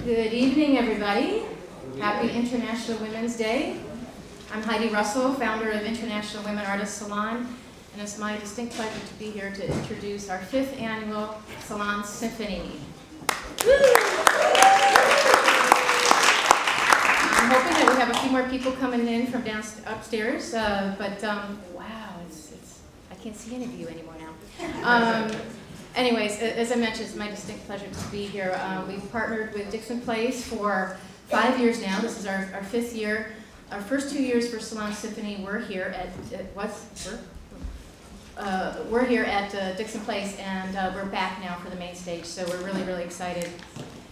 Good evening, everybody. Happy International Women's Day. I'm Heidi Russell, founder of International Women Artists Salon, and it's my distinct pleasure to be here to introduce our 5th annual Salon Symphony. I'm hoping that we have a few more people coming in from upstairs, but wow, I can't see any of you anymore now. Anyways, as I mentioned, it's my distinct pleasure to be here. We've partnered with Dixon Place for 5 years now. This is our 5th year. Our first 2 years for Salon Symphony, we're here at Dixon Place, and we're back now for the main stage, so we're really, really excited.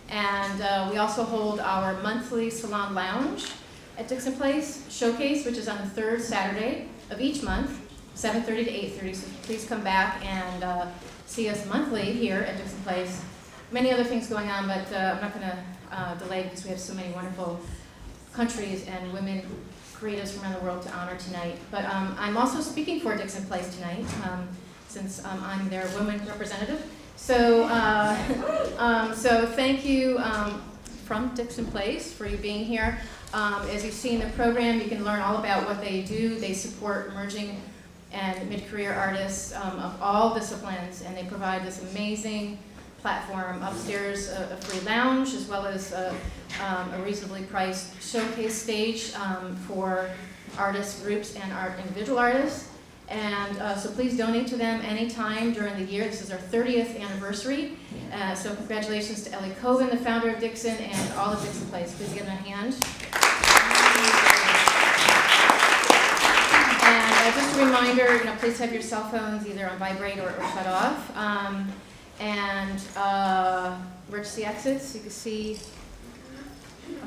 And we also hold our monthly Salon Lounge at Dixon Place Showcase, which is on the 3rd Saturday of each month, 7:30 to 8:30, so please come back and see us monthly here at Dixon Place. Many other things going on, but I'm not going to delay because we have so many wonderful countries and women creatives from around the world to honor tonight. But I'm also speaking for Dixon Place tonight, since I'm their women representative. So, so thank you from Dixon Place for you being here. As you see in the program, you can learn all about what they do. They support emerging and mid-career artists of all disciplines, and they provide this amazing platform upstairs, a free lounge, as well as a reasonably priced showcase stage for artist groups and individual artists. And so please donate to them anytime during the year. This is our 30th anniversary. So congratulations to Ellie Coven, the founder of Dixon, and all of Dixon Place. Please give them a hand. And just a reminder, please have your cell phones either on vibrate or shut off. Emergency exits, you can see.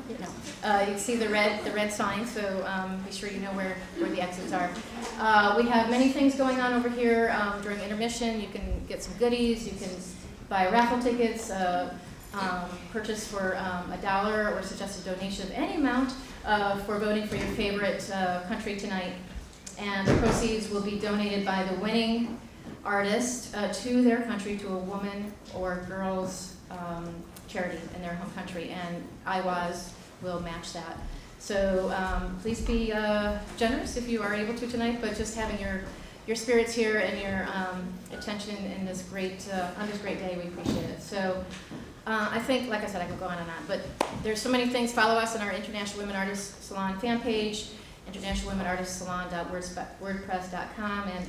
You can see the red sign, so be sure you know where the exits are. We have many things going on over here during intermission. You can get some goodies. You can buy raffle tickets, purchase for $1 or suggested donation of any amount for voting for your favorite country tonight. And the proceeds will be donated by the winning artist to their country, to a woman or girls charity in their home country, and IWAS will match that. So please be generous if you are able to tonight, but just having your spirits here and your attention in this on this great day, we appreciate it. So I think, like I said, I could go on and on, but there's so many things. Follow us on our International Women Artists Salon fan page, internationalwomenartistsalon.wordpress.com, and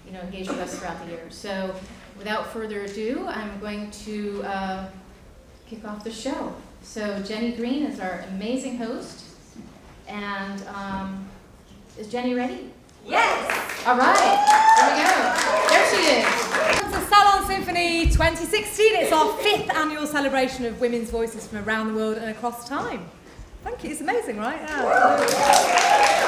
engage with us throughout the year. So without further ado, I'm going to kick off the show. So Jenny Green is our amazing host, and is Jenny ready? Yes! All right, here we go. There she is. Welcome to Salon Symphony 2016. It's our 5th annual celebration of women's voices from around the world and across time. Thank you, it's amazing, right? Yeah.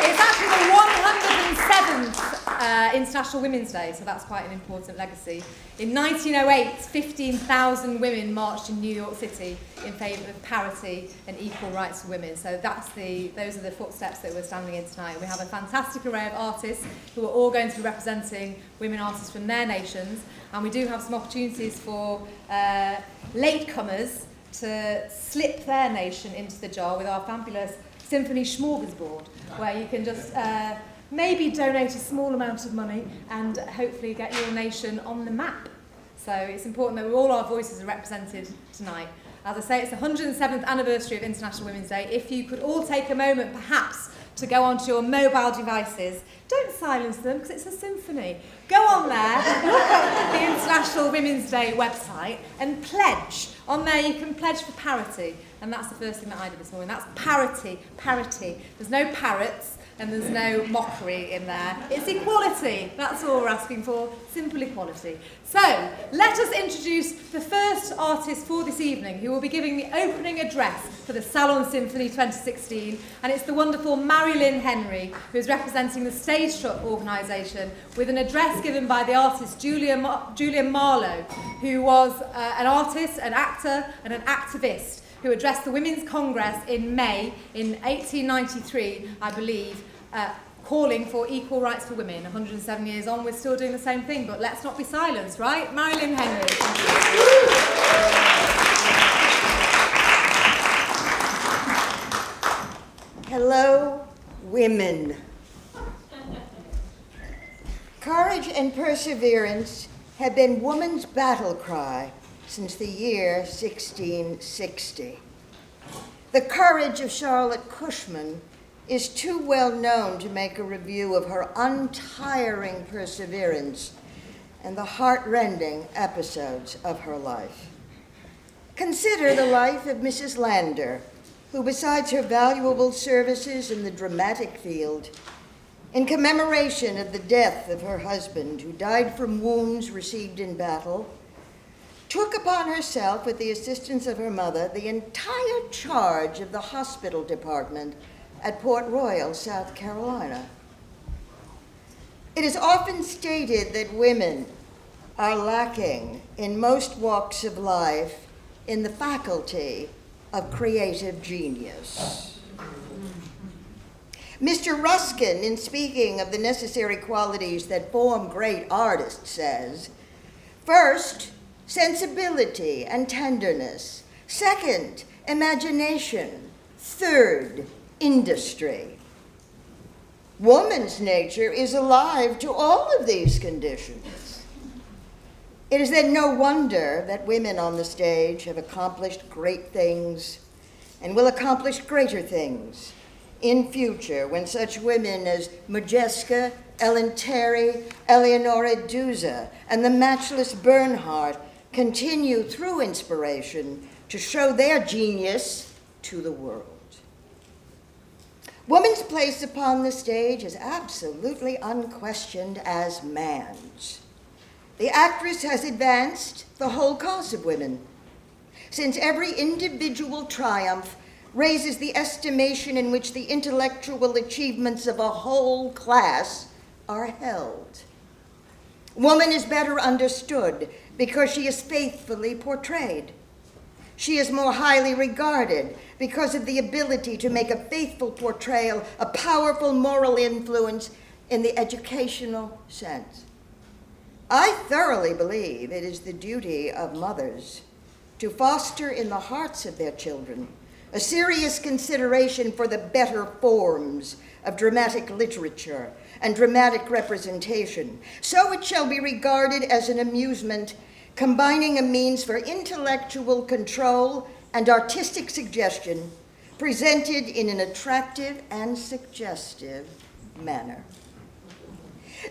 It's actually the 107th International Women's Day, so that's quite an important legacy. In 1908, 15,000 women marched in New York City in favour of parity and equal rights for women. So those are the footsteps that we're standing in tonight. We have a fantastic array of artists who are all going to be representing women artists from their nations, and we do have some opportunities for latecomers to slip their nation into the jar with our fabulous Symphony Smorgasbord, where you can just maybe donate a small amount of money and hopefully get your nation on the map. So it's important that all our voices are represented tonight. As I say, it's the 107th anniversary of International Women's Day. If you could all take a moment, perhaps, to go onto your mobile devices, don't silence them because it's a symphony. Go on there, look at the International Women's Day website and pledge. On there you can pledge for parity, and that's the first thing that I did this morning. That's parity, parity. There's no parrots and there's no mockery in there. It's equality. That's all we're asking for, simple equality. So let us introduce the first artist for this evening, who will be giving the opening address for the Salon Symphony 2016, and it's the wonderful Marilyn Henry, who is representing the Stage Struck organisation, with an address given by the artist Julia Marlowe, who was an artist, an actor and an activist, who addressed the Women's Congress in May in 1893, I believe, calling for equal rights for women. 107 years on, we're still doing the same thing, but let's not be silenced, right? Marilyn Henry. women. Courage and perseverance have been woman's battle cry since the year 1660. The courage of Charlotte Cushman is too well known to make a review of her untiring perseverance and the heart-rending episodes of her life. Consider the life of Mrs. Lander, who, besides her valuable services in the dramatic field, in commemoration of the death of her husband, who died from wounds received in battle, took upon herself, with the assistance of her mother, the entire charge of the hospital department at Port Royal, South Carolina. It is often stated that women are lacking in most walks of life in the faculty of creative genius. Mr. Ruskin, in speaking of the necessary qualities that form great artists, says, first, sensibility and tenderness. Second, imagination. Third, industry. Woman's nature is alive to all of these conditions. It is then no wonder that women on the stage have accomplished great things and will accomplish greater things in future when such women as Modjeska, Ellen Terry, Eleonora Duse, and the matchless Bernhardt continue through inspiration to show their genius to the world. Woman's place upon the stage is absolutely unquestioned as man's. The actress has advanced the whole cause of women, since every individual triumph raises the estimation in which the intellectual achievements of a whole class are held. Woman is better understood because she is faithfully portrayed. She is more highly regarded because of the ability to make a faithful portrayal a powerful moral influence in the educational sense. I thoroughly believe it is the duty of mothers to foster in the hearts of their children a serious consideration for the better forms of dramatic literature and dramatic representation, so it shall be regarded as an amusement combining a means for intellectual control and artistic suggestion presented in an attractive and suggestive manner.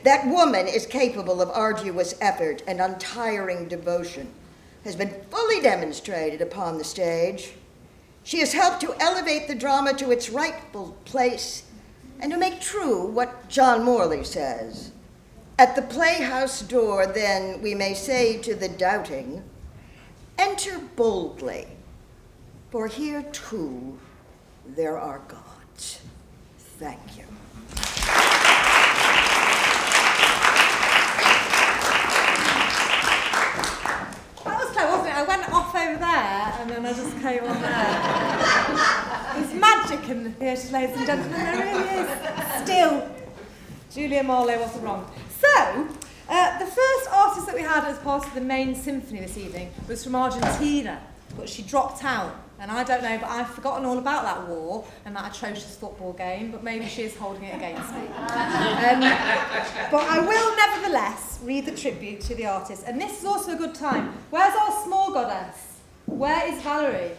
That woman is capable of arduous effort and untiring devotion has been fully demonstrated upon the stage. She has helped to elevate the drama to its rightful place and to make true what John Morley says. At the playhouse door, then, we may say to the doubting, enter boldly, for here too there are gods. Thank you. That was clever, wasn't it? I went off over there and then I just came on there. There's magic in the theatre, ladies and gentlemen. There really is. Still, Julia Marlowe wasn't wrong. So, the first artist that we had as part of the main symphony this evening was from Argentina, but she dropped out. And I don't know, but I've forgotten all about that war and that atrocious football game, but maybe she is holding it against me. But I will nevertheless read the tribute to the artist. And this is also a good time. Where's our small goddess? Where is Valerie?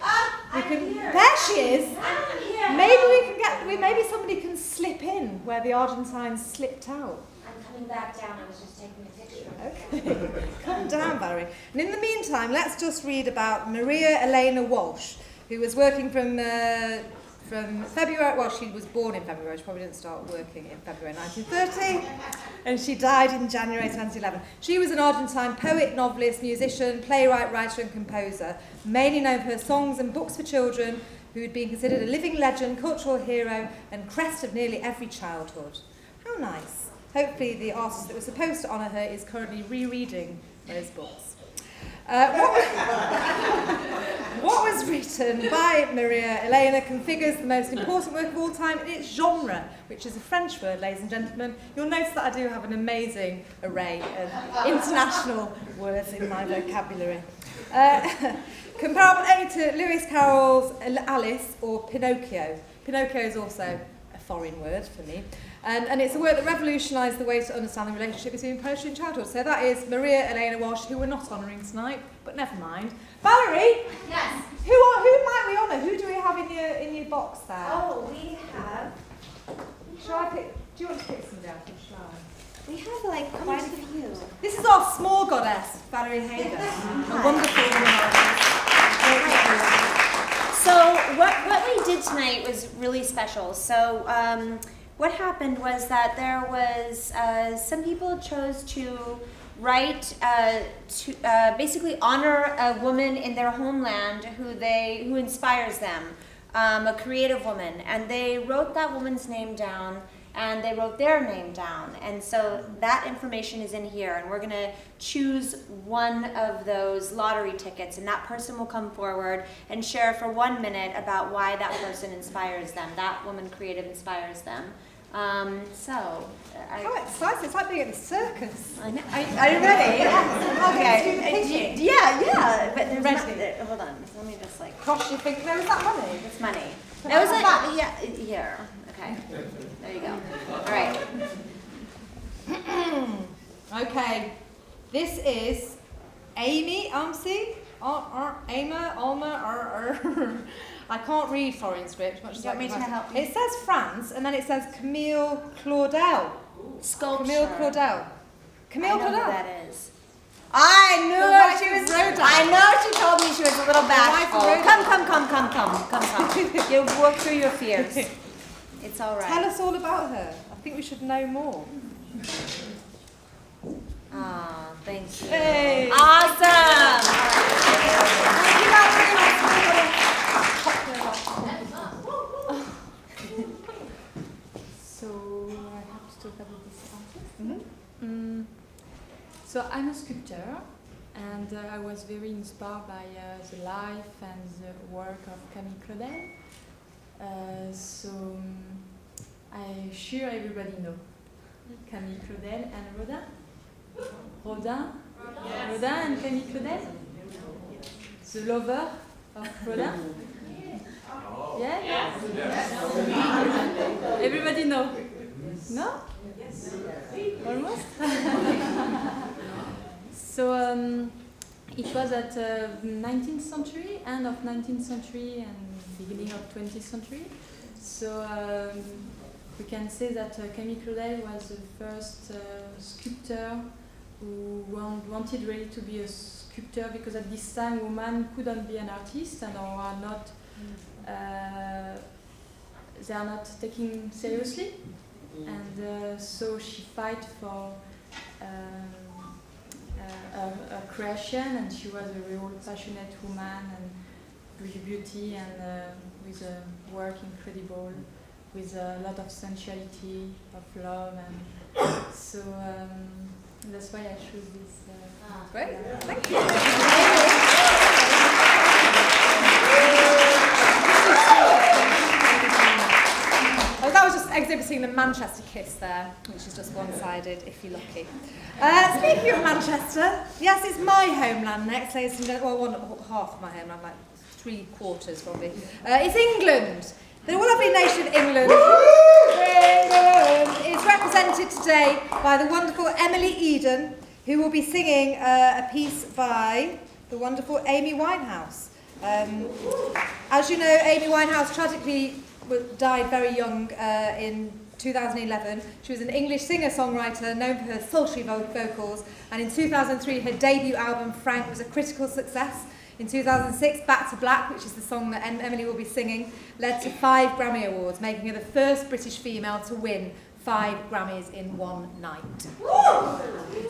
There she is. Maybe we can get. Maybe somebody can slip in where the Argentines slipped out. I'm coming back down. I was just taking a picture. Okay, calm down, Valerie. And in the meantime, let's just read about Maria Elena Walsh, who was working from February. Well, she was born in February. She probably didn't start working in February 1930, and she died in January 2011. She was an Argentine poet, novelist, musician, playwright, writer, and composer, mainly known for her songs and books for children, who had been considered a living legend, cultural hero, and crest of nearly every childhood. How nice. Hopefully the artist that was supposed to honour her is currently rereading those books. What was written by Maria Elena configures the most important work of all time in its genre, which is a French word, ladies and gentlemen. You'll notice that I do have an amazing array of international words in my vocabulary. Comparable only to Lewis Carroll's Alice or Pinocchio. Pinocchio is also a foreign word for me. And it's a work that revolutionised the way to understand the relationship between poetry and childhood. So that is Maria Elena Walsh, who we're not honouring tonight, but never mind. Valerie? Yes. Who might we honour? Who do we have in your box there? Oh, we have. Shall I pick? Do you want to pick some down? Shall I? We have like quite a few. This is our small goddess, Valerie Hager. A wonderful woman artist. So what we did tonight was really special. So what happened was that there was some people chose to write to basically honor a woman in their homeland who inspires them, a creative woman, and they wrote that woman's name down. And they wrote their name down. And so that information is in here. And we're going to choose one of those lottery tickets. And that person will come forward and share for 1 minute about why that person inspires them. That woman creative inspires them. How exciting. It's like being at the circus. I know. Are you ready? Okay. Yeah. But there's Ready. hold on. Let me just like... Gosh, you think, no, is that money? It's money. That was it. Yeah, here. Okay. There you go. All right. Okay. This is Amy Amsi. I can't read foreign script. Much as Do you want me to help you? It says France, and then it says Camille Claudel. Sculpture. Camille Claudel. Camille I know who Claudel. that is. I knew The wife she of was. Rodin. I know she told me she was a little wife of bashful. Rodin. Come. You work through your fears. It's all right. Tell us all about her. I think we should know more. Oh, thank you. Hey. Awesome. Thank you, So I have to talk about this artist. So I'm a sculptor, and I was very inspired by the life and the work of Camille Claudel. I'm sure everybody know Camille Claudel and Rodin. Rodin and Camille Claudel. The lover of Rodin. Yeah? Everybody know? No? Almost? So it was at 19th century, end of 19th century and beginning of 20th century. So we can say that Camille Claudel was the first sculptor who wanted really to be a sculptor, because at this time women couldn't be an artist and are not they are not taken seriously, and so she fight for a creation, and she was a real passionate woman and with beauty and with a work incredible, with a lot of sensuality, of love, and so that's why I chose this. Great, thank you. Oh, that was just exhibiting the Manchester kiss there, which is just one-sided, if you're lucky. Speaking of Manchester, yes, it's my homeland next. Ladies and gentlemen, well, half of my homeland, like 3/4 probably. It's England. The lovely nation of England is represented today by the wonderful Emily Eden, who will be singing a piece by the wonderful Amy Winehouse. As you know, Amy Winehouse tragically died very young in 2011. She was an English singer-songwriter known for her sultry vocals, and in 2003 her debut album Frank was a critical success. In 2006, Back to Black, which is the song that Emily will be singing, led to 5 Grammy Awards, making her the first British female to win 5 Grammys in one night.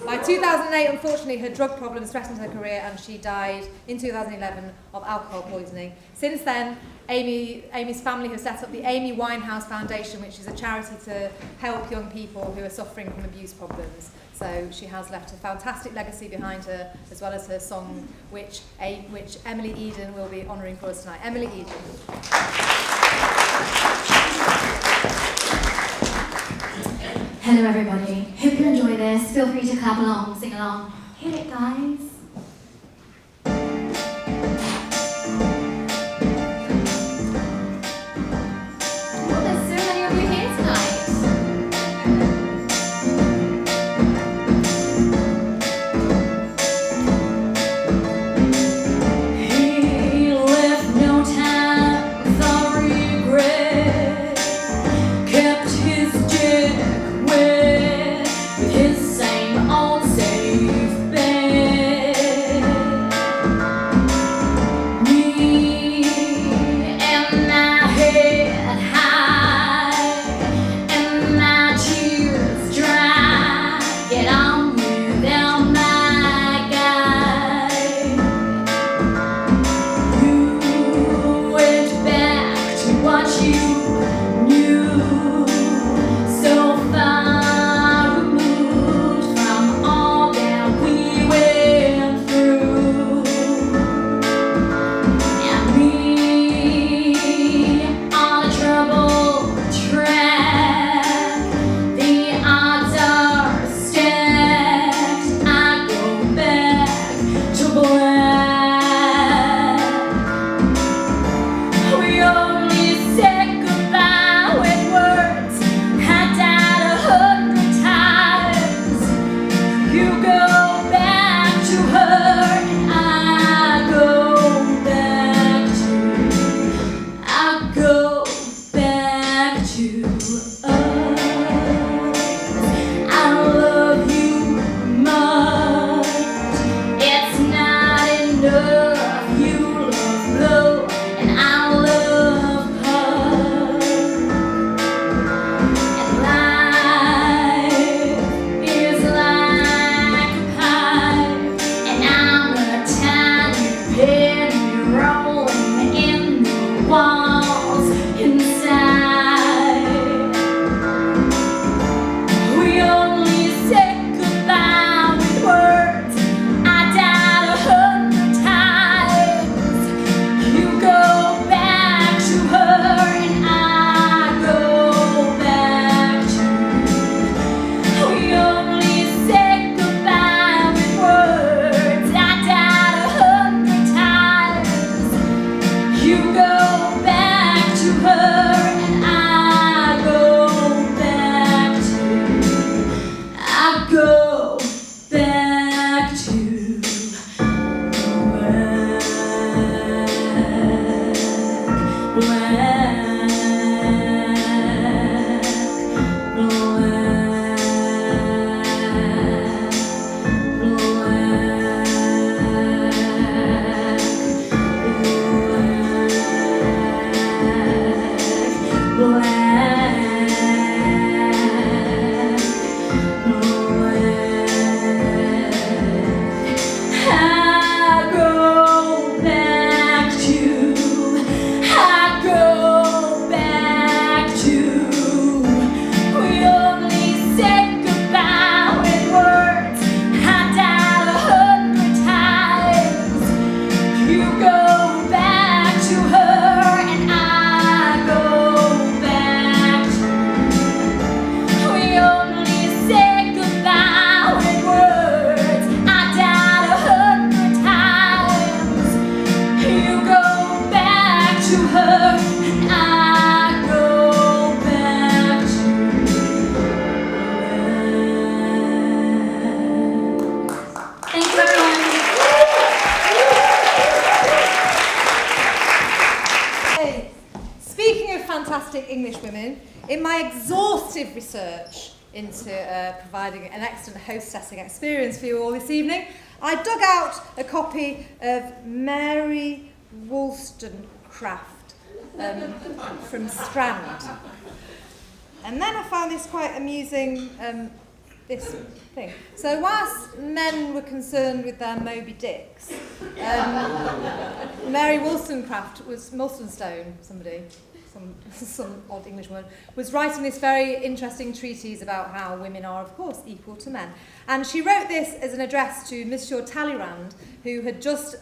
By 2008, unfortunately, her drug problems threatened her career and she died in 2011 of alcohol poisoning. Since then, Amy's family have set up the Amy Winehouse Foundation, which is a charity to help young people who are suffering from abuse problems. So she has left a fantastic legacy behind her, as well as her song, which Emily Eden will be honouring for us tonight. Emily Eden. Hello everybody, hope you enjoy this. Feel free to clap along, sing along. Hit it, guys. Oh, there's so many of you here English women, in my exhaustive research into providing an excellent hostessing experience for you all this evening, I dug out a copy of Mary Wollstonecraft from Strand. And then I found this quite amusing, this thing. So whilst men were concerned with their Moby Dicks, Mary Wollstonecraft was Wolstenstone, some odd English woman, was writing this very interesting treatise about how women are, of course, equal to men. And she wrote this as an address to Monsieur Talleyrand, who had just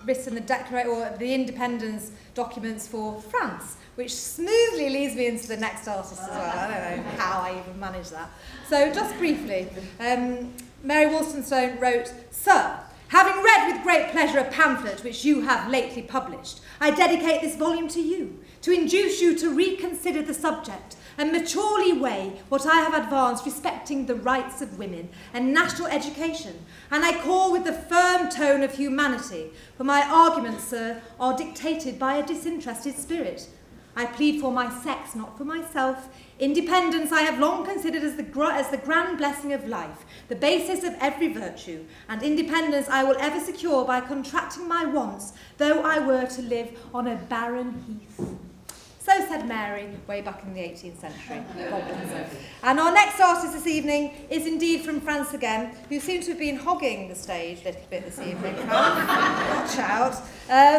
written the independence documents for France, which smoothly leads me into the next artist as well. I don't know how I even managed that. So just briefly, Mary Wollstonestone wrote, "Sir, having read with great pleasure a pamphlet which you have lately published, I dedicate this volume to you, to induce you to reconsider the subject and maturely weigh what I have advanced respecting the rights of women and national education, and I call with the firm tone of humanity, for my arguments, sir, are dictated by a disinterested spirit. I plead for my sex, not for myself. Independence I have long considered as the grand blessing of life, the basis of every virtue, and independence I will ever secure by contracting my wants, though I were to live on a barren heath." So said Mary, way back in the 18th century. And our next artist this evening is indeed from France again, who seems to have been hogging the stage a little bit this evening. Watch out.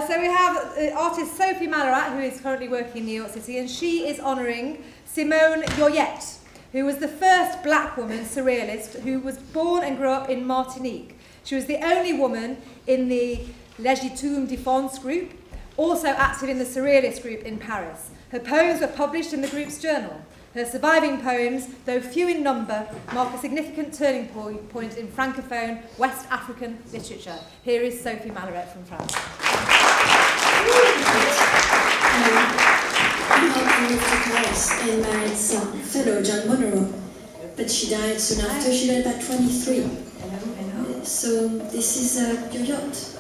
So we have artist Sophie Malarat, who is currently working in New York City, and she is honouring Simone Yoyette, who was the first black woman surrealist who was born and grew up in Martinique. She was the only woman in the Légitime Défense group, also active in the Surrealist group in Paris. Her poems were published in the group's journal. Her surviving poems, though few in number, mark a significant turning point in Francophone West African literature. Here is Sophie Malaret from France. I moved to Paris and married some fellow John Monroe, but she died soon after. She died at 23. So this is Yoyote.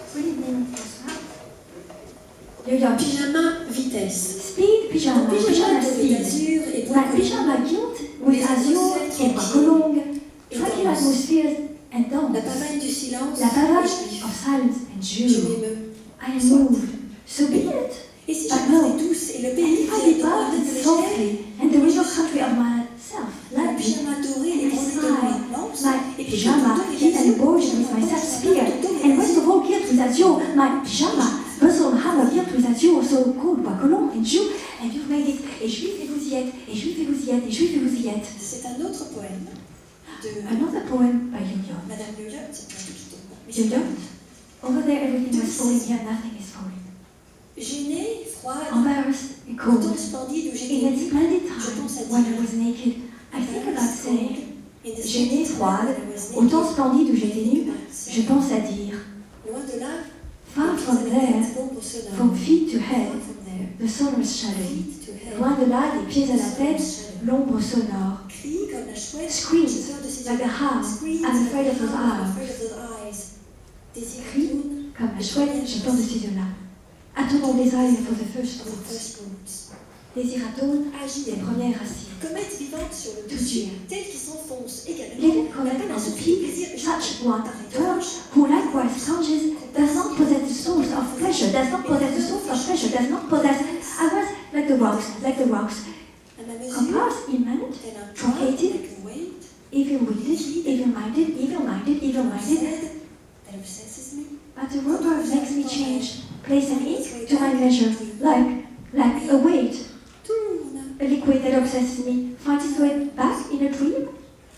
Pyjama vitesse. Speed pyjama, pyjama speed. Like pyjama guilt with azure et bacolong, tracking atmospheres and dance. La pavane du silence. La pavane of silence and Je juice. m'émeus. I am moved. So be it. Et si But je no, restais douce et le and pays if I était droit departed de softly and the real country of myself, la like me, pyjama doré, les and I bronzés de sigh, nuit, like pyjama, heat and gorgeous with myself spear, and west of all gilt with azure, my pyjama, bustle hammer gilt with azure, so cold, bacolon and Jew, and you've made it, et juif et vous y êtes, et juif et vous y êtes, et juif et vous y êtes. C'est un autre poème de Another poem by Yoyote. Madame Yoyote, c'est un tout qui tombe. Mais c'est Yoyote? Over there everything was falling, here nothing is falling. Gênée, froide, Embarrassed and au temps cold. splendide où j'étais In that nue, splendid je pense à time, when I dire was naked, I think about saying, in the gênée, splendid froide, time when I was au temps naked, splendide où j'étais nue, je pense à dire, loin de là, far from there, sonore. From feet to head, From there, the sonorous shadow. feet to head, Loin de là, des pieds à la tête, l'ombre sonore. crie comme la chouette, Screams j'ai peur de ses like yeux. a hound, Screams I'm afraid of like a those hound, I'm eyes. afraid of those eyes. Désir Crie tourne, comme la chouette, j'ai peur de ces yeux-là. Attendons les eyes for the first for the roots. first roots. Désir atone, Agit des premières racines. comète vivante sur le Tout dessus, dire. telle qui s'enfonce également. Living n'a connect pas on la the source du peak, plaisir such one dwells, who likewise plunges, does not possess the source of pleasure, does not possess the source of pleasure, does not possess, I was like the rocks, À ma mesure, compass, immanent, tel un truncated, like a weight, evil-witted, evil-minded, evil-minded, evil-minded, that obsesses me. but the rover makes me change place and ink to my measure, like a weight, Tourne. a liquid that obsesses me, finds its way back in a dream,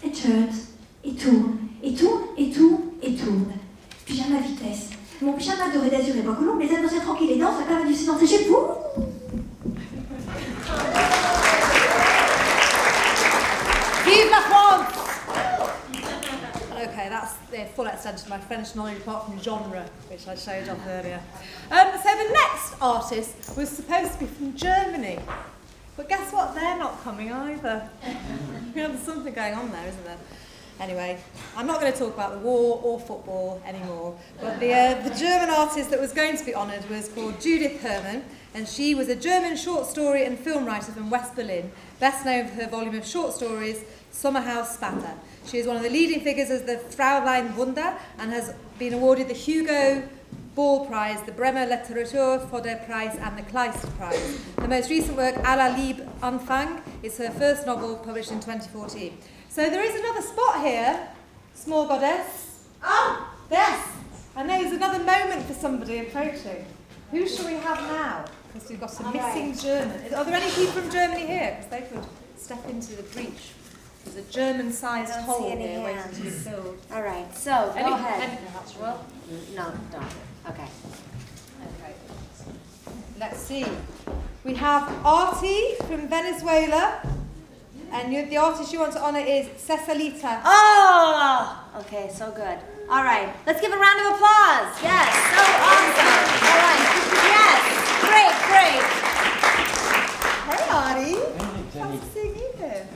it turns, it tourne, it tourne, it tourne, it tourne. Pyjama vitesse. Mon pyjama doré d'azur et bois colombe, les atmosphères tranquilles et denses, la cavale du silence léger, pour... Vive la France! Okay, that's the full extent of my French knowledge apart from genre, which I showed off earlier. So the next artist was supposed to be from Germany, but guess what? They're not coming either. There's something going on there, isn't there? Anyway, I'm not going to talk about the war or football anymore, but the German artist that was going to be honoured was called Judith Herrmann, and she was a German short story and film writer from West Berlin, best known for her volume of short stories, Sommerhaus Spatter. She is one of the leading figures as the Fraulein Wunder and has been awarded the Hugo Ball Prize, the Bremer Literatur Förderpreis and the Kleist Prize. Her most recent work, Aller Lieb Anfang, is her first novel published in 2014. So there is another spot here, small goddess. Ah, yes. And there's another moment for somebody approaching. Who shall we have now? Because we've got a missing German. Are there any people from Germany here? Because they could step into the breach. There's a German-sized I don't hole see any here waiting hands. to be filled. All right, so go ahead. Natural. No, don't. Okay. Okay. Let's see. We have Artie from Venezuela. And the artist you want to honour is Cecilita. Oh, okay, so good. All right, let's give a round of applause. Yes, so awesome. All right, yes, great, great. Hey, Artie. Nice to see you here.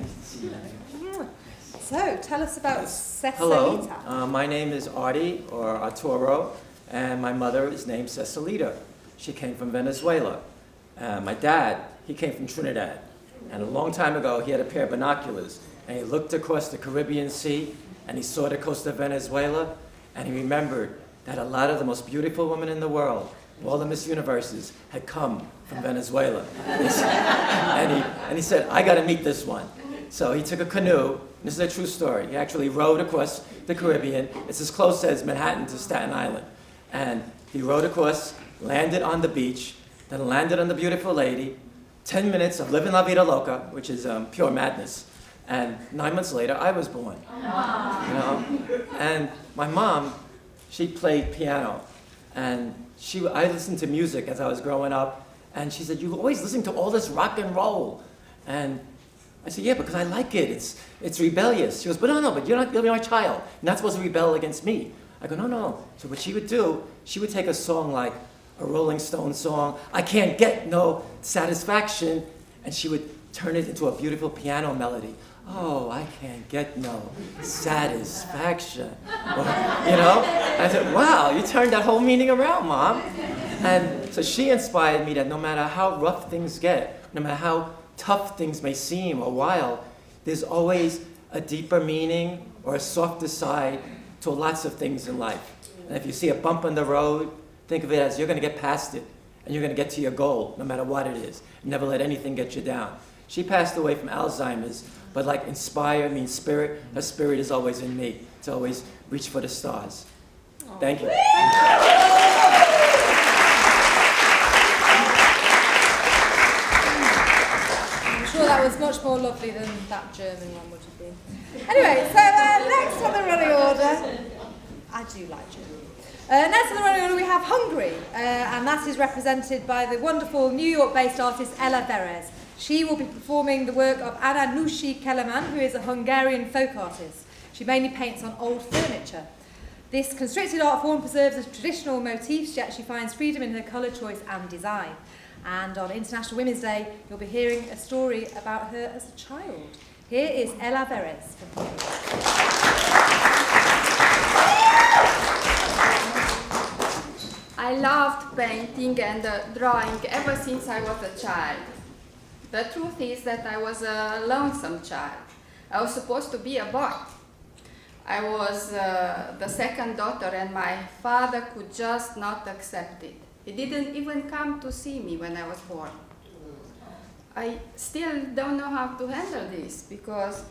Yeah. So, tell us about Cecilita. Hello, my name is Artie, or Arturo, and my mother is named Cecilita. She came from Venezuela. My dad, he came from Trinidad. And a long time ago, he had a pair of binoculars, and he looked across the Caribbean Sea, and he saw the coast of Venezuela, and he remembered that a lot of the most beautiful women in the world, all the Miss Universes, had come from Venezuela. And he said, I got to meet this one. So he took a canoe. This is a true story. He actually rowed across the Caribbean. It's as close as Manhattan to Staten Island. And he rowed across, landed on the beach, then landed on the beautiful lady. 10 minutes of living la vida loca, which is pure madness. And 9 months later, I was born. You know? And my mom, she played piano. And I listened to music as I was growing up. And she said, "You always listen to all this rock and roll." And I said, "Yeah, because I like it. It's rebellious." She goes, "But no, but you're my child. You're not supposed to rebel against me." I go, no. So what she would do, she would take a song like a Rolling Stone song, "I Can't Get No Satisfaction," and she would turn it into a beautiful piano melody. "Oh, I can't get no satisfaction." Or, I said, "Wow, you turned that whole meaning around, Mom." And so she inspired me that no matter how rough things get, no matter how tough things may seem or wild, there's always a deeper meaning or a softer side to lots of things in life. And if you see a bump in the road, think of it as you're going to get past it, and you're going to get to your goal, no matter what it is. Never let anything get you down. She passed away from Alzheimer's, but like inspire means spirit. Her spirit is always in me. To always reach for the stars. Thank you. I'm sure that was much more lovely than that German one would have been. Anyway, so next on the running order, I do like Germany. Next on the running order we have Hungary, and that is represented by the wonderful New York-based artist Ella Verez. She will be performing the work of Anna Nushi Keleman, who is a Hungarian folk artist. She mainly paints on old furniture. This constricted art form preserves the traditional motifs. She actually finds freedom in her colour choice and design. And on International Women's Day, you'll be hearing a story about her as a child. Here is Ella Verez. I loved painting and drawing ever since I was a child. The truth is that I was a lonesome child. I was supposed to be a boy. I was the second daughter, and my father could just not accept it. He didn't even come to see me when I was born. I still don't know how to handle this, because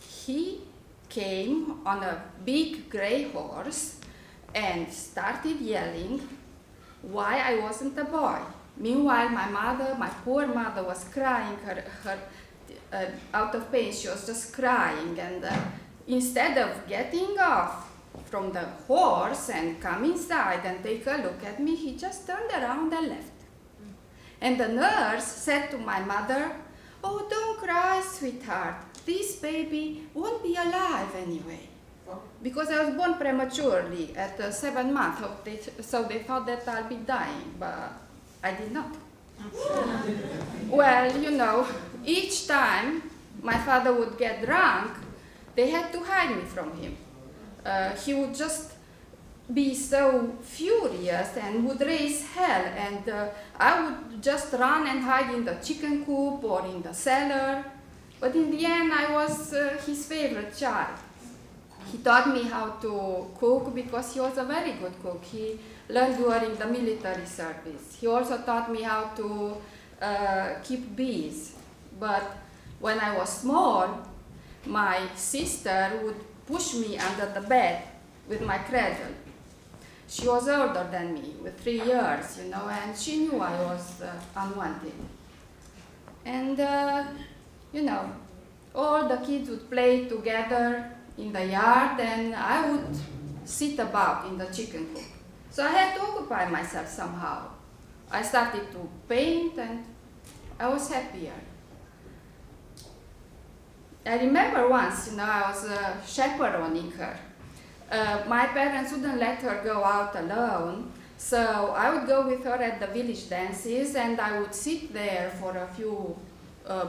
he came on a big gray horse and started yelling why I wasn't a boy. Meanwhile, my poor mother was crying out of pain. She was just crying, and instead of getting off from the horse and come inside and take a look at me, he just turned around and left. And the nurse said to my mother, "Oh, don't cry, sweetheart. This baby won't be alive anyway." Because I was born prematurely at 7 months, so they thought that I'll be dying, but I did not. Well, you know, each time my father would get drunk, they had to hide me from him. He would just be so furious and would raise hell, and I would just run and hide in the chicken coop or in the cellar. But in the end, I was his favorite child. He taught me how to cook because he was a very good cook. He learned during the military service. He also taught me how to keep bees. But when I was small, my sister would push me under the bed with my cradle. She was older than me, with 3 years, you know, and she knew I was unwanted. And, you know, all the kids would play together in the yard, and I would sit about in the chicken coop. So I had to occupy myself somehow. I started to paint, and I was happier. I remember once, you know, I was chaperoning her. My parents wouldn't let her go out alone, so I would go with her at the village dances, and I would sit there for a few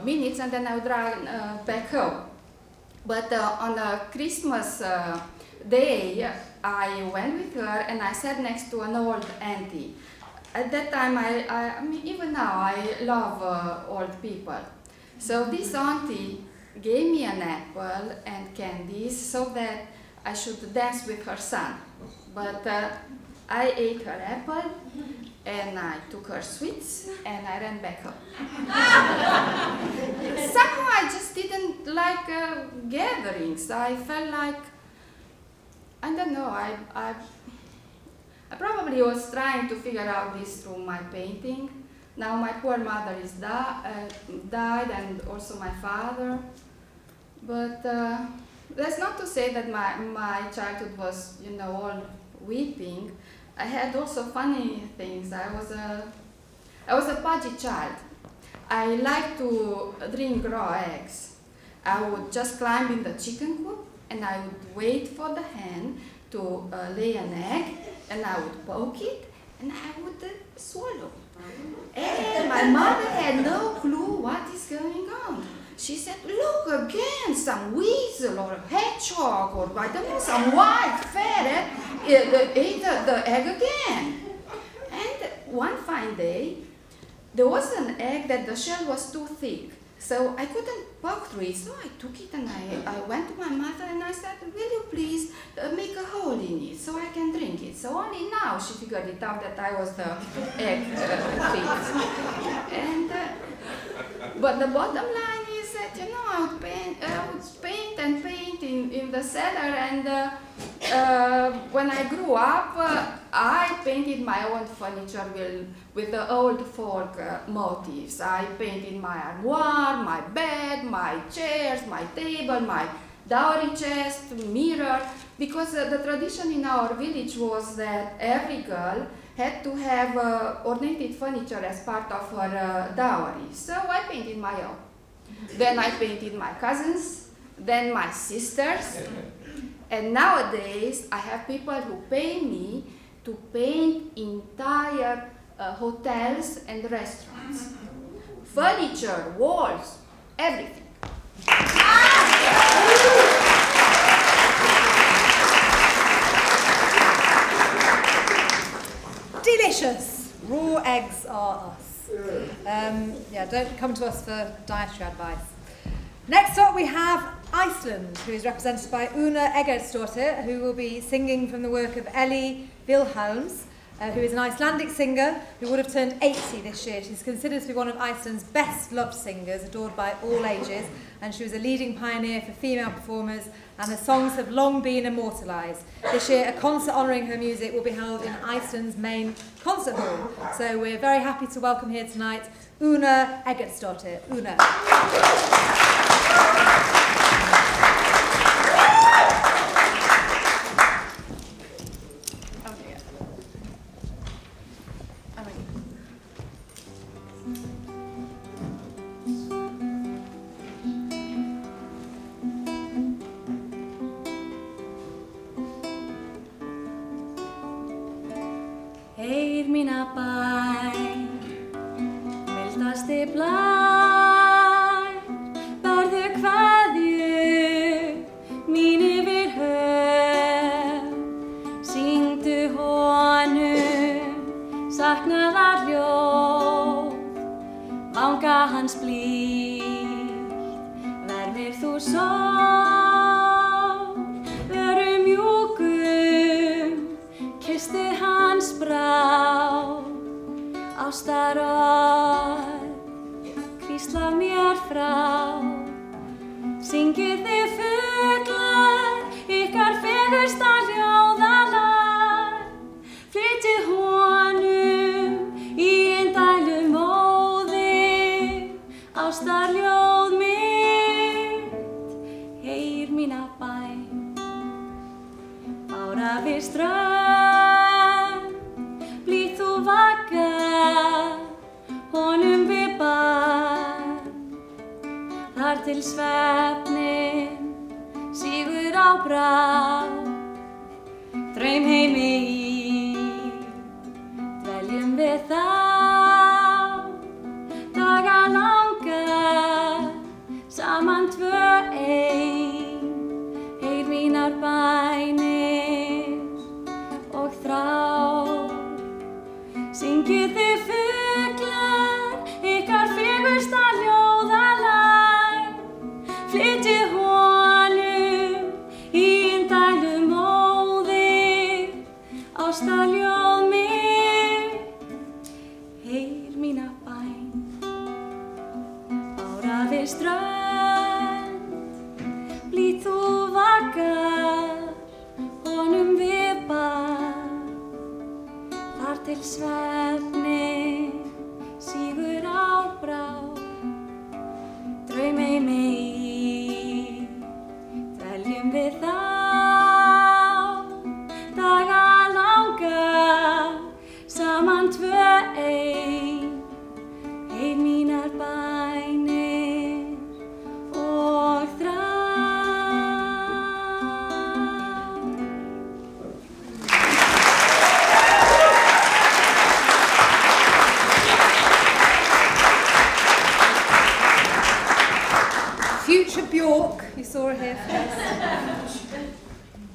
minutes, and then I would run back home. But on a Christmas day, I went with her and I sat next to an old auntie. At that time, I mean, even now, I love old people. So this auntie gave me an apple and candies so that I should dance with her son. But I ate her apple, and I took her sweets, and I ran back home. Somehow I just didn't like gatherings. I felt like, I don't know, I probably was trying to figure out this through my painting. Now my poor mother is died, and also my father. But that's not to say that my childhood was, you know, all weeping. I had also funny things. I was a pudgy child. I liked to drink raw eggs. I would just climb in the chicken coop, and I would wait for the hen to lay an egg, and I would poke it, and I would swallow. And my mother had no clue what is going on. She said, "Look again, some weasel or a hedgehog or I don't know, some wild ferret ate the egg again." And one fine day, there was an egg that the shell was too thick, so I couldn't poke through it. So I took it and I went to my mother and I said, "Will you please make a hole in it so I can drink it?" So only now she figured it out that I was the egg thief. And but the bottom line is that, you know, I would paint and paint in the cellar, and when I grew up, I painted my own furniture with the old folk motifs. I painted my armoire, my bed, my chairs, my table, my dowry chest, mirror, because the tradition in our village was that every girl had to have ornated furniture as part of her dowry. So I painted my own. Then I painted my cousins, then my sisters, And nowadays, I have people who pay me to paint entire hotels and restaurants. Furniture, walls, everything. Delicious. Raw eggs are us. Yeah, don't come to us for dietary advice. Next up we have Iceland, who is represented by Una Eggertsdottir, who will be singing from the work of Ellie Vilhelms, who is an Icelandic singer who would have turned 80 this year. She's considered to be one of Iceland's best loved singers, adored by all ages, and she was a leading pioneer for female performers, and her songs have long been immortalised. This year, a concert honouring her music will be held in Iceland's main concert hall. So we're very happy to welcome here tonight Una Eggertsdottir. Una. Heyr mína bæn, mildasti blær, berðu kveðju mín yfir höf, syngdu honum saknaðar ljóð, vanga hans blítt, vermir þú sól, veru mjúkum, kistu hans brá, ástarorð, hvísla mér frá. Syngið þið fuglar, ykkar fegursta ljóðalag, flytjið honum í indælu móði, ástarljóð mitt, heyr mína bæn, bára við strönd, blíð þú vaggar, honum við barn, þar til svefnin sígur á brá, draumheimi í, dveljum við þá, daga langa, saman tvö ein, heyr mínar bænir og þrá. Syngið þið fuglar, ykkar fegursta ljóðalag, flytjið honum í indælu móðir, ástarljóð mitt, heyr mína bæn, bára við strönd, blíð þú vaggar, honum við barn, þar til svefnin sígur á brá, draumheimi í, dveljum við þá, daga langa, saman tvö ein, heyr mínar bænir og þrá. Future Bjork, you saw her here first.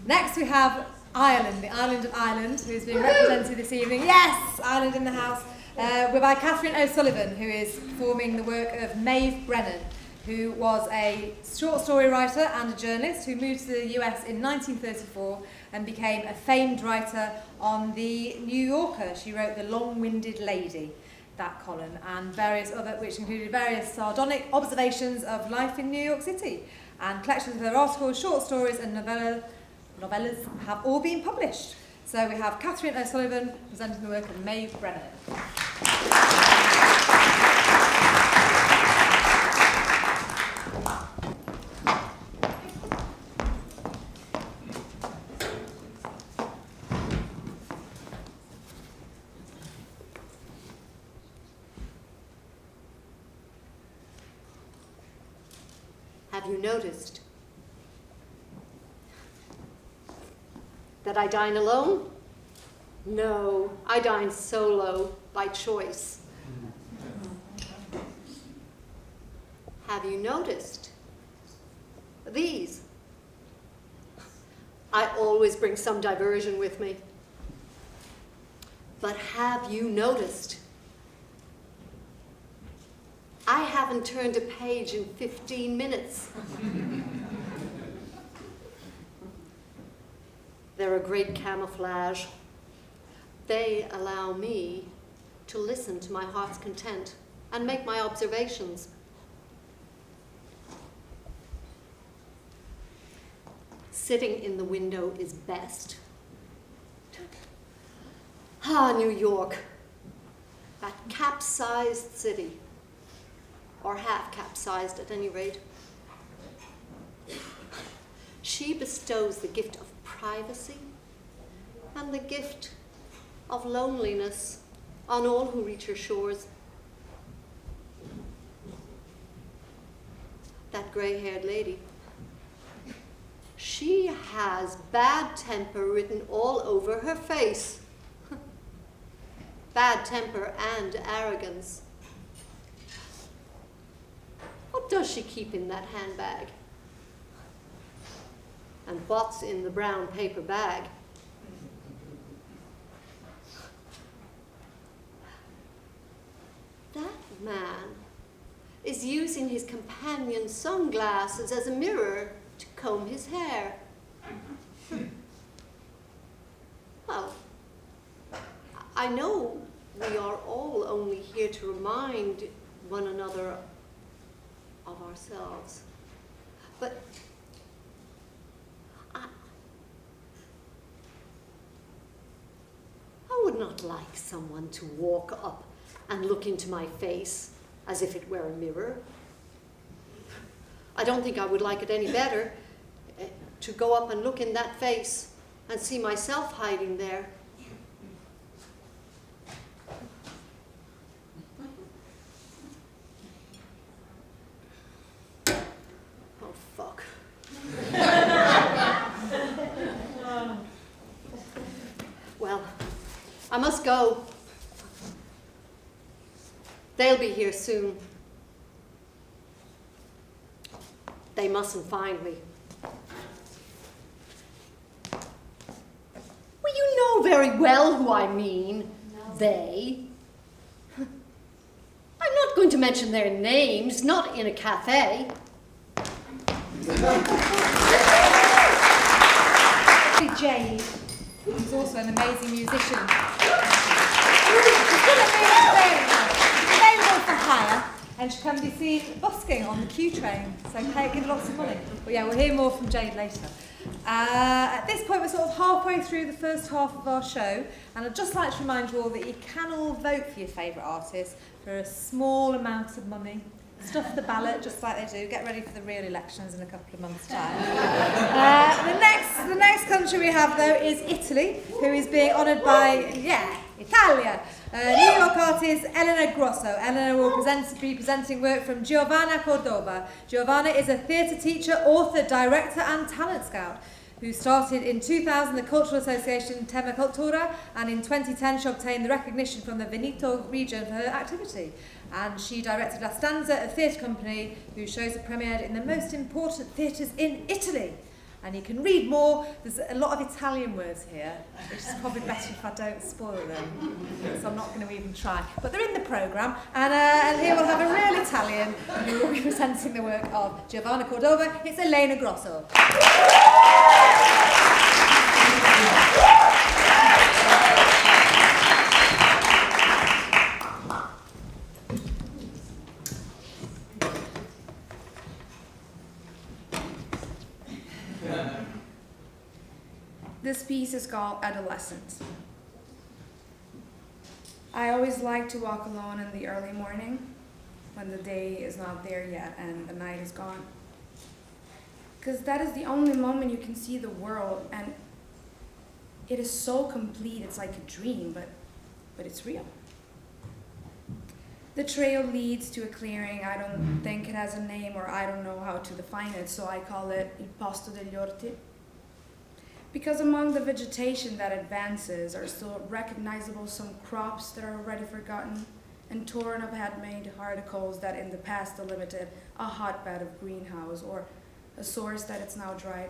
Next we have Ireland, the island of Ireland, who is being represented this evening. Yes, Ireland in the house. We're by Catherine O'Sullivan, who is performing the work of Maeve Brennan, who was a short story writer and a journalist who moved to the US in 1934 and became a famed writer on The New Yorker. She wrote The Long-Winded Lady, that column, and various other, which included various sardonic observations of life in New York City. And collections of her articles, short stories and novellas have all been published. So we have Catherine O'Sullivan presenting the work of Maeve Brennan. Have you noticed? That I dine alone? No, I dine solo by choice. Have you noticed? These. I always bring some diversion with me. But have you noticed? I haven't turned a page in 15 minutes. They're a great camouflage. They allow me to listen to my heart's content and make my observations. Sitting in the window is best. Ah, New York, that capsized city, or half capsized at any rate. She bestows the gift of privacy and the gift of loneliness on all who reach her shores. That gray-haired lady, she has bad temper written all over her face. Bad temper and arrogance. What does she keep in that handbag? And what's in the brown paper bag? That man is using his companion's sunglasses as a mirror to comb his hair. Well, I know we are all only here to remind one another of ourselves, but I would not like someone to walk up and look into my face as if it were a mirror. I don't think I would like it any better to go up and look in that face and see myself hiding there. Oh, fuck. Well, I must go. They'll be here soon. They mustn't find me. Well, you know very well who I mean. No. They. I'm not going to mention their names, not in a cafe. Jade, who's also an amazing musician. She's available for hire, and she can be seen busking on the Q train, so give lots of money. But yeah, we'll hear more from Jade later. At this point, we're sort of halfway through the first half of our show, and I'd just like to remind you all that you can all vote for your favourite artist for a small amount of money. Stuff the ballot just like they do. Get ready for the real elections in a couple of months' time. The next country we have, though, is Italy, who is being honoured by, Italia. New York artist Elena Grosso. Elena will be presenting work from Giovanna Cordova. Giovanna is a theatre teacher, author, director and talent scout who started in 2000 the cultural association Tema Cultura, and in 2010 she obtained the recognition from the Veneto region for her activity. And she directed La Stanza, a theatre company whose shows are premiered in the most important theatres in Italy. And you can read more. There's a lot of Italian words here, which is probably better if I don't spoil them, so I'm not going to even try. But they're in the programme, and here we'll have a real Italian who will be presenting the work of Giovanna Cordova. It's Elena Grosso. This piece is called Adolescent. I always like to walk alone in the early morning when the day is not there yet and the night is gone. Because that is the only moment you can see the world, and it is so complete, it's like a dream, but it's real. The trail leads to a clearing. I don't think it has a name, or I don't know how to define it, so I call it Il Posto degli Orti. Because among the vegetation that advances are still recognizable some crops that are already forgotten and torn of handmade articles that in the past delimited a hotbed of greenhouse or a source that it's now dried.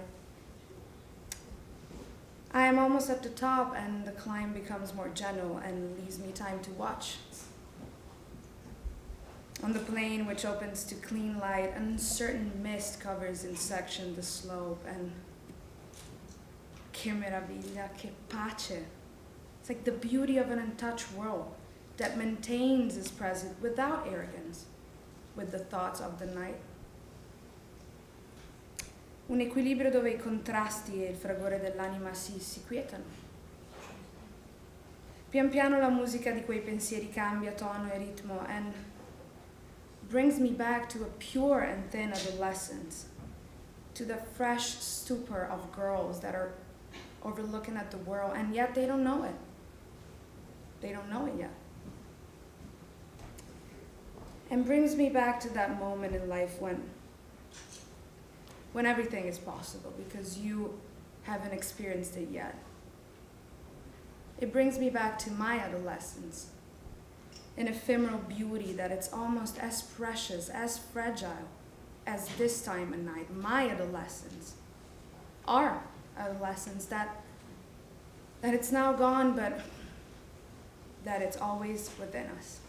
I am almost at the top and the climb becomes more gentle and leaves me time to watch. On the plain, which opens to clean light, an uncertain mist covers in section the slope, and que meraviglia, que pace. It's like the beauty of an untouched world that maintains its presence without arrogance, with the thoughts of the night. Un equilibrio dove I contrasti e il fragore dell'anima si quietano. Pian piano la musica di quei pensieri cambia tono e ritmo and brings me back to a pure and thin adolescence, to the fresh stupor of girls that are overlooking at the world, and yet they don't know it. They don't know it yet. And brings me back to that moment in life when everything is possible because you haven't experienced it yet. It brings me back to my adolescence, an ephemeral beauty that it's almost as precious, as fragile as this time of night. My adolescence, our adolescence, that it's now gone, but that it's always within us.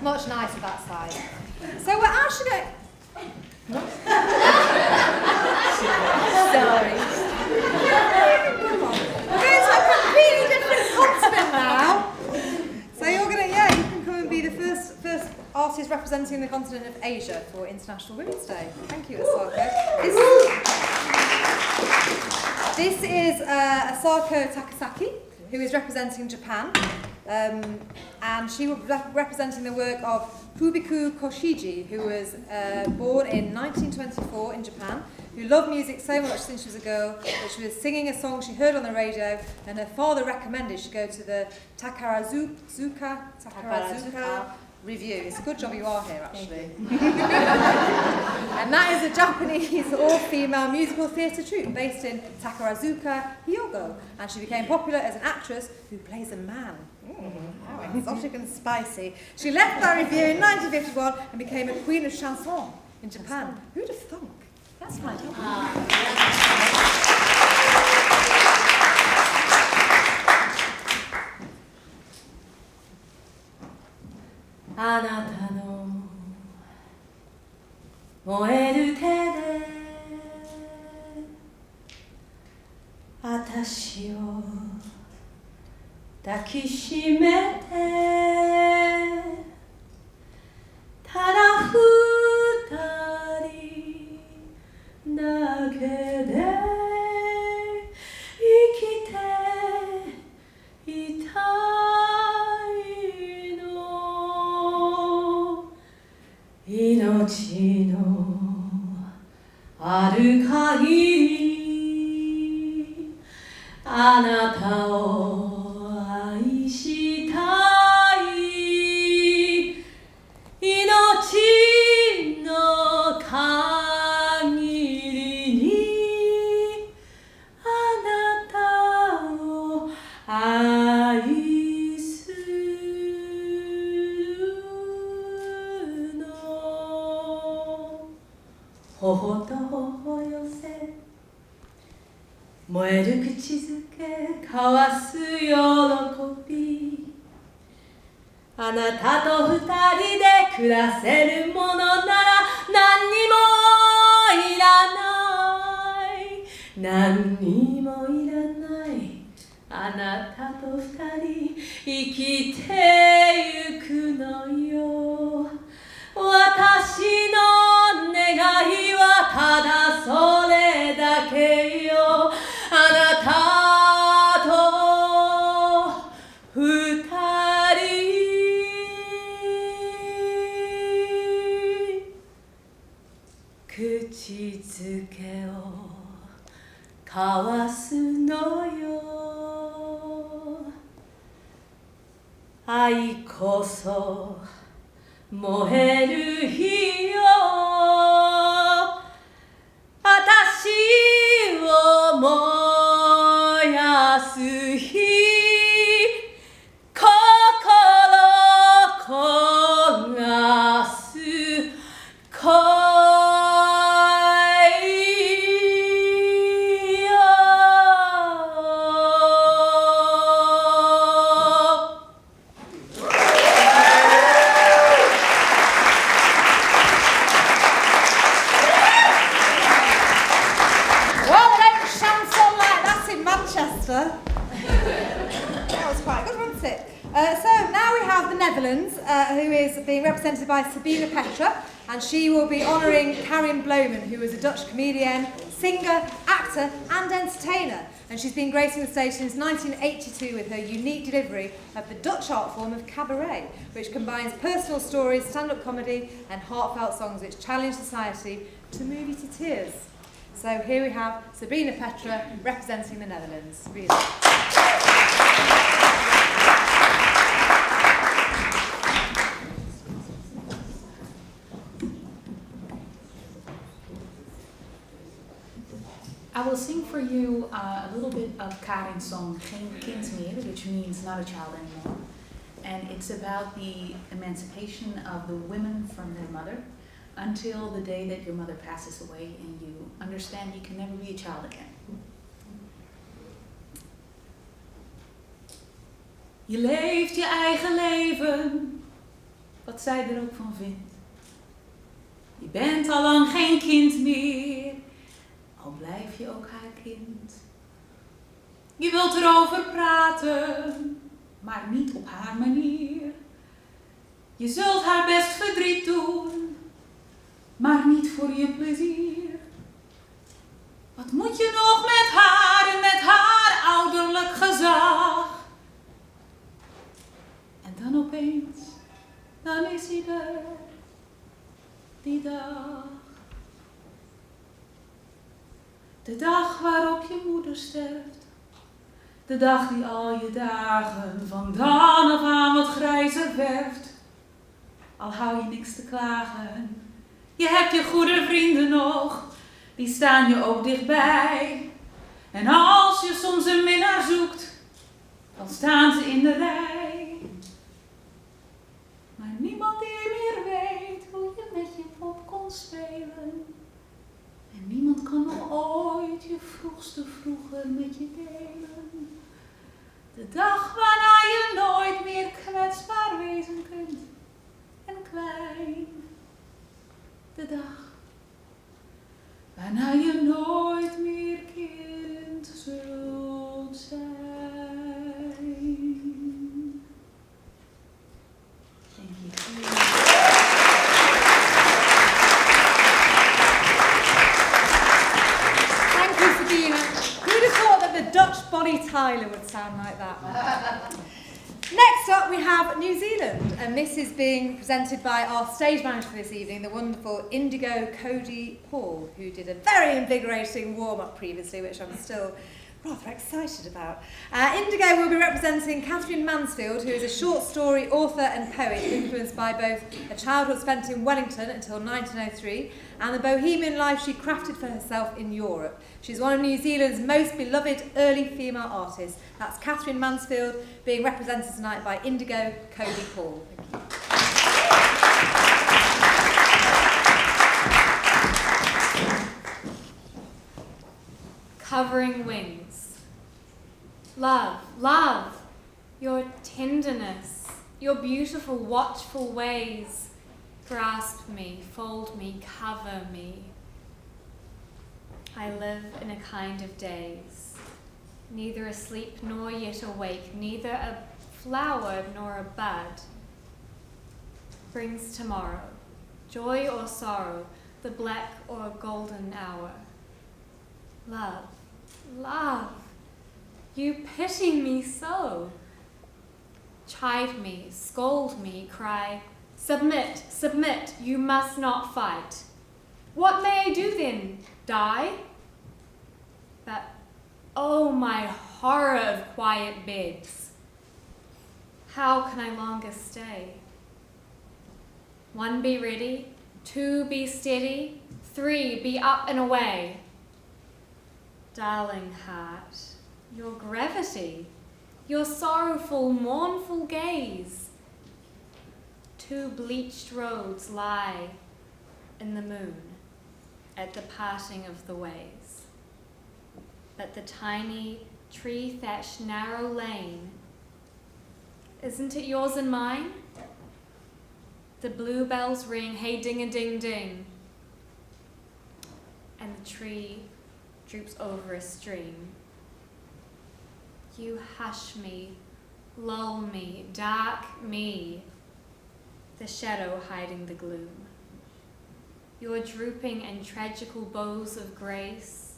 Much nicer that side. So we're actually going... Sorry. We're going to a completely different continent now. So you're going to, you can come and be the first artist representing the continent of Asia for International Women's Day. Thank you, Asako. This is Asako Takasaki, who is representing Japan. And she was representing the work of Fubiku Koshiji, who was born in 1924 in Japan, who loved music so much since she was a girl that she was singing a song she heard on the radio, and her father recommended she go to the Takarazuka review. It's a good job you are here, actually. And that is a Japanese all-female musical theatre troupe based in Takarazuka, Hyogo, and she became popular as an actress who plays a man. How exotic and spicy. She left that review in 1951 and became a queen of chanson in Japan. Who'd have thunk? That's right. Atashi o 抱きしめてただ二人だけで生きていたいの命のある限りあなたを愛したい命の限りにあなたを愛するの頬と頬寄せ燃える口づけ交わす喜びあなたと二人で暮らせるものなら何にもいらない何にもいらないあなたと二人生きてゆくのよ私の願いはただそれだけよあなたと二人口づけを交わすのよ愛こそ燃える火よ私を燃やす火心焦がす恋よWell, they don't chanson like that in Manchester. That was quite good, wasn't it? So now we have the Netherlands, who is being represented by Sabine Petra, and she will be honouring Karin Bloemen, who is a Dutch comedian, singer, actor and entertainer. And she's been gracing the stage since 1982 with her unique delivery of the Dutch art form of cabaret, which combines personal stories, stand-up comedy and heartfelt songs which challenge society to move you to tears. So here we have Sabine Petra representing the Netherlands. Sabine. I will sing for you a little bit of Karin's song, Geen Kind Meer, which means not a child anymore. And it's about the emancipation of the women from their mother until the day that your mother passes away and you understand you can never be a child again. Je leeft je eigen leven, wat zij er ook van vindt. Je bent al lang geen kind meer, al blijf je ook haar kind. Je wilt erover praten, maar niet op haar manier. Je zult haar best verdriet doen, maar niet voor je plezier. Wat moet je nog met haar en met haar ouderlijk gezag? En dan opeens, dan is hij er, die dag. De dag waarop je moeder sterft. De dag die al je dagen van dan af aan wat grijzer verft. Al hou je niks te klagen. Je hebt je goede vrienden nog. Die staan je ook dichtbij. En als je soms een minnaar zoekt, dan staan ze in de rij. Maar niemand die meer weet hoe je met je pop kon spelen. En niemand kan nog ooit je vroegste vroeger met je delen. De dag waarna je nooit meer kwetsbaar wezen kunt en klein. De dag waarna je nooit meer kind zult zijn. Thank you. Who'd have thought that the Dutch Bonnie Tyler would sound like that? Next up we have New Zealand, and this is being presented by our stage manager for this evening, the wonderful Indigo Cody Paul, who did a very invigorating warm-up previously, which I'm still rather excited about. Indigo will be representing Catherine Mansfield, who is a short story author and poet influenced by both a childhood spent in Wellington until 1903 and the bohemian life she crafted for herself in Europe. She's one of New Zealand's most beloved early female artists. That's Catherine Mansfield, being represented tonight by Indigo Cody Paul. Covering wings. Love, love, your tenderness, your beautiful, watchful ways. Grasp me, fold me, cover me. I live in a kind of daze, neither asleep nor yet awake, neither a flower nor a bud. Brings tomorrow, joy or sorrow, the black or golden hour. Love, love, you pity me so. Chide me, scold me, cry, submit, submit, you must not fight. What may I do then? Die? But, oh my horror of quiet beds. how can I longer stay? 1, be ready. 2, be steady. 3, be up and away. Darling heart, your gravity, your sorrowful, mournful gaze. 2 bleached roads lie in the moon at the parting of the ways. But the tiny, tree-thatched, narrow lane, isn't it yours and mine? The bluebells ring, hey ding-a-ding-ding, and the tree droops over a stream. You hush me, lull me, dark me, the shadow hiding the gloom. Your drooping and tragical bows of grace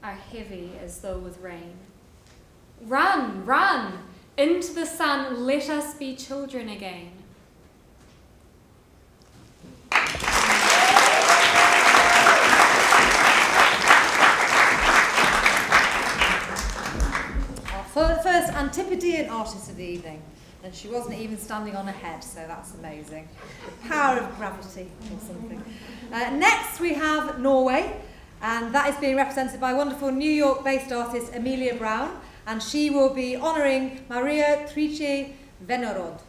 are heavy as though with rain. Run, run, into the sun, let us be children again. Our first Antipodean artist of the evening, and she wasn't even standing on her head, so that's amazing. Power of gravity or something. Next we have Norway, and that is being represented by wonderful New York-based artist Emilia Brown, and she will be honouring Maria Triche Venerod.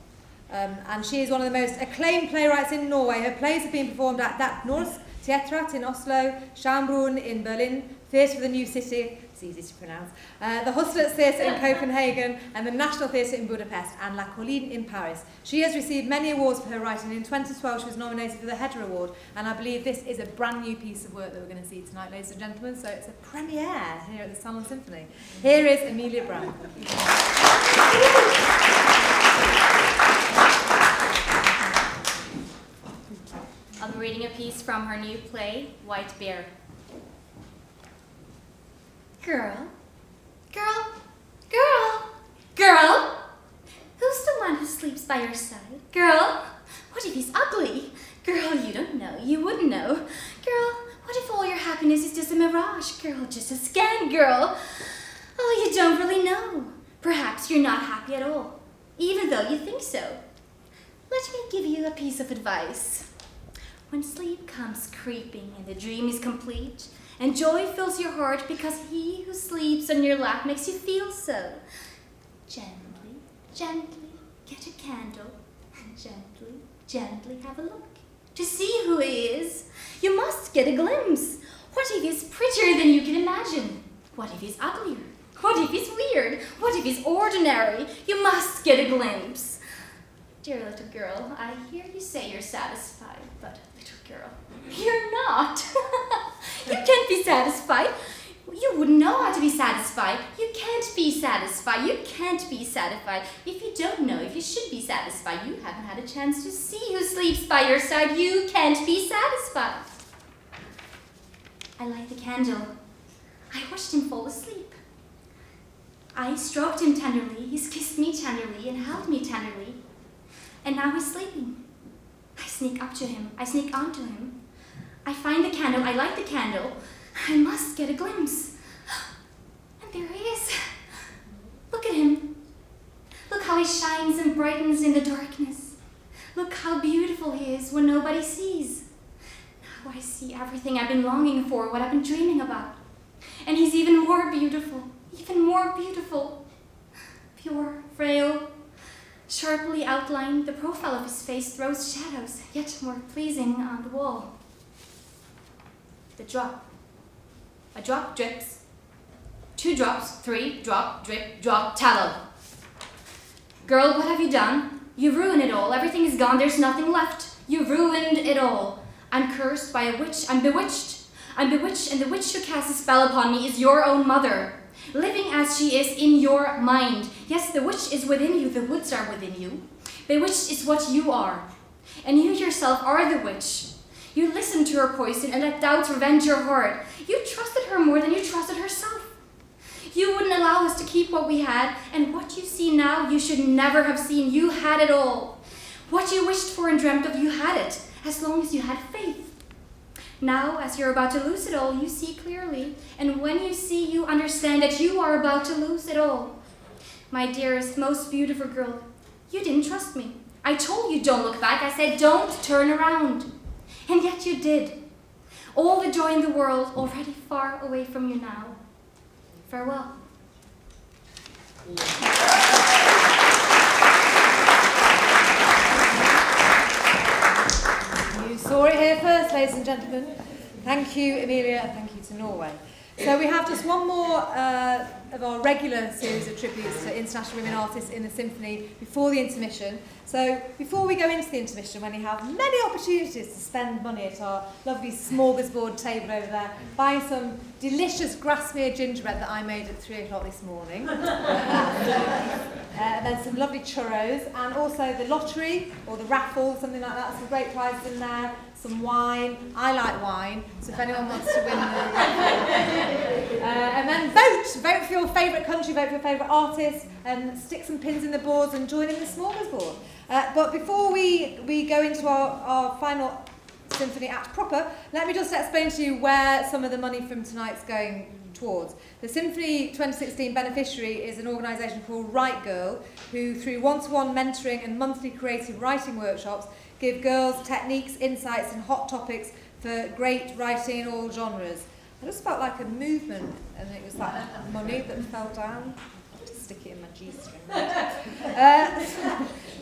And she is one of the most acclaimed playwrights in Norway. Her plays have been performed at Dat Norsk Teatret in Oslo, Schaumbrunn in Berlin, Theatre of the New City, it's easy to pronounce, the Hustlers Theatre in Copenhagen, and the National Theatre in Budapest, and La Colline in Paris. She has received many awards for her writing. In 2012 she was nominated for the Hedder Award, and I believe this is a brand new piece of work that we're going to see tonight, ladies and gentlemen, so it's a premiere here at the Salon Symphony. Here is Emilia Brown. I'll be reading a piece from her new play, White Bear. Girl, girl, girl, girl, who's the one who sleeps by your side? Girl, what if he's ugly? Girl, you don't know, you wouldn't know. Girl, what if all your happiness is just a mirage? Girl, just a scam, girl. Oh, you don't really know. Perhaps you're not happy at all, even though you think so. Let me give you a piece of advice. When sleep comes creeping and the dream is complete, and joy fills your heart because he who sleeps on your lap makes you feel so, gently, gently get a candle and gently, gently have a look to see who he is. You must get a glimpse. What if he's prettier than you can imagine? What if he's uglier? What if he's weird? What if he's ordinary? You must get a glimpse. Dear little girl, I hear you say you're satisfied, but little girl, you're not. You can't be satisfied. You wouldn't know how to be satisfied. You can't be satisfied. You can't be satisfied. If you don't know if you should be satisfied, you haven't had a chance to see who sleeps by your side. You can't be satisfied. I light the candle. I watched him fall asleep. I stroked him tenderly. He's kissed me tenderly and held me tenderly. And now he's sleeping. I sneak up to him. I sneak onto him. I find the candle. I light the candle. I must get a glimpse. And there he is. Look at him. Look how he shines and brightens in the darkness. Look how beautiful he is when nobody sees. Now I see everything I've been longing for, what I've been dreaming about. And he's even more beautiful. Even more beautiful. Pure, frail, sharply outlined, the profile of his face throws shadows, yet more pleasing on the wall. The drop. A drop drips. 2 drops, 3, drop, drip, drop, tallow. Girl, what have you done? You ruined it all. Everything is gone. There's nothing left. You ruined it all. I'm cursed by a witch. I'm bewitched. I'm bewitched, and the witch who casts a spell upon me is your own mother, living as she is in your mind. Yes, the witch is within you. The woods are within you. Bewitched is what you are. And you yourself are the witch. You listened to her poison and let doubt revenge your heart. You trusted her more than you trusted herself. You wouldn't allow us to keep what we had, and what you see now you should never have seen. You had it all. What you wished for and dreamt of, you had it, as long as you had faith. Now, as you're about to lose it all, you see clearly, and when you see, you understand that you are about to lose it all. My dearest, most beautiful girl, You didn't trust me. I told you don't look back. I said don't turn around. And yet you did. All the joy in the world already far away from you now. Farewell. You saw it here first, ladies and gentlemen. Thank you, Emilia, and thank you to Norway. So we have just one more of our regular series of tributes to international women artists in the symphony before the intermission. So before we go into the intermission, when you have many opportunities to spend money at our lovely smorgasbord table over there, buying some delicious Grasmere gingerbread that I made at 3 o'clock this morning, and then some lovely churros, and also the lottery or the raffle, something like that, some great prizes in there, some wine. I like wine, so if anyone wants to win the raffle. And then vote for your favourite country, vote for your favourite artist, and stick some pins in the boards and join in the smorgasbord. But before we go into our final symphony act proper, let me just explain to you where some of the money from tonight's going towards. The Symphony 2016 beneficiary is an organisation called Write Girl, who through one-to-one mentoring and monthly creative writing workshops give girls techniques, insights and hot topics for great writing in all genres. I just felt like a movement, and it was like money that fell down. Just stick it in my G-string.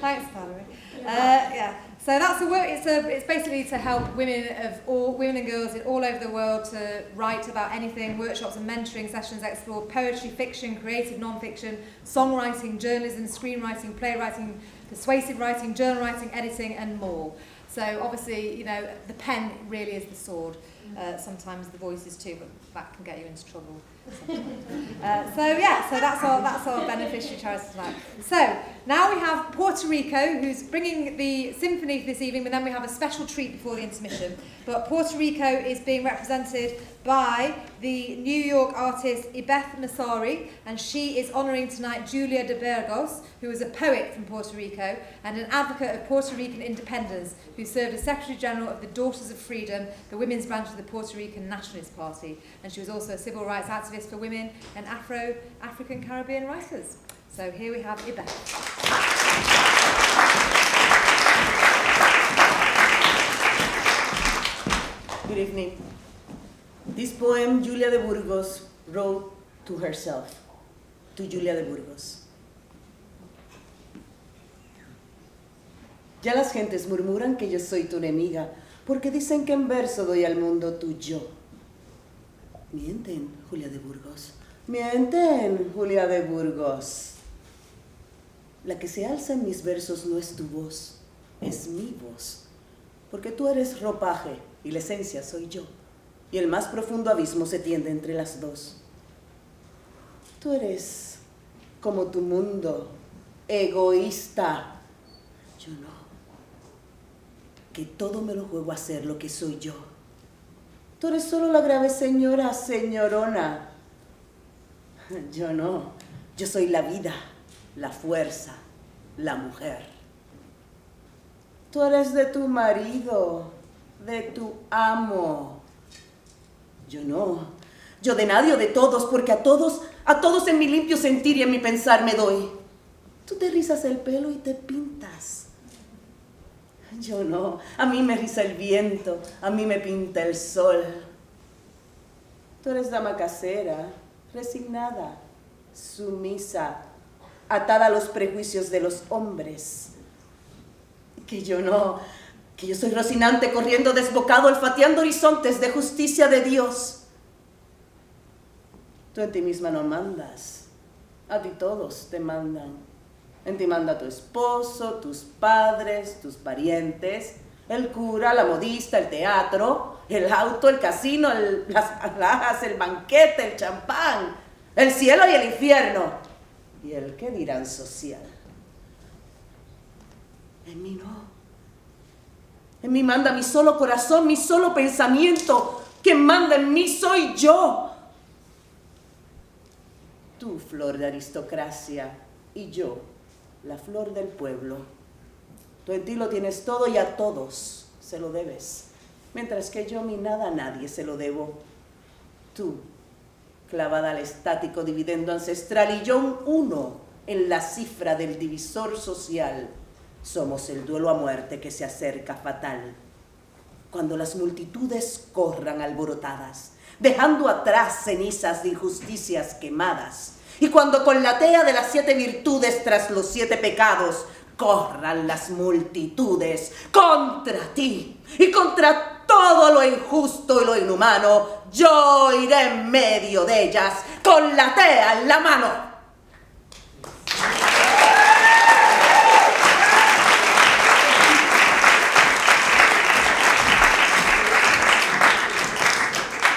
Thanks, Valerie. Yeah. So that's the work. It's basically to help women and girls all over the world to write about anything. Workshops and mentoring sessions explore poetry, fiction, creative non-fiction, songwriting, journalism, screenwriting, playwriting, persuasive writing, journal writing, editing, and more. So obviously, you know, the pen really is the sword. Sometimes the voice is too, but that can get you into trouble sometimes. So that's our beneficiary charity tonight. So now we have Puerto Rico, who's bringing the symphony this evening, but then we have a special treat before the intermission. But Puerto Rico is being represented by the New York artist Ibeth Massari, and she is honouring tonight Julia de Burgos, who is a poet from Puerto Rico and an advocate of Puerto Rican independence, who served as Secretary General of the Daughters of Freedom, the women's branch of the Puerto Rican Nationalist Party, and she was also a civil rights activist for women and African Caribbean writers. So here we have Ibeth. Good evening. This poem Julia de Burgos wrote to herself, to Julia de Burgos. Ya las gentes murmuran que yo soy tu enemiga, porque dicen que en verso doy al mundo tu yo. Mienten, Julia de Burgos. Mienten, Julia de Burgos. La que se alza en mis versos no es tu voz, es mi voz. Porque tú eres ropaje y la esencia soy yo. Y el más profundo abismo se tiende entre las dos. Tú eres como tu mundo, egoísta. Yo no. Que todo me lo juego a ser lo que soy yo. Tú eres solo la grave señora, señorona. Yo no. Yo soy la vida, la fuerza, la mujer. Tú eres de tu marido, de tu amo. Yo no. Yo de nadie o de todos, porque a todos en mi limpio sentir y en mi pensar me doy. Tú te rizas el pelo y te pintas. Yo no. A mí me riza el viento, a mí me pinta el sol. Tú eres dama casera, resignada, sumisa, atada a los prejuicios de los hombres. Que yo no, que yo soy Rocinante corriendo desbocado, olfateando horizontes de justicia de Dios. Tú en ti misma no mandas, a ti todos te mandan. En ti manda tu esposo, tus padres, tus parientes, el cura, la modista, el teatro, el auto, el casino, las alhajas, el banquete, el champán, el cielo y el infierno. Y el qué dirán social. En mí no. En mí manda mi solo corazón, mi solo pensamiento. Quien manda en mí soy yo. Tú, flor de aristocracia, y yo, la flor del pueblo. Tú en ti lo tienes todo y a todos se lo debes. Mientras que yo mi nada a nadie se lo debo. Tú, clavada al estático dividendo ancestral, y yo un uno en la cifra del divisor social. Somos el duelo a muerte que se acerca fatal. Cuando las multitudes corran alborotadas, dejando atrás cenizas de injusticias quemadas, y cuando con la tea de las 7 virtudes tras los 7 pecados corran las multitudes contra ti y contra todo lo injusto y lo inhumano, yo iré en medio de ellas con la tea en la mano.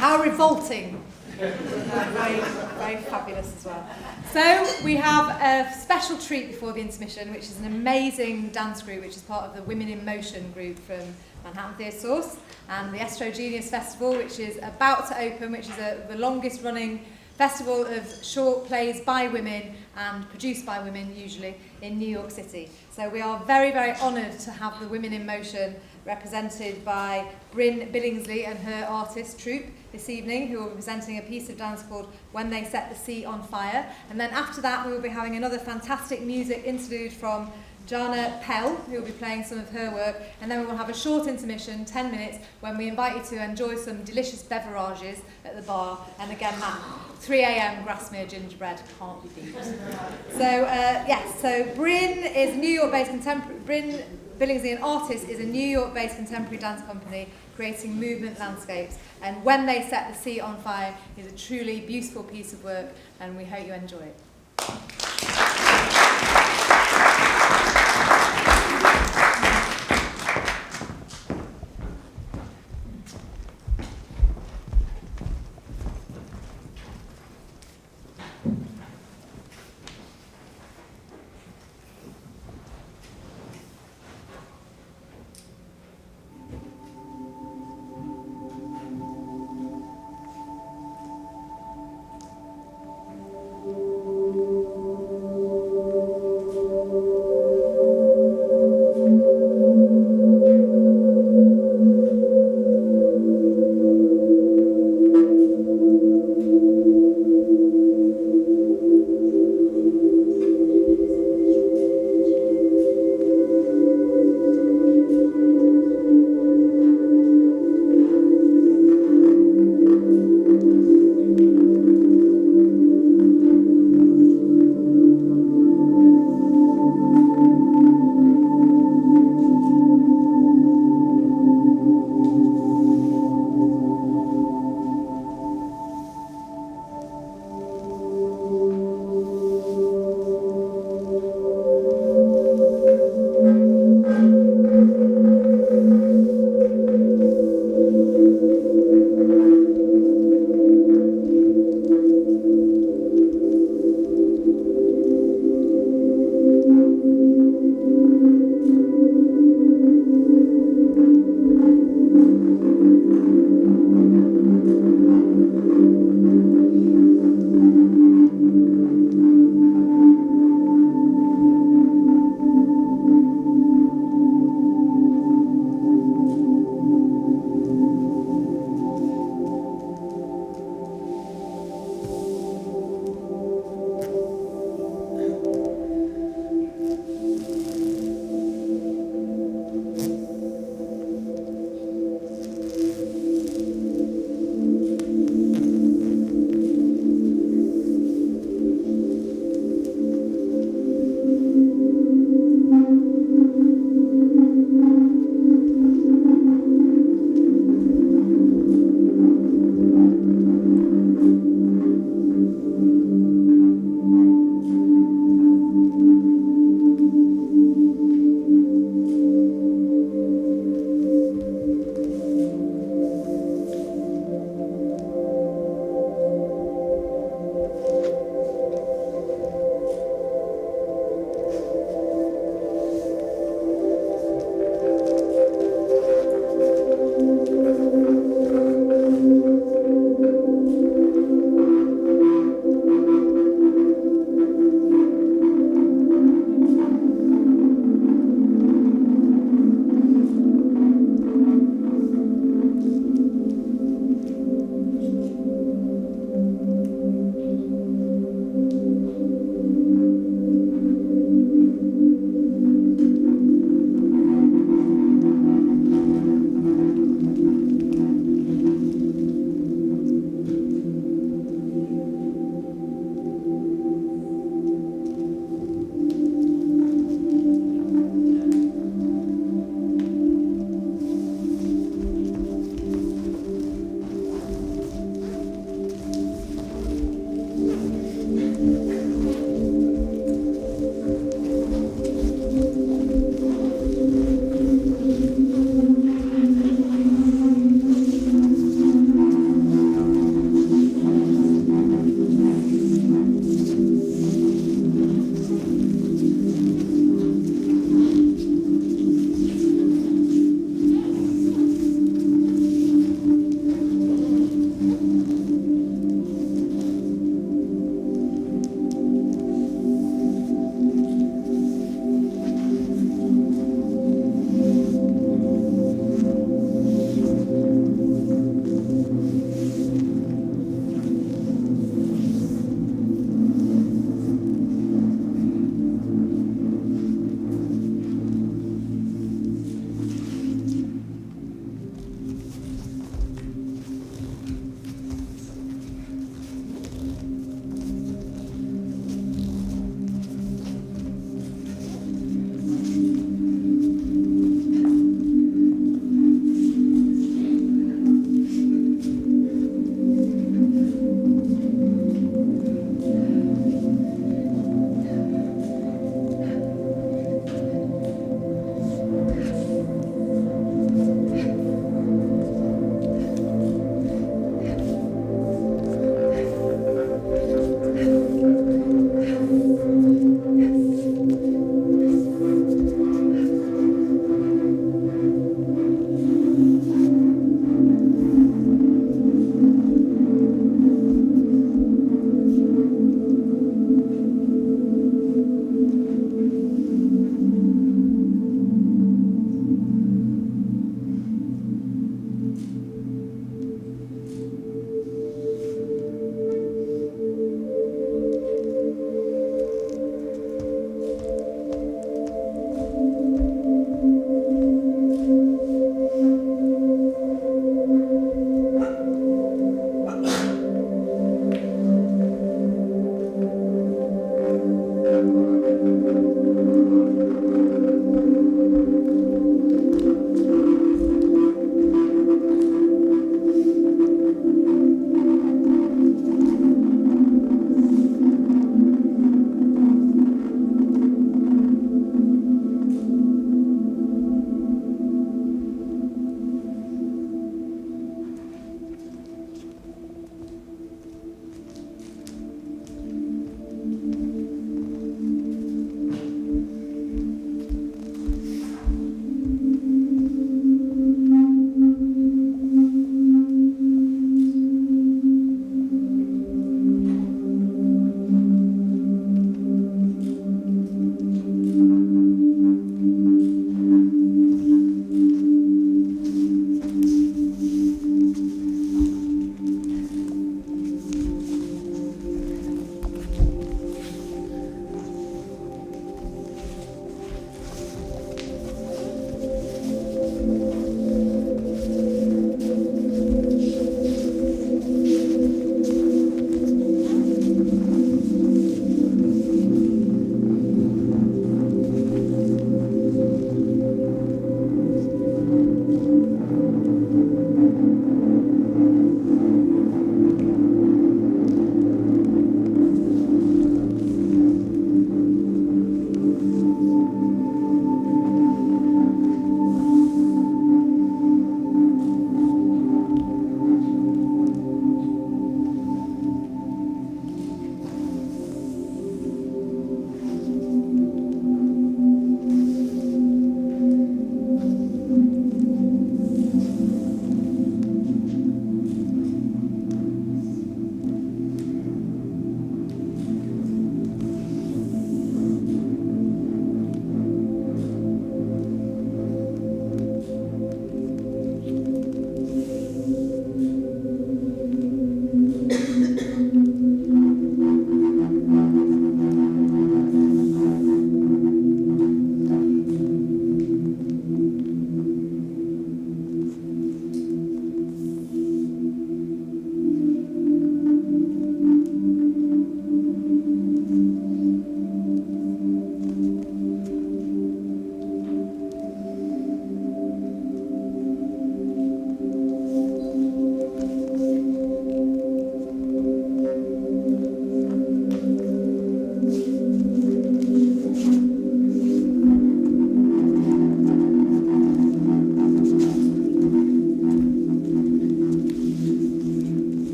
How revolting. Very, very fabulous as well. So we have a special treat before the intermission, which is an amazing dance group, which is part of the Women in Motion group from Manhattan Theatre Source, and the Estrogenous Festival, which is about to open, which is the longest running festival of short plays by women and produced by women usually in New York City. So we are very, very honoured to have the Women in Motion represented by Bryn Billingsley and her artist troupe this evening, who will be presenting a piece of dance called When They Set the Sea on Fire. And then after that we will be having another fantastic music interlude from Jana Pell, who will be playing some of her work, and then we will have a short intermission, 10 minutes, when we invite you to enjoy some delicious beverages at the bar, and again that 3 a.m. Grasmere gingerbread can't be beat. So Bryn is a New York-based contemporary, Bryn Billingsley, an artist, is a New York-based contemporary dance company creating movement landscapes, and When They Set the Sea on Fire is a truly beautiful piece of work, and we hope you enjoy it.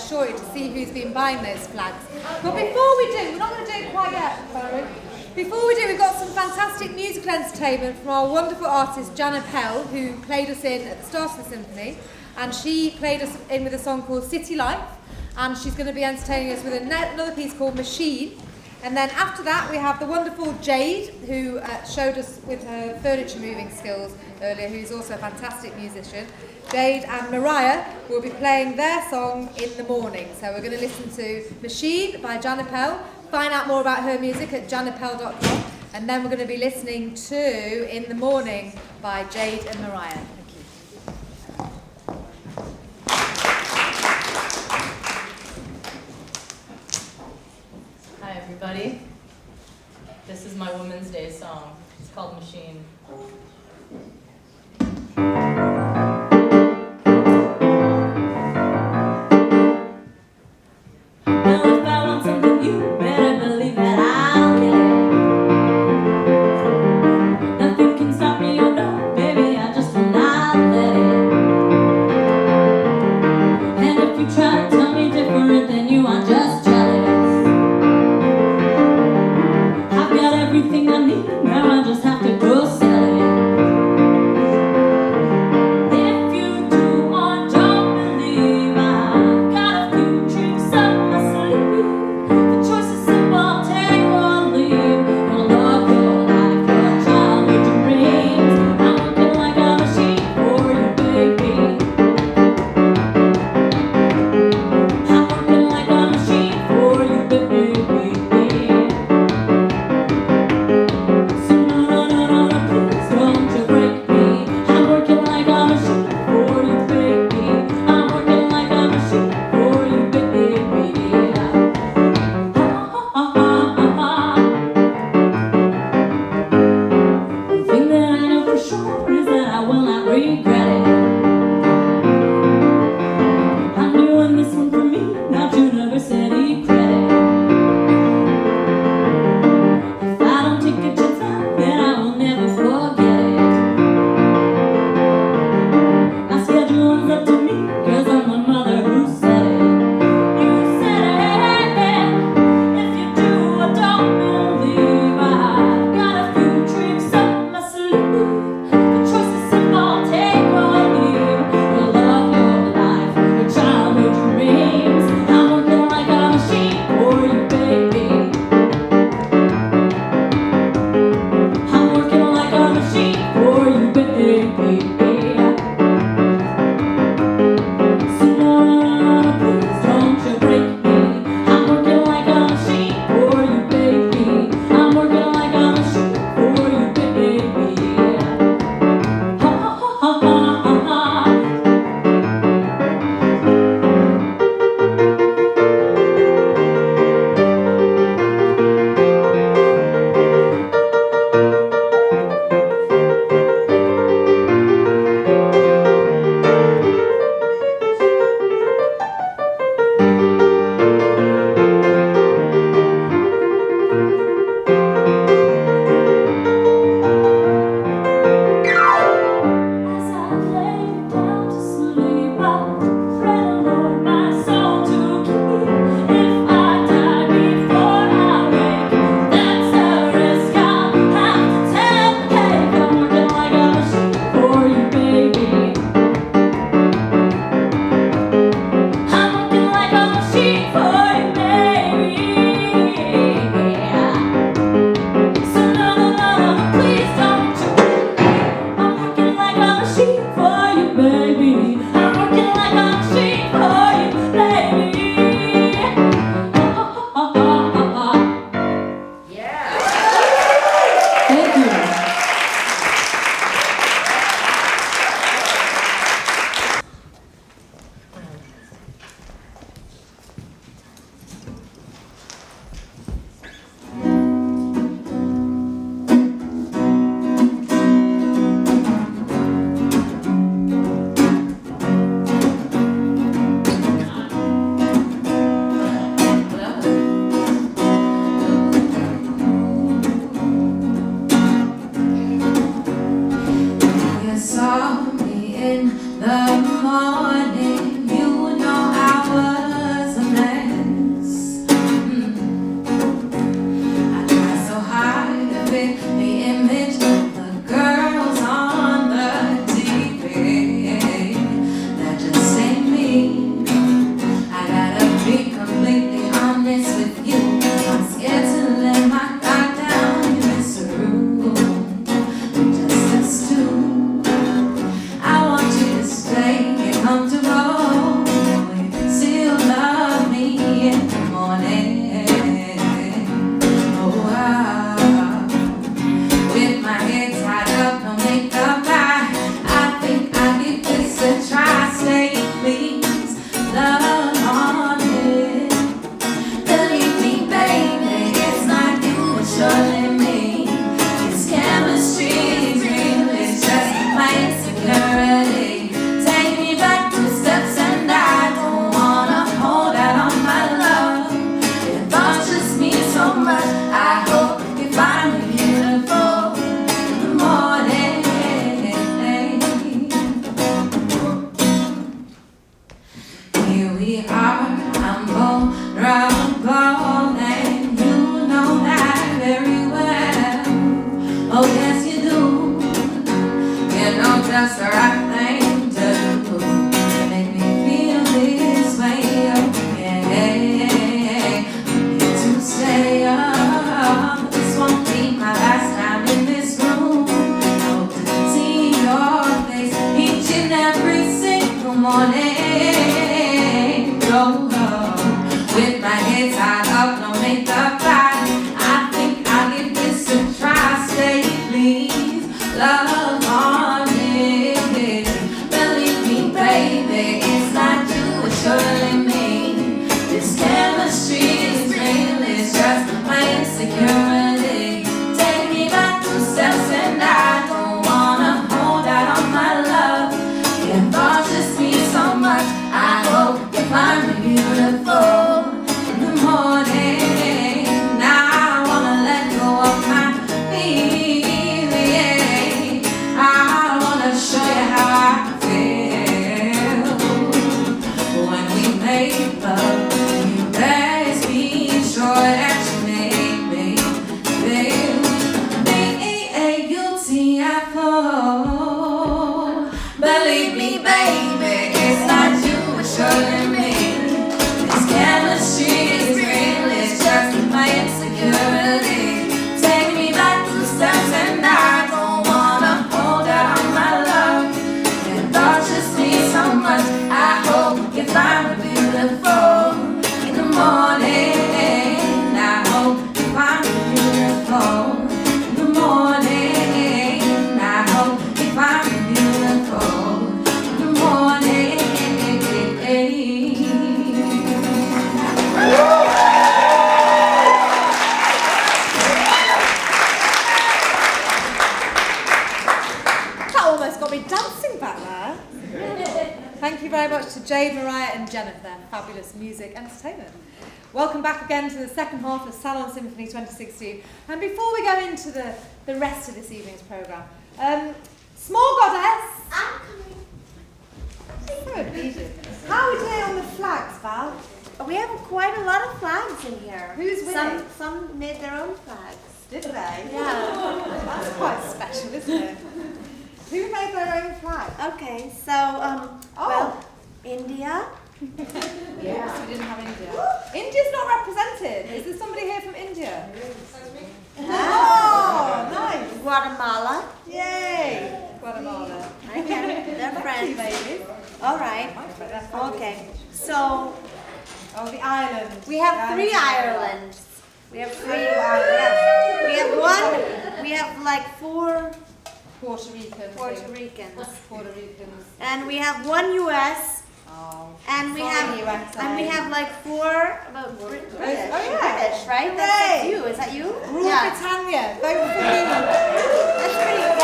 shortly to see who's been buying those flags. But before we do, we're not going to do it quite yet, Valerie. Before we do, we've got some fantastic musical entertainment from our wonderful artist Jana Pell, who played us in at the start of the symphony, and she played us in with a song called City Life, and she's going to be entertaining us with another piece called Machine. And then after that, we have the wonderful Jade, who showed us with her furniture moving skills earlier, who's also a fantastic musician. Jade and Mariah will be playing their song In the Morning. So we're going to listen to Machine by Jana Pell, find out more about her music at janapell.com, and then we're going to be listening to In the Morning by Jade and Mariah. Thank you. Hi everybody. This is my Women's Day song. It's called Machine. Well, if I want something, you better believe that I'll get it. Nothing can stop me, oh no, baby, I just will not let it. And if you try to tell me different, then you are just jealous. I've got everything I need, now I just have to go sell it. the morning, you know I was a mess. I tried so hard to fit the image of the girls on the TV. That just ain't me. I gotta be completely honest with you. I'm scared to let my guard down in this room. Just us two. I want you to stay and comfortable. You still love me in the morning. Oh, wow. With my head tied up, no makeup, I think I'll give this a try. Stay, please, love on it. Believe me, baby, it's not you, it's surely me. This chemistry is real, it's just my insecurity. Take me back 2 steps and I don't wanna hold out on my love. It bothers me so much, I hope you find me beautiful in the morning. Here we are, I'm vulnerable, and you know that very well. Oh yes you do. You know just the right thing to do. Make me feel this way, oh yeah. I need to stay up. This won't be my last time in this room. I hope to see your face each and every single morning. Oh, with my head tied up, no makeup, I think I'll give this a try. Stay, please, love on it. Believe me, baby, it's not you, it's surely me. This chemistry is real, it's just my insecurity. Take me back 2 steps and I don't wanna hold out on my love. It bothers me so much, I hope you find me beautiful in the morning. Now I wanna let go of my feelings. I wanna show you how I feel. When we make love, you best be sure that you make me feel beautiful. Believe me, baby, it's not you, it's surely me. This chemistry is real, it's just my insecurity. Take me back 2 steps and I don't wanna hold out on my love. It bothers me so much, I hope you find me beautiful in the morning. I hope you find me beautiful in the morning. I hope you find me beautiful in the morning. That almost got me dancing back there. Thank you very much to Jade, Mariah and Jennifer for their fabulous music entertainment. Welcome back again to the second half of Salon Symphony 2016. And before we go into the rest of this evening's programme, Small Goddess. I'm coming. So obedient. How are we doing on the flags, Val? We have quite a lot of flags in here. Who's winning? Some made their own flags. Did they? Yeah. That's quite special, isn't it? Who made their own flag? Okay, so, well, India. Yes, we didn't have India. India's not represented. Is there somebody here from India? Oh, nice. Guatemala. Yay. Guatemala. Okay, they're friends. Babies. All right. Okay, so. Oh, the islands. We have 3 Irelands. We have 3 We have like 4 Puerto Ricans. Puerto Ricans. And we have 1 US. Oh. And we have like 4 British, yeah. right? That's you. Is that you? Rule Britannia. Vote for me. That's pretty good.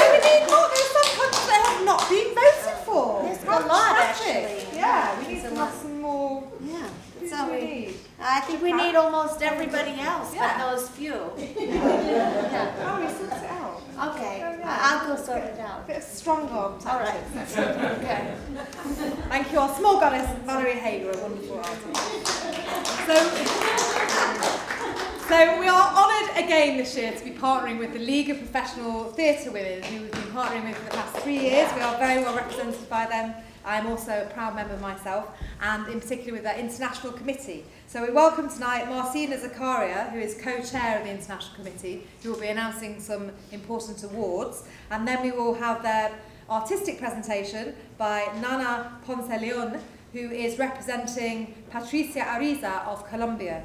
There's some countries that have not been voted for. There's a lot, actually. Yeah, we need to have some more. Yeah. Who So do we need? I think we need almost everybody else, but those few. Yeah. Oh, we sorted it out. Okay. Oh, yeah. We'll sort it out. Bit of strong arm All right. Okay. Thank you, our small goddess, Valerie Hager, a wonderful artist. So we are honoured again this year to be partnering with the League of Professional Theatre Women, who we've been partnering with for the past 3 years. We are very well represented by them. I'm also a proud member myself, and in particular with their international committee. So we welcome tonight Marcina Zakaria, who is co-chair of the international committee, who will be announcing some important awards. And then we will have their artistic presentation by Nana Ponce-Leon, who is representing Patricia Ariza of Colombia.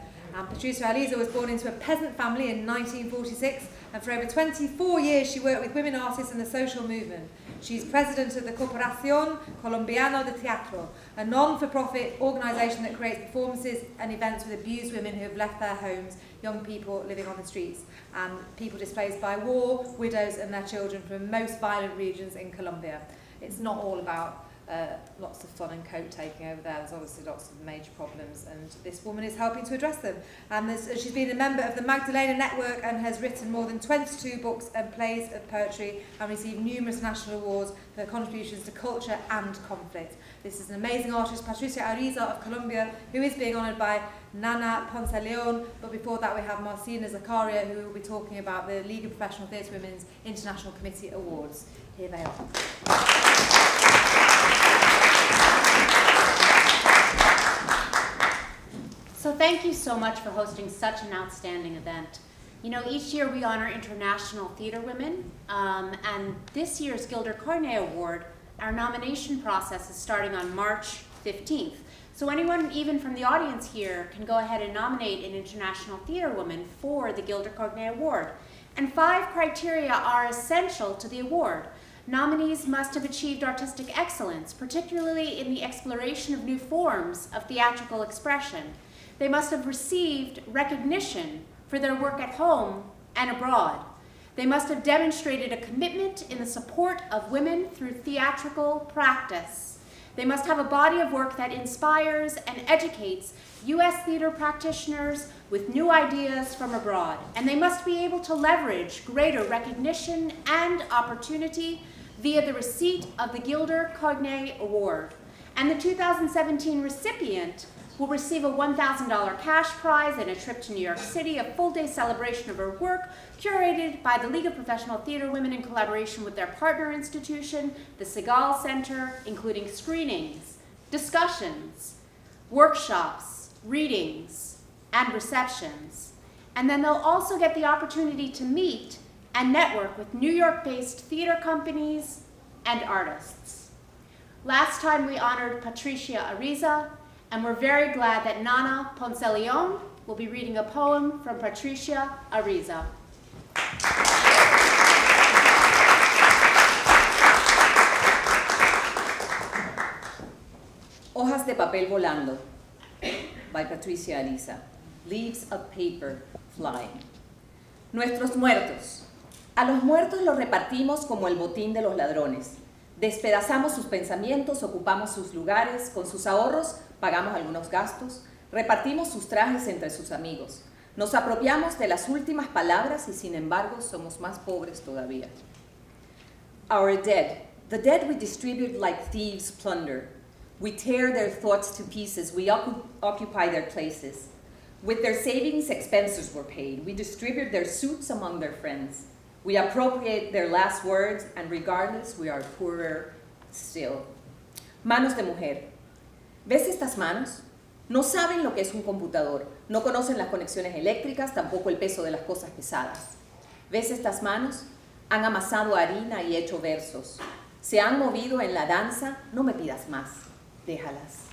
Patricia Ariza was born into a peasant family in 1946, and for over 24 years she worked with women artists in the social movement. She's president of the Corporación Colombiana de Teatro, a non-for-profit organisation that creates performances and events with abused women who have left their homes, young people living on the streets, and people displaced by war, widows and their children from most violent regions in Colombia. It's not all about lots of fun and coat taking over there. There's obviously lots of major problems, and this woman is helping to address them. And she's been a member of the Magdalena Network and has written more than 22 books and plays of poetry and received numerous national awards for her contributions to culture and conflict. This is an amazing artist, Patricia Ariza of Colombia, who is being honoured by Nana Ponce-Leon, but before that we have Marcina Zakaria, who will be talking about the League of Professional Theatre Women's International Committee Awards. Here they are. So thank you so much for hosting such an outstanding event. You know, each year we honor international theater women, and this year's Gilder Carnet Award, our nomination process is starting on March 15th. So anyone, even from the audience here, can go ahead and nominate an international theater woman for the Gilder Carnet Award. And 5 criteria are essential to the award. Nominees must have achieved artistic excellence, particularly in the exploration of new forms of theatrical expression. They must have received recognition for their work at home and abroad. They must have demonstrated a commitment in the support of women through theatrical practice. They must have a body of work that inspires and educates U.S. theater practitioners with new ideas from abroad. And they must be able to leverage greater recognition and opportunity via the receipt of the Gilder Carnet Award. And the 2017 recipient will receive a $1,000 cash prize and a trip to New York City, a full-day celebration of her work, curated by the League of Professional Theater Women in collaboration with their partner institution, the Segal Center, including screenings, discussions, workshops, readings, and receptions. And then they'll also get the opportunity to meet and network with New York-based theater companies and artists. Last time we honored Patricia Ariza, and we're very glad that Nana Ponce-Leon will be reading a poem from Patricia Ariza. Hojas de papel volando, by Patricia Ariza. Leaves of paper flying. Nuestros muertos. A los muertos los repartimos como el botín de los ladrones. Despedazamos sus pensamientos, ocupamos sus lugares, con sus ahorros pagamos algunos gastos, repartimos sus trajes entre sus amigos. Nos apropiamos de las últimas palabras y sin embargo somos más pobres todavía. Our dead. The dead we distribute like thieves plunder. We tear their thoughts to pieces. We occupy their places. With their savings, expenses were paid. We distribute their suits among their friends. We appropriate their last words, and regardless, we are poorer still. Manos de mujer. ¿Ves estas manos? No saben lo que es un computador. No conocen las conexiones eléctricas, tampoco el peso de las cosas pesadas. ¿Ves estas manos? Han amasado harina y hecho versos. Se han movido en la danza. No me pidas más. Déjalas.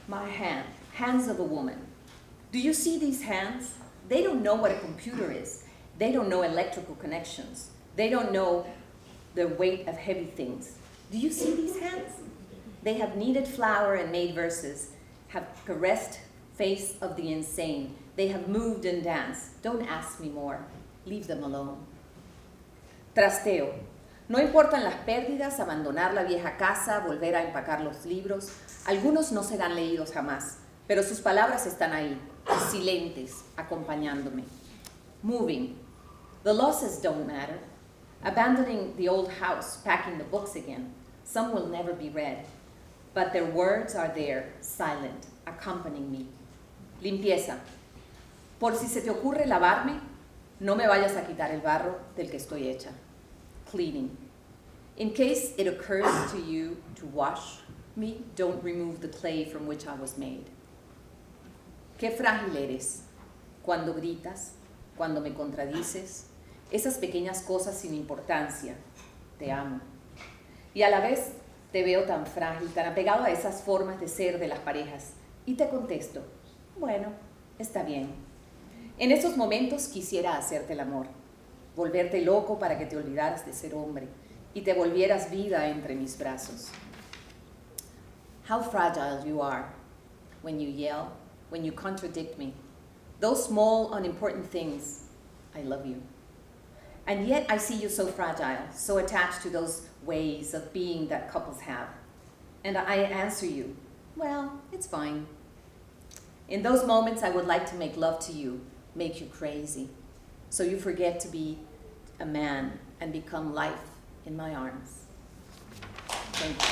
My hand. Hands of a woman. Do you see these hands? They don't know what a computer is. They don't know electrical connections. They don't know the weight of heavy things. Do you see these hands? They have kneaded flour and made verses, have caressed face of the insane. They have moved and danced. Don't ask me more. Leave them alone. Trasteo. No importan las pérdidas, abandonar la vieja casa, volver a empacar los libros. Algunos no serán leídos jamás, pero sus palabras están ahí, silentes, acompañándome. Moving. The losses don't matter. abandoning the old house, packing the books again. Some will never be read, but their words are there, silent, accompanying me. Limpieza. Por si se te ocurre lavarme, no me vayas a quitar el barro del que estoy hecha. Cleaning. In case it occurs to you to wash me, don't remove the clay from which I was made. Qué frágil eres cuando gritas, cuando me contradices, esas pequeñas cosas sin importancia. Te amo. Y a la vez te veo tan frágil, tan apegado a esas formas de ser de las parejas. Y te contesto, bueno, está bien. En esos momentos quisiera hacerte el amor, volverte loco para que te olvidaras de ser hombre y te volvieras vida entre mis brazos. How fragile you are when you yell, when you contradict me. Those small, unimportant things, I love you. And yet I see you so fragile, so attached to those ways of being that couples have. And I answer you, well, it's fine. In those moments, I would like to make love to you, make you crazy, so you forget to be a man and become life in my arms. Thank you.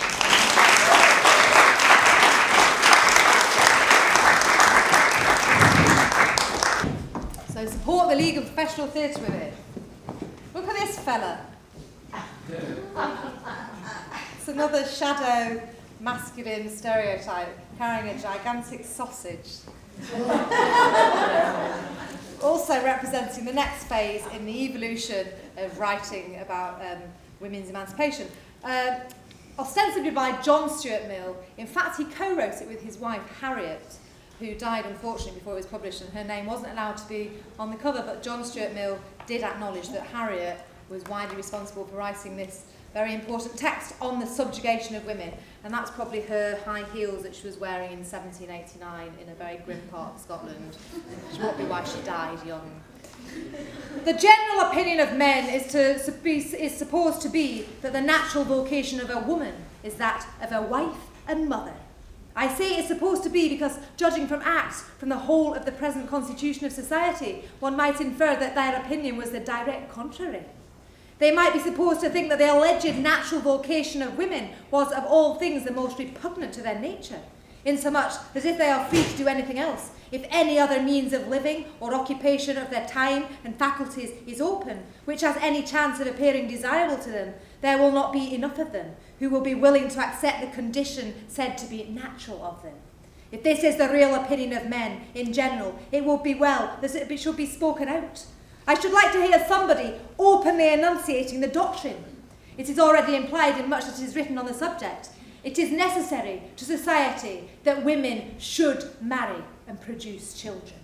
So support the League of Professional Theatre Women. Look at this fella. It's another shadow masculine stereotype carrying a gigantic sausage. Also representing the next phase in the evolution of writing about women's emancipation. Ostensibly by John Stuart Mill. In fact, he co-wrote it with his wife Harriet, who died unfortunately before it was published, and her name wasn't allowed to be on the cover, but John Stuart Mill did acknowledge that Harriet was widely responsible for writing this very important text on the subjugation of women, and that's probably her high heels that she was wearing in 1789 in a very grim part of Scotland, which might be why she died young. The general opinion of men is supposed to be that the natural vocation of a woman is that of a wife and mother. I say it's supposed to be because, judging from acts from the whole of the present constitution of society, one might infer that their opinion was the direct contrary. They might be supposed to think that the alleged natural vocation of women was of all things the most repugnant to their nature, insomuch as if they are free to do anything else, if any other means of living or occupation of their time and faculties is open, which has any chance of appearing desirable to them, there will not be enough of them who will be willing to accept the condition said to be natural of them. If this is the real opinion of men in general, it would be well that it should be spoken out. I should like to hear somebody openly enunciating the doctrine. It is already implied in much that is written on the subject. It is necessary to society that women should marry and produce children.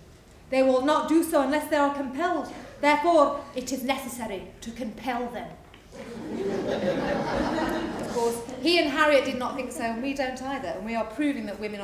They will not do so unless they are compelled. Therefore, it is necessary to compel them. Of course, he and Harriet did not think so, and we don't either. And we are proving that women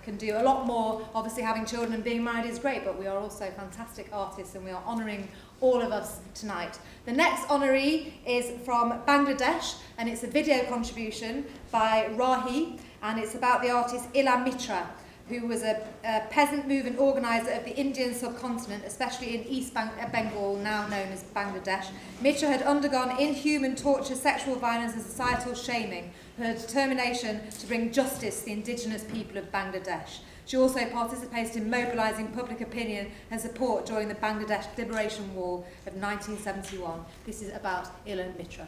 can do a lot more. Obviously, having children and being married is great, but we are also fantastic artists, and we are honouring all of us tonight. The next honoree is from Bangladesh, and it's a video contribution by Rahi, and it's about the artist Ila Mitra, who was a peasant movement organiser of the Indian subcontinent, especially in East Bengal, now known as Bangladesh. Mitra had undergone inhuman torture, sexual violence and societal shaming. Her determination to bring justice to the indigenous people of Bangladesh. She also participated in mobilising public opinion and support during the Bangladesh Liberation War of 1971. This is about Ila Mitra.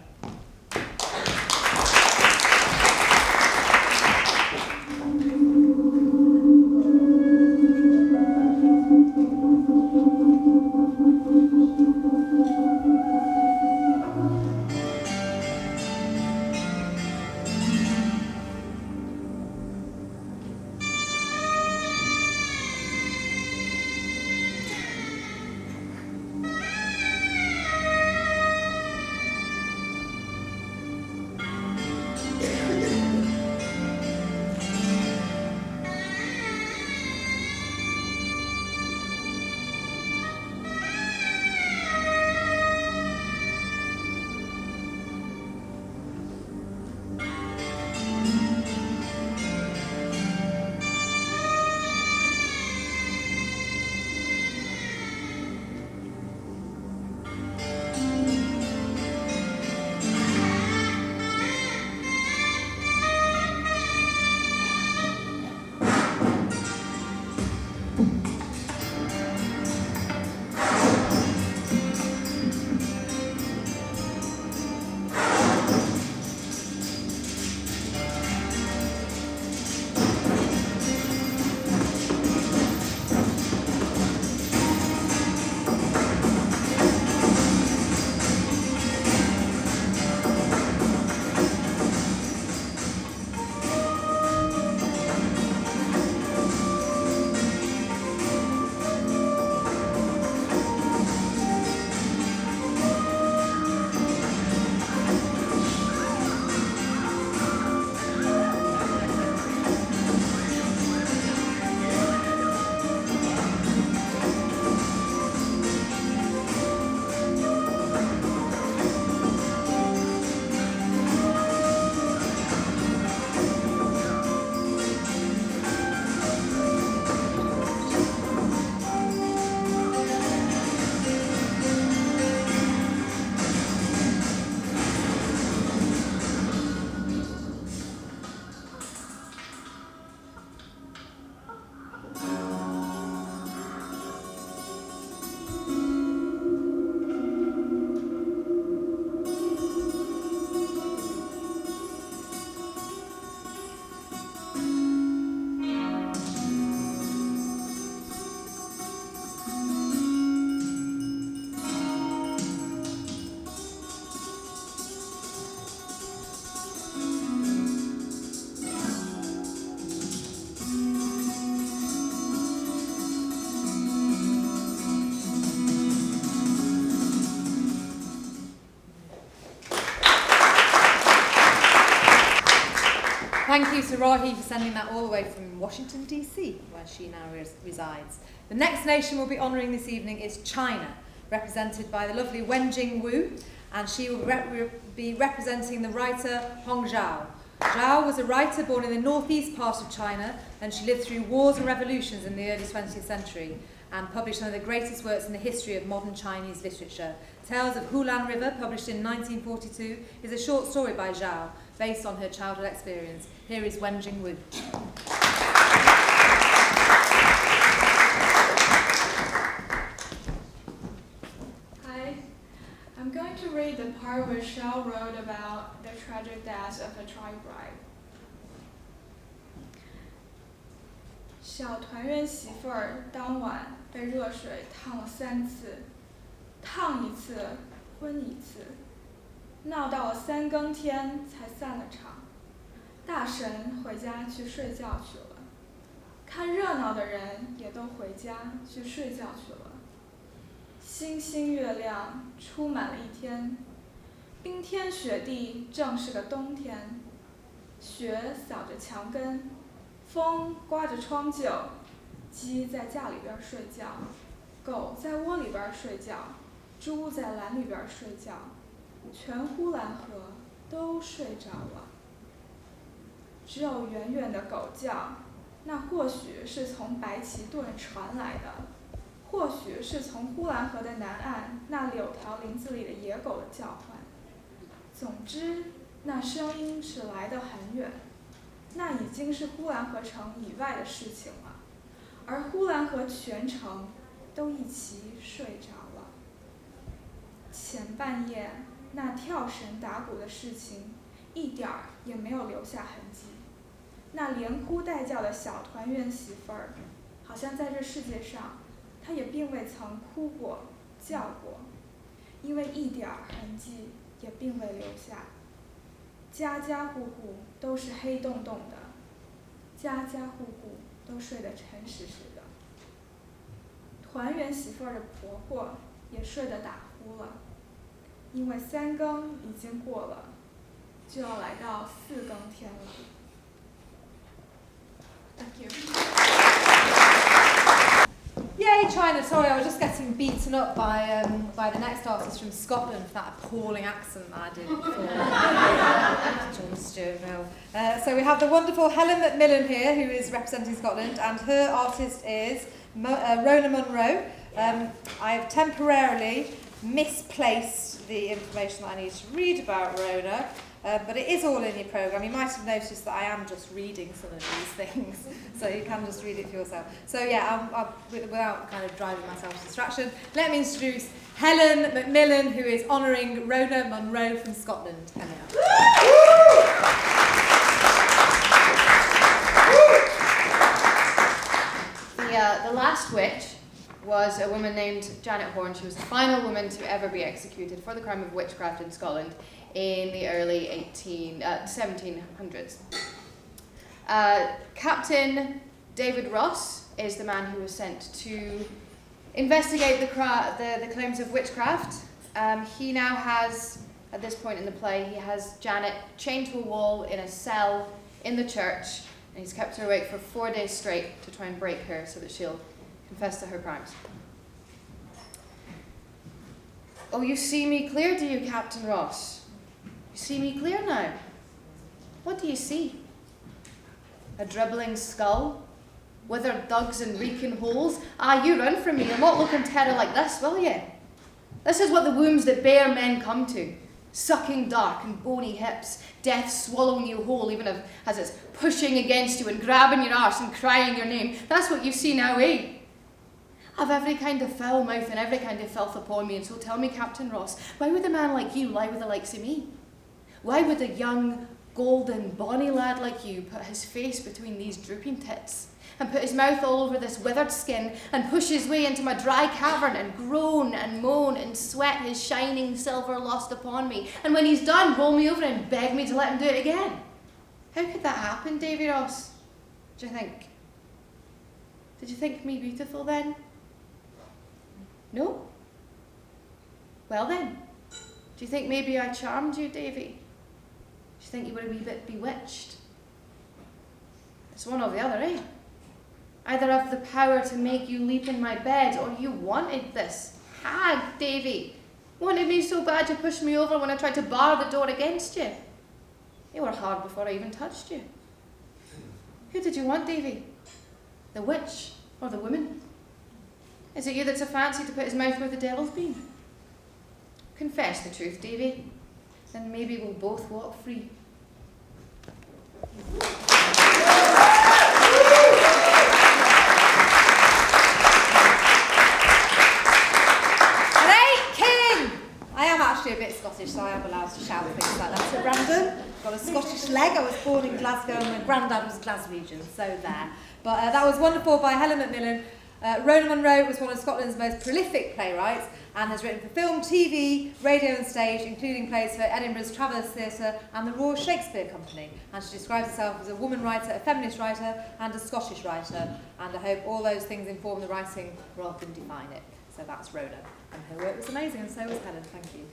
Thank you to Rahi for sending that all the way from Washington, D.C., where she now resides. The next nation we'll be honouring this evening is China, represented by the lovely Wenjing Wu, and she will be representing the writer Hong Zhao. Zhao was a writer born in the northeast part of China, and she lived through wars and revolutions in the early 20th century and published one of the greatest works in the history of modern Chinese literature. Tales of Hulan River, published in 1942, is a short story by Zhao based on her childhood experience. Here is Wenjing Wu. Hi, I'm going to read the part where Shao wrote about the tragic death of a tribe bride. 小团圆媳妇儿当晚被热水烫了3次，烫1次，昏1次，闹到了3更天才散了场。大神回家去睡觉去了，看热闹的人也都回家去睡觉去了。星星月亮出满了一天，冰天雪地正是个冬天，雪扫着墙根，风刮着窗旧，鸡在架里边睡觉，狗在窝里边睡觉，猪在篮里边睡觉，全呼兰河都睡着了。只有远远的狗叫，那或许是从白旗顿传来的，或许是从呼兰河的南岸那柳条林子里的野狗的叫唤。总之，那声音是来得很远，那已经是呼兰河城以外的事情了，而呼兰河全城都一齐睡着了。前半夜那跳绳打鼓的事情一点儿也没有留下痕迹，那连哭带叫的小团圆媳妇儿，好像在这世界上她也并未曾哭过叫过，因为一点儿痕迹也并未留下。家家户户都是黑洞洞的，家家户户都睡得沉实实的。团圆媳妇儿的婆婆也睡得打呼了，因为3更已经过了，就要来到4更天了。Thank you. Yay, China! Sorry, I was just getting beaten up by the next artist from Scotland for that appalling accent that I did before. John Stuart Mill. So we have the wonderful Helen Macmillan here, who is representing Scotland, and her artist is Rona Munro. I have temporarily misplaced the information that I need to read about Rona. But it is all in your programme. You might have noticed that I am just reading some of these things, so you can just read it for yourself. So yeah, without kind of driving myself to distraction, let me introduce Helen Macmillan, who is honouring Rona Munro from Scotland. The last witch was a woman named Janet Horne. She was the final woman to ever be executed for the crime of witchcraft in Scotland in the early 1700s. Captain David Ross is the man who was sent to investigate the claims of witchcraft. He now has, at this point in the play, he has Janet chained to a wall in a cell in the church, and he's kept her awake for 4 days straight to try and break her so that she'll confess to her crimes. Oh, you see me clear, do you, Captain Ross? You see me clear now? What do you see? A dribbling skull? Withered dugs and reeking holes? Ah, you run from me. You'll not look in terror like this, will you? This is what the wombs that bear men come to. Sucking dark and bony hips, death swallowing you whole even as it's pushing against you and grabbing your arse and crying your name. That's what you see now, eh? I've every kind of foul mouth and every kind of filth upon me, and so tell me, Captain Ross, why would a man like you lie with the likes of me? Why would a young, golden, bonny lad like you put his face between these drooping tits and put his mouth all over this withered skin and push his way into my dry cavern and groan and moan and sweat his shining silver lust upon me, and when he's done, roll me over and beg me to let him do it again? How could that happen, Davy Ross, do you think? Did you think me beautiful then? No? Well then, do you think maybe I charmed you, Davy? Do you think you were a wee bit bewitched? It's one or the other, eh? Either have the power to make you leap in my bed, or you wanted this. Hag, Davy. Wanted me so bad you pushed me over when I tried to bar the door against you. You were hard before I even touched you. Who did you want, Davy? The witch or the woman? Is it you that's a fancy to put his mouth where the devil's been? Confess the truth, Davy, then maybe we'll both walk free. A bit Scottish, so I am allowed to shout things like that at random. Got a Scottish leg. I was born in Glasgow and my granddad was Glaswegian, so there. But that was wonderful by Helen Macmillan. Rona Munro was one of Scotland's most prolific playwrights and has written for film, TV, radio and stage, including plays for Edinburgh's Traverse Theatre and the Royal Shakespeare Company. And she describes herself as a woman writer, a feminist writer and a Scottish writer. And I hope all those things inform the writing rather than define it. So that's Rhoda. And her work was amazing, and so was Helen, thank you.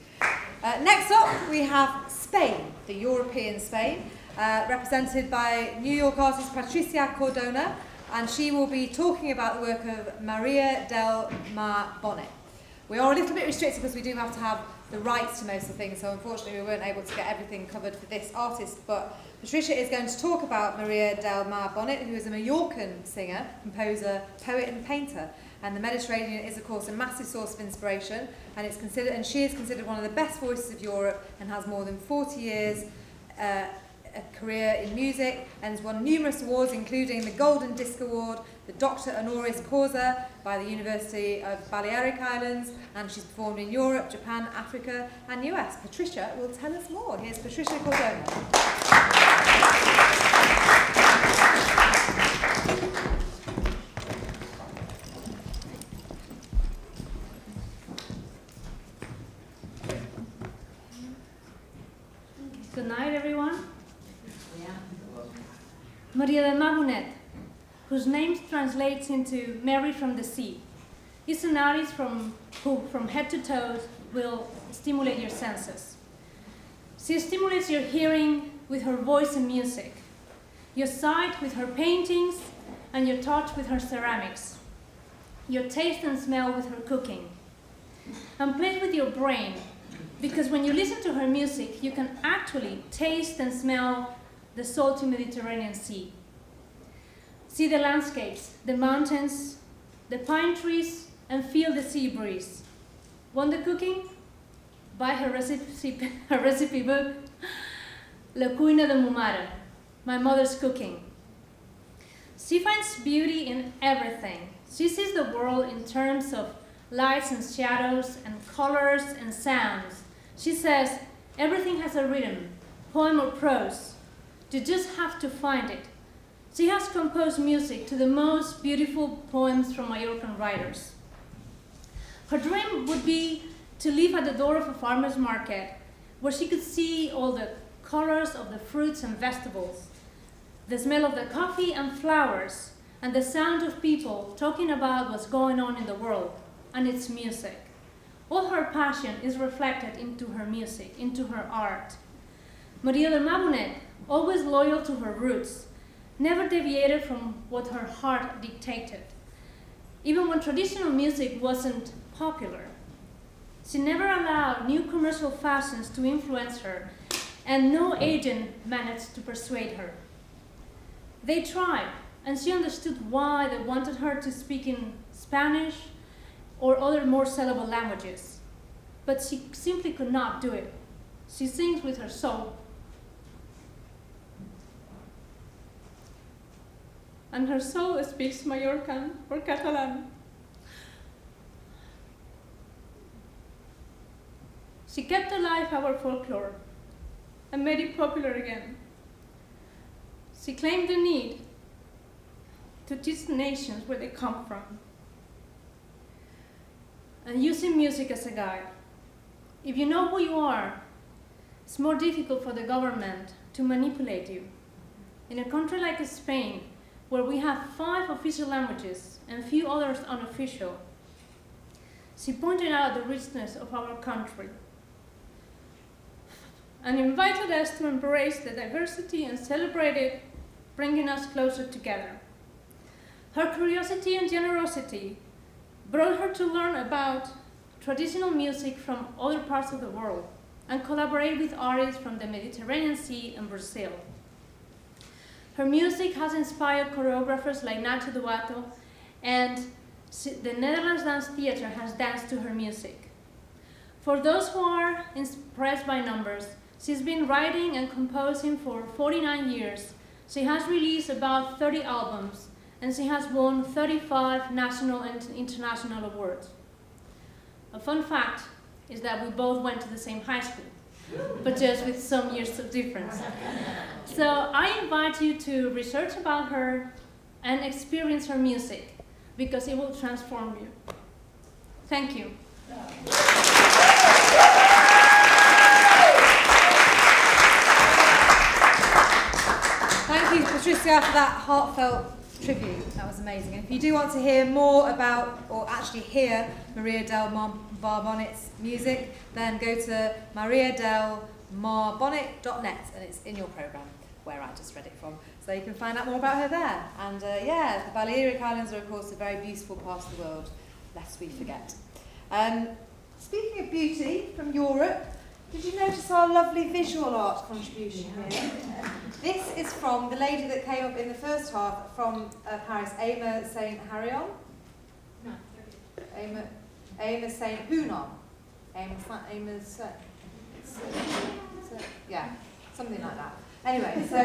Next up, we have Spain, the European Spain, represented by New York artist Patricia Cordona, and she will be talking about the work of Maria del Mar Bonet. We are a little bit restricted because we do have to have the rights to most of the things, so unfortunately we weren't able to get everything covered for this artist, but Patricia is going to talk about Maria del Mar Bonet, who is a Mallorcan singer, composer, poet and painter. And the Mediterranean is, of course, a massive source of inspiration, and she is considered one of the best voices of Europe and has more than 40 years a career in music and has won numerous awards, including the Golden Disc Award, the Doctor Honoris Causa by the University of Balearic Islands, and she's performed in Europe, Japan, Africa, and US. Patricia will tell us more. Here's Patricia Cordona. Good night, everyone. Maria del Mar Bonet, whose name translates into Mary from the Sea, is an artist who, from head to toe, will stimulate your senses. She stimulates your hearing with her voice and music, your sight with her paintings, and your touch with her ceramics, your taste and smell with her cooking, and plays with your brain, because when you listen to her music, you can actually taste and smell the salty Mediterranean Sea. See the landscapes, the mountains, the pine trees, and feel the sea breeze. Want the cooking? Buy her recipe book, La Cuina de Mu Mare, My Mother's Cooking. She finds beauty in everything. She sees the world in terms of lights and shadows and colors and sounds. She says, everything has a rhythm, poem or prose. You just have to find it. She has composed music to the most beautiful poems from Mallorcan writers. Her dream would be to live at the door of a farmer's market where she could see all the colors of the fruits and vegetables, the smell of the coffee and flowers, and the sound of people talking about what's going on in the world and its music. All her passion is reflected into her music, into her art. Maria del Mar Bonet, always loyal to her roots, never deviated from what her heart dictated. Even when traditional music wasn't popular, she never allowed new commercial fashions to influence her, and no agent managed to persuade her. They tried, and she understood why they wanted her to speak in Spanish or other more sellable languages, but she simply could not do it. She sings with her soul. And her soul speaks Mallorcan or Catalan. She kept alive our folklore and made it popular again. She claimed the need to teach nations where they come from, and using music as a guide. If you know who you are, it's more difficult for the government to manipulate you. In a country like Spain, where we have 5 official languages and few others unofficial, she pointed out the richness of our country and invited us to embrace the diversity and celebrate it bringing us closer together. Her curiosity and generosity brought her to learn about traditional music from other parts of the world and collaborate with artists from the Mediterranean Sea and Brazil. Her music has inspired choreographers like Nacho Duato, and the Netherlands Dance Theatre has danced to her music. For those who are impressed by numbers, she's been writing and composing for 49 years. She has released about 30 albums, and she has won 35 national and international awards. A fun fact is that we both went to the same high school, but just with some years of difference. So I invite you to research about her and experience her music, because it will transform you. Thank you. Thank you, Patricia, for that heartfelt tribute. That was amazing. And if you do want to hear more about, or actually hear Maria del Mar Bonnet's music, then go to mariadelmarbonnet.net, and it's in your programme, where I just read it from. So you can find out more about her there. And yeah, the Balearic Islands are, of course, a very beautiful part of the world, lest we forget. Speaking of beauty from Europe, did you notice our lovely visual art contribution here? This is from the lady that came up in the first half from Paris, Aima Saint-Harion. No, Aima Saint-Hunon. Yeah, something like that. Anyway, so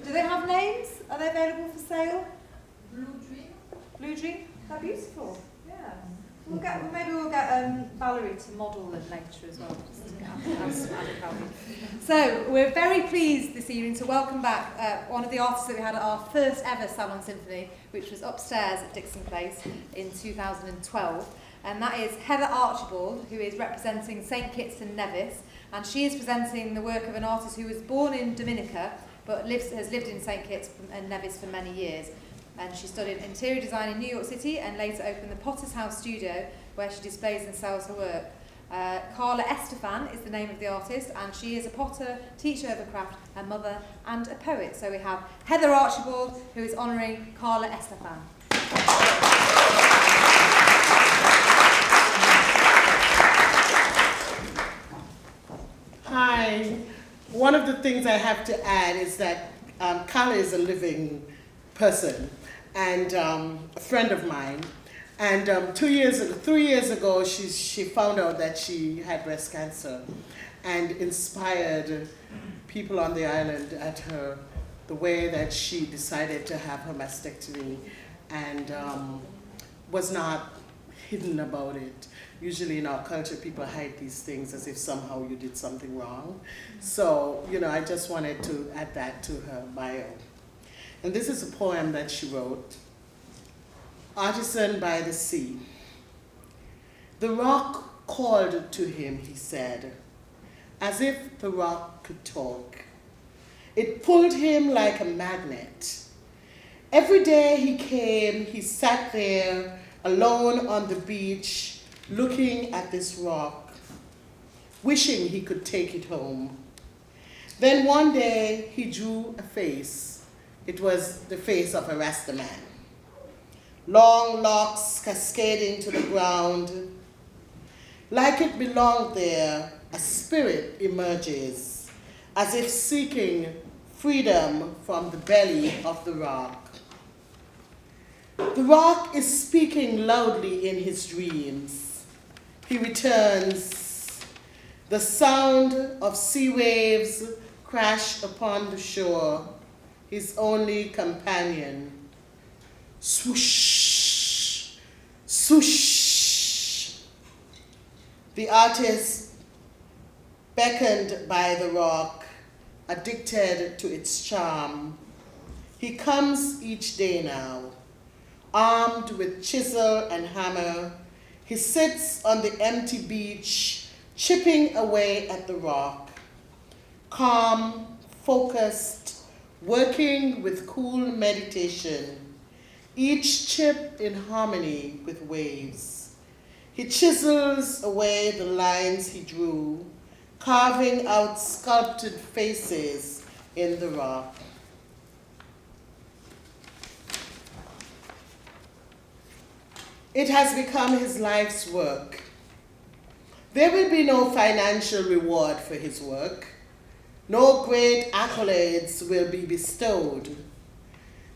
do they have names? Are they available for sale? Blue Dream. Blue Dream? They're beautiful. Yeah. Maybe we'll get Valerie to model them later as well. So we're very pleased this evening to welcome back one of the artists that we had at our first ever Salon Symphony, which was upstairs at Dixon Place in 2012. And that is Heather Archibald, who is representing St Kitts and Nevis. And she is presenting the work of an artist who was born in Dominica, but has lived in St Kitts and Nevis for many years. And she studied interior design in New York City and later opened the Potter's House studio, where she displays and sells her work. Carla Estefan is the name of the artist, and she is a potter, teacher of a craft, a mother, and a poet. So we have Heather Archibald, who is honouring Carla Estefan. Hi. One of the things I have to add is that Carla is a living person and a friend of mine. And 3 years ago, she found out that she had breast cancer and inspired people on the island at the way that she decided to have her mastectomy, and was not hidden about it. Usually in our culture, people hide these things as if somehow you did something wrong. So, I just wanted to add that to her bio. And this is a poem that she wrote. Artisan by the Sea. The rock called to him, he said, as if the rock could talk. It pulled him like a magnet. Every day he came, he sat there alone on the beach, looking at this rock, wishing he could take it home. Then one day he drew a face. It was the face of a Rasta man. Long locks cascading to the ground. Like it belonged there, a spirit emerges, as if seeking freedom from the belly of the rock. The rock is speaking loudly in his dreams. He returns. The sound of sea waves crash upon the shore, his only companion. Swoosh, swoosh. The artist beckoned by the rock, addicted to its charm. He comes each day now, armed with chisel and hammer. He sits on the empty beach, chipping away at the rock, calm, focused, working with cool meditation, each chip in harmony with waves. He chisels away the lines he drew, carving out sculpted faces in the rock. It has become his life's work. There will be no financial reward for his work. No great accolades will be bestowed.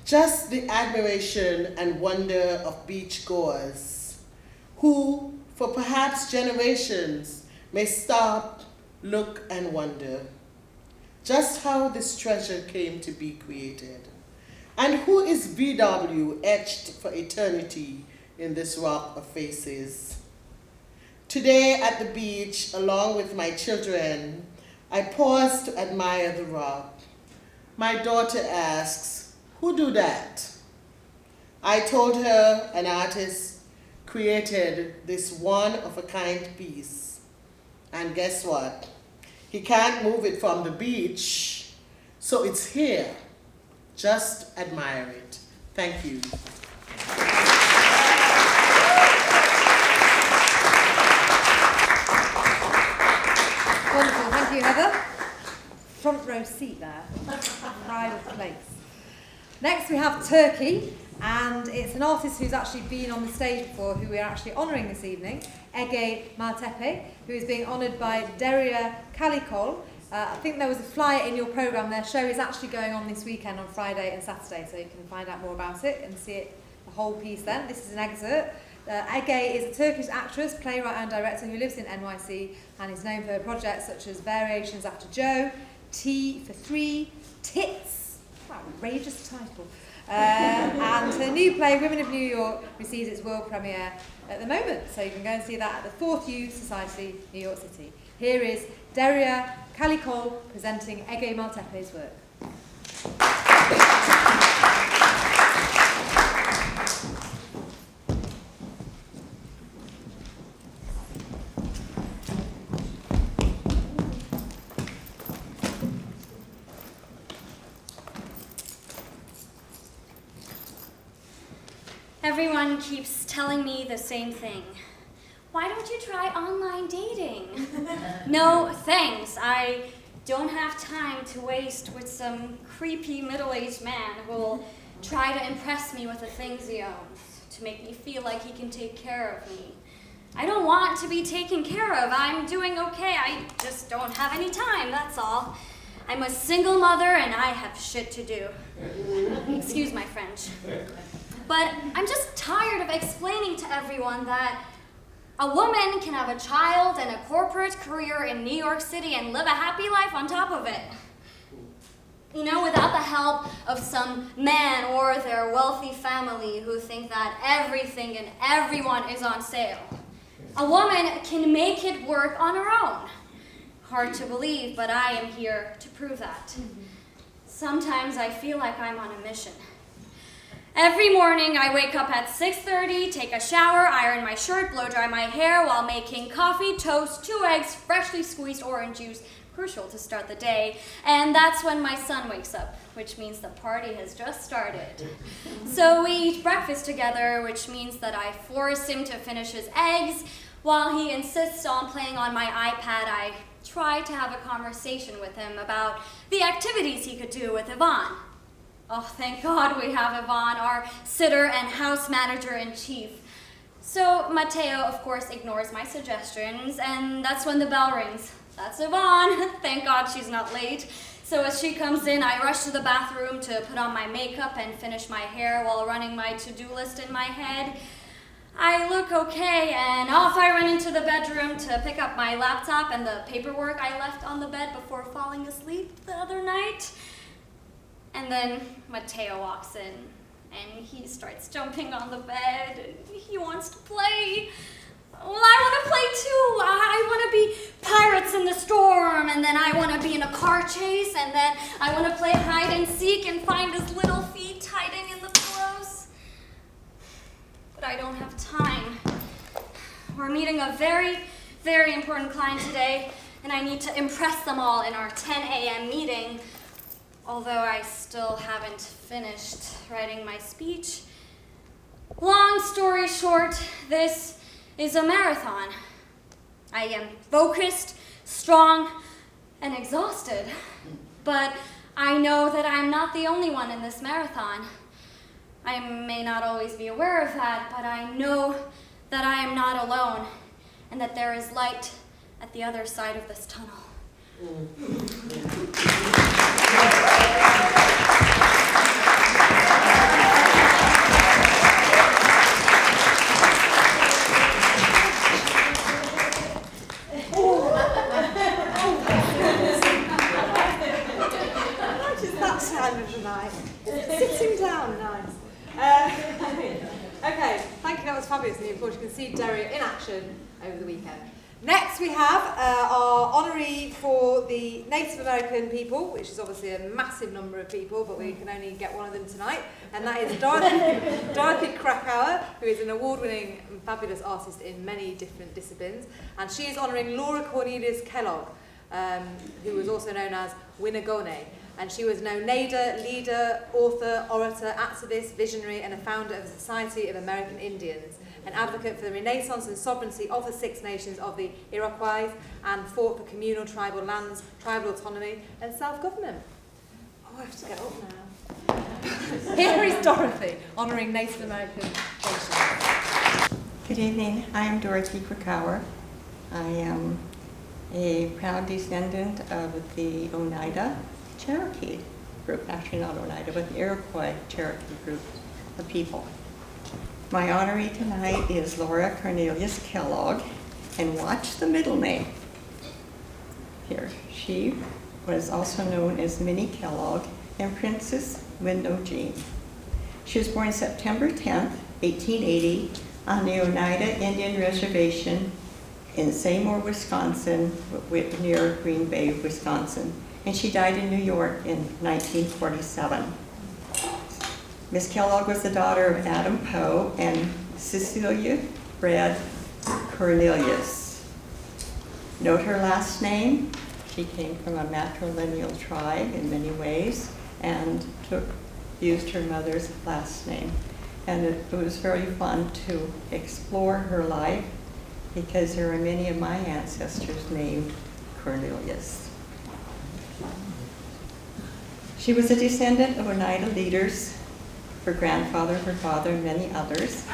Just the admiration and wonder of beachgoers who, for perhaps generations, may stop, look, and wonder just how this treasure came to be created. And who is BW etched for eternity in this rock of faces? Today at the beach, along with my children, I pause to admire the rock. My daughter asks, "Who do that?" I told her an artist created this one-of-a-kind piece. And guess what? He can't move it from the beach, so it's here. Just admire it. Thank you. Wonderful, thank you, Heather. Front row seat there. Pride of place. Next we have Turkey, and it's an artist who's actually been on the stage before, who we are actually honouring this evening, Ege Maltepe, who is being honoured by Derya Kalikol. I think there was a flyer in your programme. Their show is actually going on this weekend on Friday and Saturday, so you can find out more about it and see it, the whole piece then. This is an excerpt. Ege is a Turkish actress, playwright and director who lives in NYC and is known for her projects such as Variations After Joe, T for Three, Tits, outrageous title, and her new play, Women of New York, receives its world premiere at the moment, so you can go and see that at the 4th U Society, New York City. Here is Derya Kalikol presenting Ege Maltepe's work. Everyone keeps telling me the same thing. Why don't you try online dating? No, thanks. I don't have time to waste with some creepy middle-aged man who'll try to impress me with the things he owns, to make me feel like he can take care of me. I don't want to be taken care of. I'm doing okay. I just don't have any time, that's all. I'm a single mother and I have shit to do. Excuse my French. But I'm just tired of explaining to everyone that a woman can have a child and a corporate career in New York City and live a happy life on top of it. You know, without the help of some man or their wealthy family who think that everything and everyone is on sale. A woman can make it work on her own. Hard to believe, but I am here to prove that. Sometimes I feel like I'm on a mission. Every morning I wake up at 6:30, take a shower, iron my shirt, blow dry my hair while making coffee, toast, 2 eggs, freshly squeezed orange juice, crucial to start the day. And that's when my son wakes up, which means the party has just started. So we eat breakfast together, which means that I force him to finish his eggs. While he insists on playing on my iPad, I try to have a conversation with him about the activities he could do with Yvonne. Oh, thank God we have Yvonne, our sitter and house manager-in-chief. So Matteo, of course, ignores my suggestions, and that's when the bell rings. That's Yvonne. Thank God she's not late. So as she comes in, I rush to the bathroom to put on my makeup and finish my hair while running my to-do list in my head. I look okay, and off I run into the bedroom to pick up my laptop and the paperwork I left on the bed before falling asleep the other night. And then Matteo walks in, and he starts jumping on the bed, and he wants to play. Well, I want to play too. I want to be pirates in the storm, and then I want to be in a car chase, and then I want to play hide and seek and find his little feet hiding in the pillows. But I don't have time. We're meeting a very, very important client today, and I need to impress them all in our 10 a.m. meeting. Although I still haven't finished writing my speech. Long story short, this is a marathon. I am focused, strong, and exhausted. But I know that I'm not the only one in this marathon. I may not always be aware of that, but I know that I am not alone, and that there is light at the other side of this tunnel. That sound of the night. Sitting down, nice. Okay, thank you, that was fabulous. And of course you can see Derry in action over the weekend. Next we have our honoree for the Native American people, which is obviously a massive number of people, but we can only get one of them tonight, and that is Dorothy Krakauer, who is an award-winning and fabulous artist in many different disciplines, and she is honouring Laura Cornelius Kellogg, who was also known as Winagone. And she was an Oneida leader, author, orator, activist, visionary, and a founder of the Society of American Indians, an advocate for the renaissance and sovereignty of the Six Nations of the Iroquois, and fought for communal tribal lands, tribal autonomy, and self-government. Oh, I have to get up now. Here is Dorothy, honouring Native American nations. Good evening. I am Dorothy Krakauer. I am a proud descendant of the Oneida Cherokee group, actually not Oneida, but the Iroquois Cherokee group of people. My honoree tonight is Laura Cornelius Kellogg, and watch the middle name here. She was also known as Minnie Kellogg and Princess Window Jean. She was born September 10th, 1880, on the Oneida Indian Reservation in Seymour, Wisconsin, near Green Bay, Wisconsin. And she died in New York in 1947. Miss Kellogg was the daughter of Adam Poe and Cecilia Brad Cornelius. Note her last name. She came from a matrilineal tribe in many ways and used her mother's last name. And it was very fun to explore her life because there are many of my ancestors named Cornelius. She was a descendant of Oneida leaders, her grandfather, her father, and many others.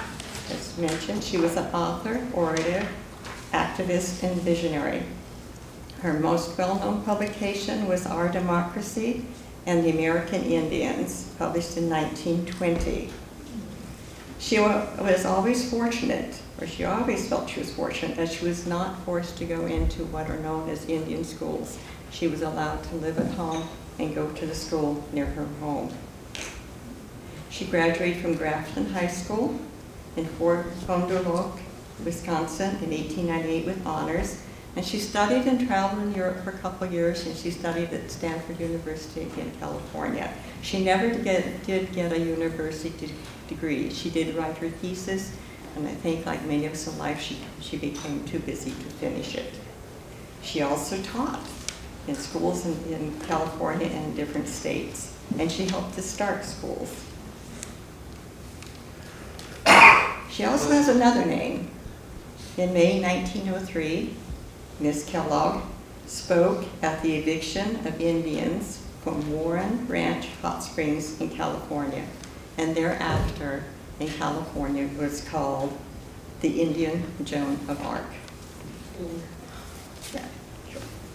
As mentioned, she was an author, orator, activist, and visionary. Her most well-known publication was Our Democracy and the American Indians, published in 1920. She was always fortunate, or she always felt she was fortunate, as she was not forced to go into what are known as Indian schools. She was allowed to live at home and go to the school near her home. She graduated from Grafton High School in Fort Fond du Lac, Wisconsin in 1898 with honors, and she studied and traveled in Europe for a couple of years, and she studied at Stanford University in California. She never did get a university degree. She did write her thesis, and I think like many of us in life, she became too busy to finish it. She also taught in schools in California and different states, and she helped to start schools. She also has another name. In May 1903, Miss Kellogg spoke at the eviction of Indians from Warren Ranch Hot Springs in California, and thereafter in California was called the Indian Joan of Arc. Yeah.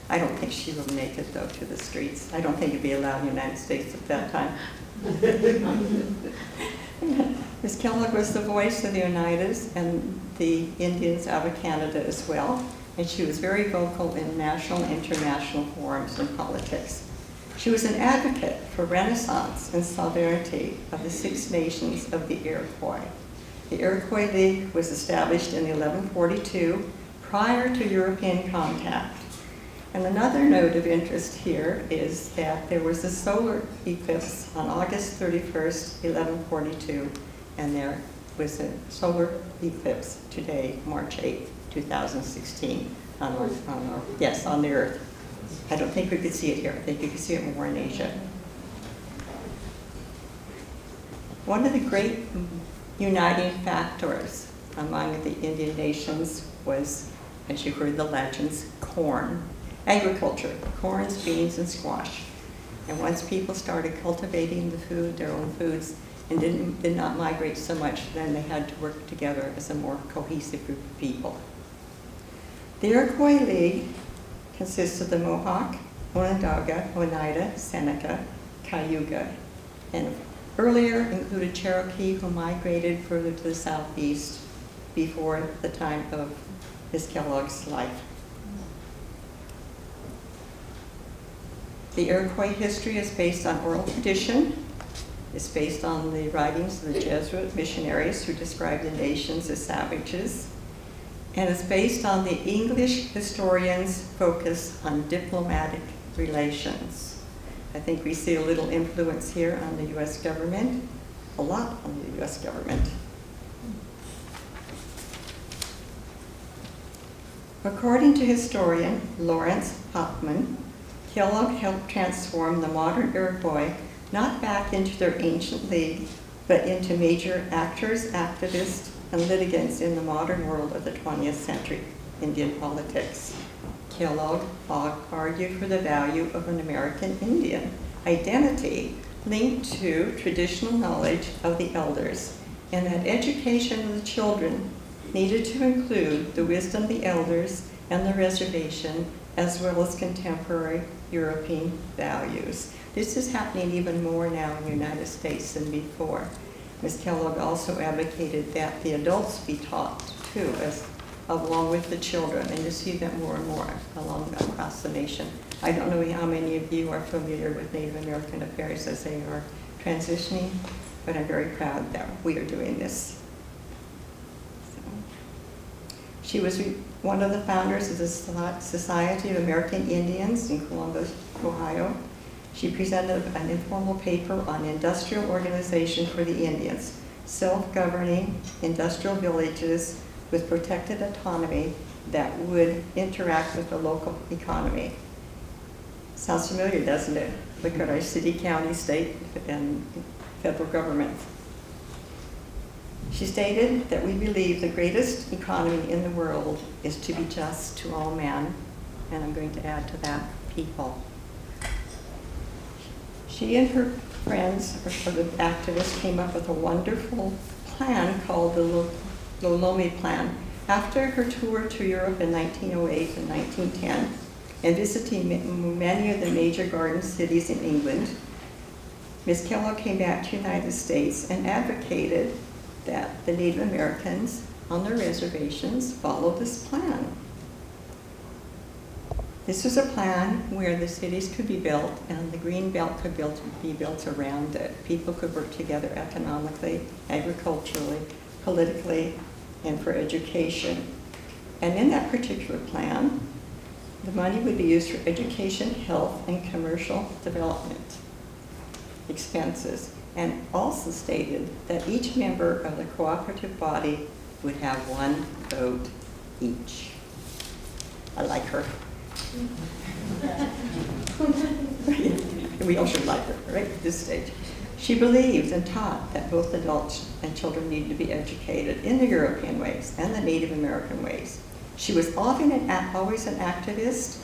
I don't think she will make it, though, to the streets. I don't think it'd be allowed in the United States at that time. Miss Kellogg was the voice of the Oneidas and the Indians out of Canada as well, and she was very vocal in national and international forums and politics. She was an advocate for Renaissance and sovereignty of the Six Nations of the Iroquois. The Iroquois League was established in 1142 prior to European contact. And another note of interest here is that there was a solar eclipse on August 31st, 1142, and there was a solar eclipse today, March 8th, 2016, on the Earth. I don't think we could see it here. I think you could see it more in Asia. One of the great uniting factors among the Indian nations was, as you heard the legends, corn. Agriculture, corns, beans, and squash. And once people started cultivating their own foods, and did not migrate so much, then they had to work together as a more cohesive group of people. The Iroquois League consists of the Mohawk, Onondaga, Oneida, Seneca, Cayuga, and earlier included Cherokee, who migrated further to the southeast before the time of Miss Kellogg's life. The Iroquois history is based on oral tradition. It's based on the writings of the Jesuit missionaries who described the nations as savages. And it's based on the English historians' focus on diplomatic relations. I think we see a little influence here on the US government, a lot on the US government. According to historian Lawrence Hoffman, Kellogg helped transform the modern Iroquois not back into their ancient league, but into major actors, activists, and litigants in the modern world of the 20th century Indian politics. Kellogg argued for the value of an American Indian identity linked to traditional knowledge of the elders, and that education of the children needed to include the wisdom of the elders and the reservation, as well as contemporary European values. This is happening even more now in the United States than before. Ms. Kellogg also advocated that the adults be taught too, along with the children, and you see that more and more across the nation. I don't know how many of you are familiar with Native American affairs as they are transitioning, but I'm very proud that we are doing this. She was one of the founders of the Society of American Indians in Columbus, Ohio. She presented an informal paper on industrial organization for the Indians, self-governing industrial villages with protected autonomy that would interact with the local economy. Sounds familiar, doesn't it? Look at our city, county, state, and federal government. She stated that we believe the greatest economy in the world is to be just to all men, and I'm going to add to that, people. She and her friends, or the activists, came up with a wonderful plan called the Lolomi Plan. After her tour to Europe in 1908 and 1910, and visiting many of the major garden cities in England, Ms. Kellogg came back to the United States and advocated that the Native Americans on their reservations follow this plan. This was a plan where the cities could be built and the green belt could be built around it. People could work together economically, agriculturally, politically, and for education. And in that particular plan, the money would be used for education, health, and commercial development expenses, and also stated that each member of the cooperative body would have one vote each. I like her. We all should like her, right, at this stage. She believed and taught that both adults and children need to be educated in the European ways and the Native American ways. She was often always an activist,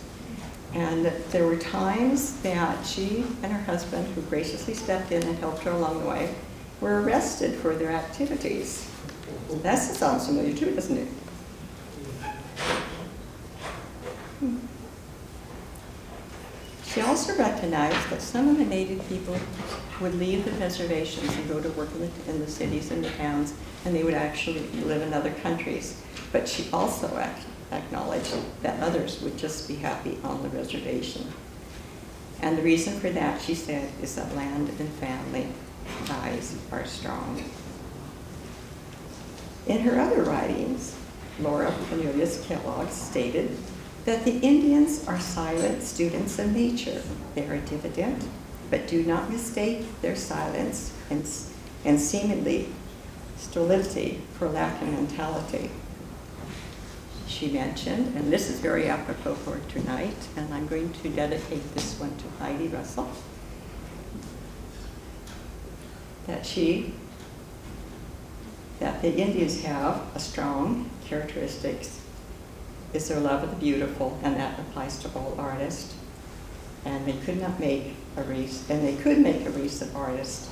and there were times that she and her husband, who graciously stepped in and helped her along the way, were arrested for their activities. That sounds familiar too, doesn't it? She also recognized that some of the Native people would leave the reservations and go to work in the cities and the towns, and they would actually live in other countries. But she also acknowledged that others would just be happy on the reservation. And the reason for that, she said, is that land and family ties are strong. In her other writings, Laura Cornelius Kellogg stated that the Indians are silent students of nature. They are diffident, but do not mistake their silence and seemingly stolidity for lack of mentality. She mentioned, and this is very apropos for tonight, and I'm going to dedicate this one to Heidi Russell, that the Indians have a strong characteristics is their love of the beautiful, and that applies to all artists. And they could not make a race, and they could make a race of artists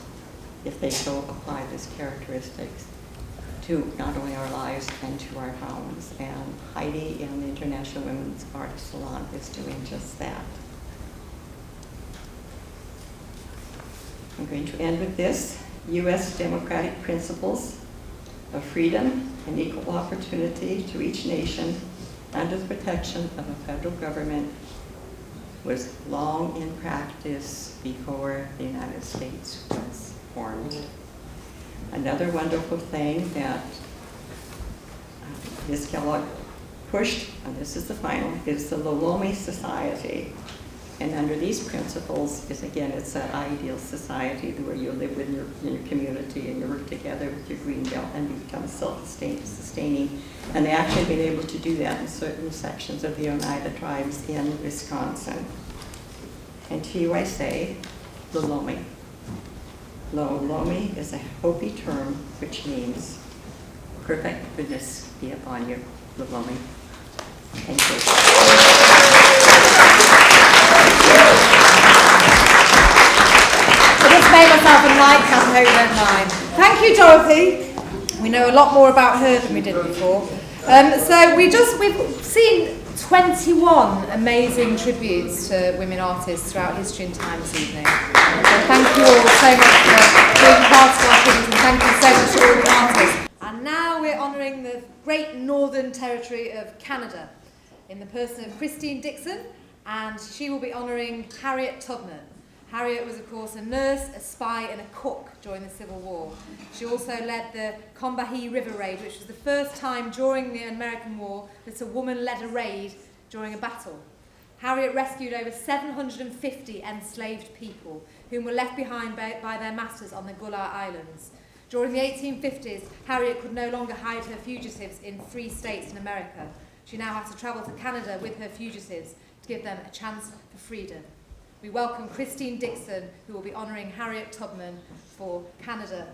if they so apply these characteristics to not only our lives and to our homes. And Heidi in the International Women's Artists Salon is doing just that. I'm going to end with this. U.S. democratic principles of freedom and equal opportunity to each nation under the protection of a federal government was long in practice before the United States was formed. Another wonderful thing that Ms. Kellogg pushed, and this is the final, is the Lolomi Society. And under these principles is, again, it's an ideal society where you live in your community and you work together with your green belt and you become self-sustaining. And they actually have been able to do that in certain sections of the Oneida tribes in Wisconsin. And to you I say, Lolomi. Lolomi is a Hopi term which means perfect goodness be upon you, Lolomi. Thank you. I just made myself a nightcap over 9. Thank you, Dorothy. We know a lot more about her than we did before. So we've seen 21 amazing tributes to women artists throughout history and time this evening. So thank you all so much for being part of our tributes, and thank you so much to all the artists. And now we're honouring the great Northern Territory of Canada in the person of Christine Dixon, and she will be honouring Harriet Tubman. Harriet was, of course, a nurse, a spy, and a cook during the Civil War. She also led the Combahee River Raid, which was the first time during the American War that a woman led a raid during a battle. Harriet rescued over 750 enslaved people whom were left behind by their masters on the Gular Islands. During the 1850s, Harriet could no longer hide her fugitives in free states in America. She now had to travel to Canada with her fugitives to give them a chance for freedom. We welcome Christine Dixon, who will be honouring Harriet Tubman for Canada.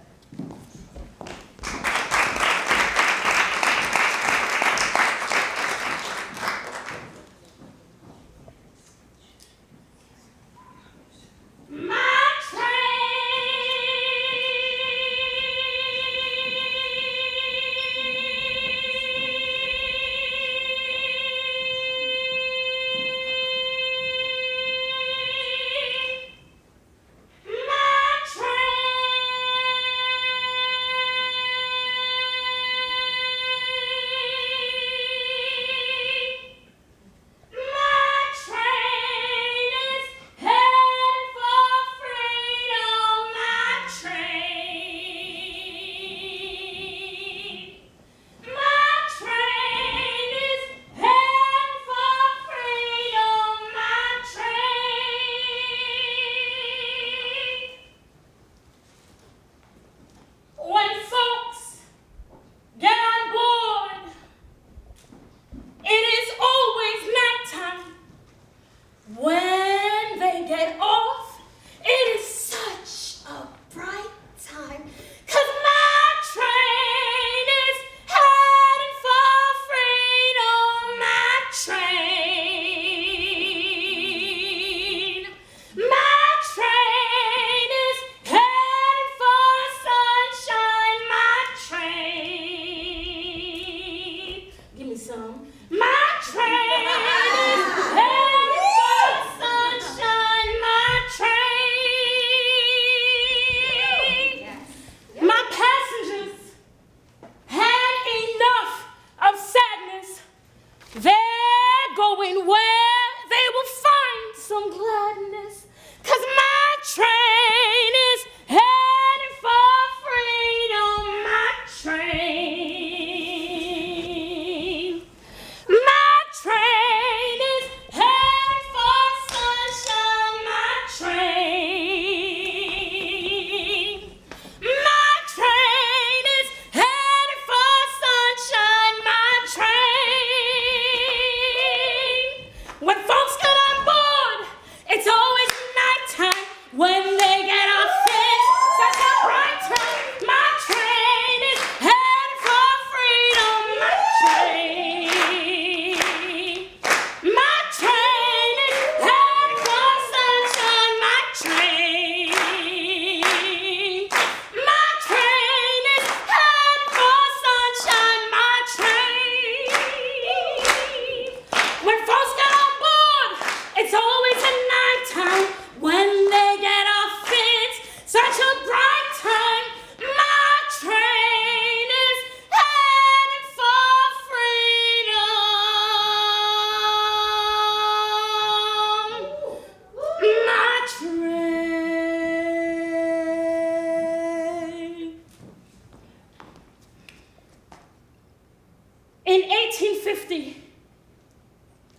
1950,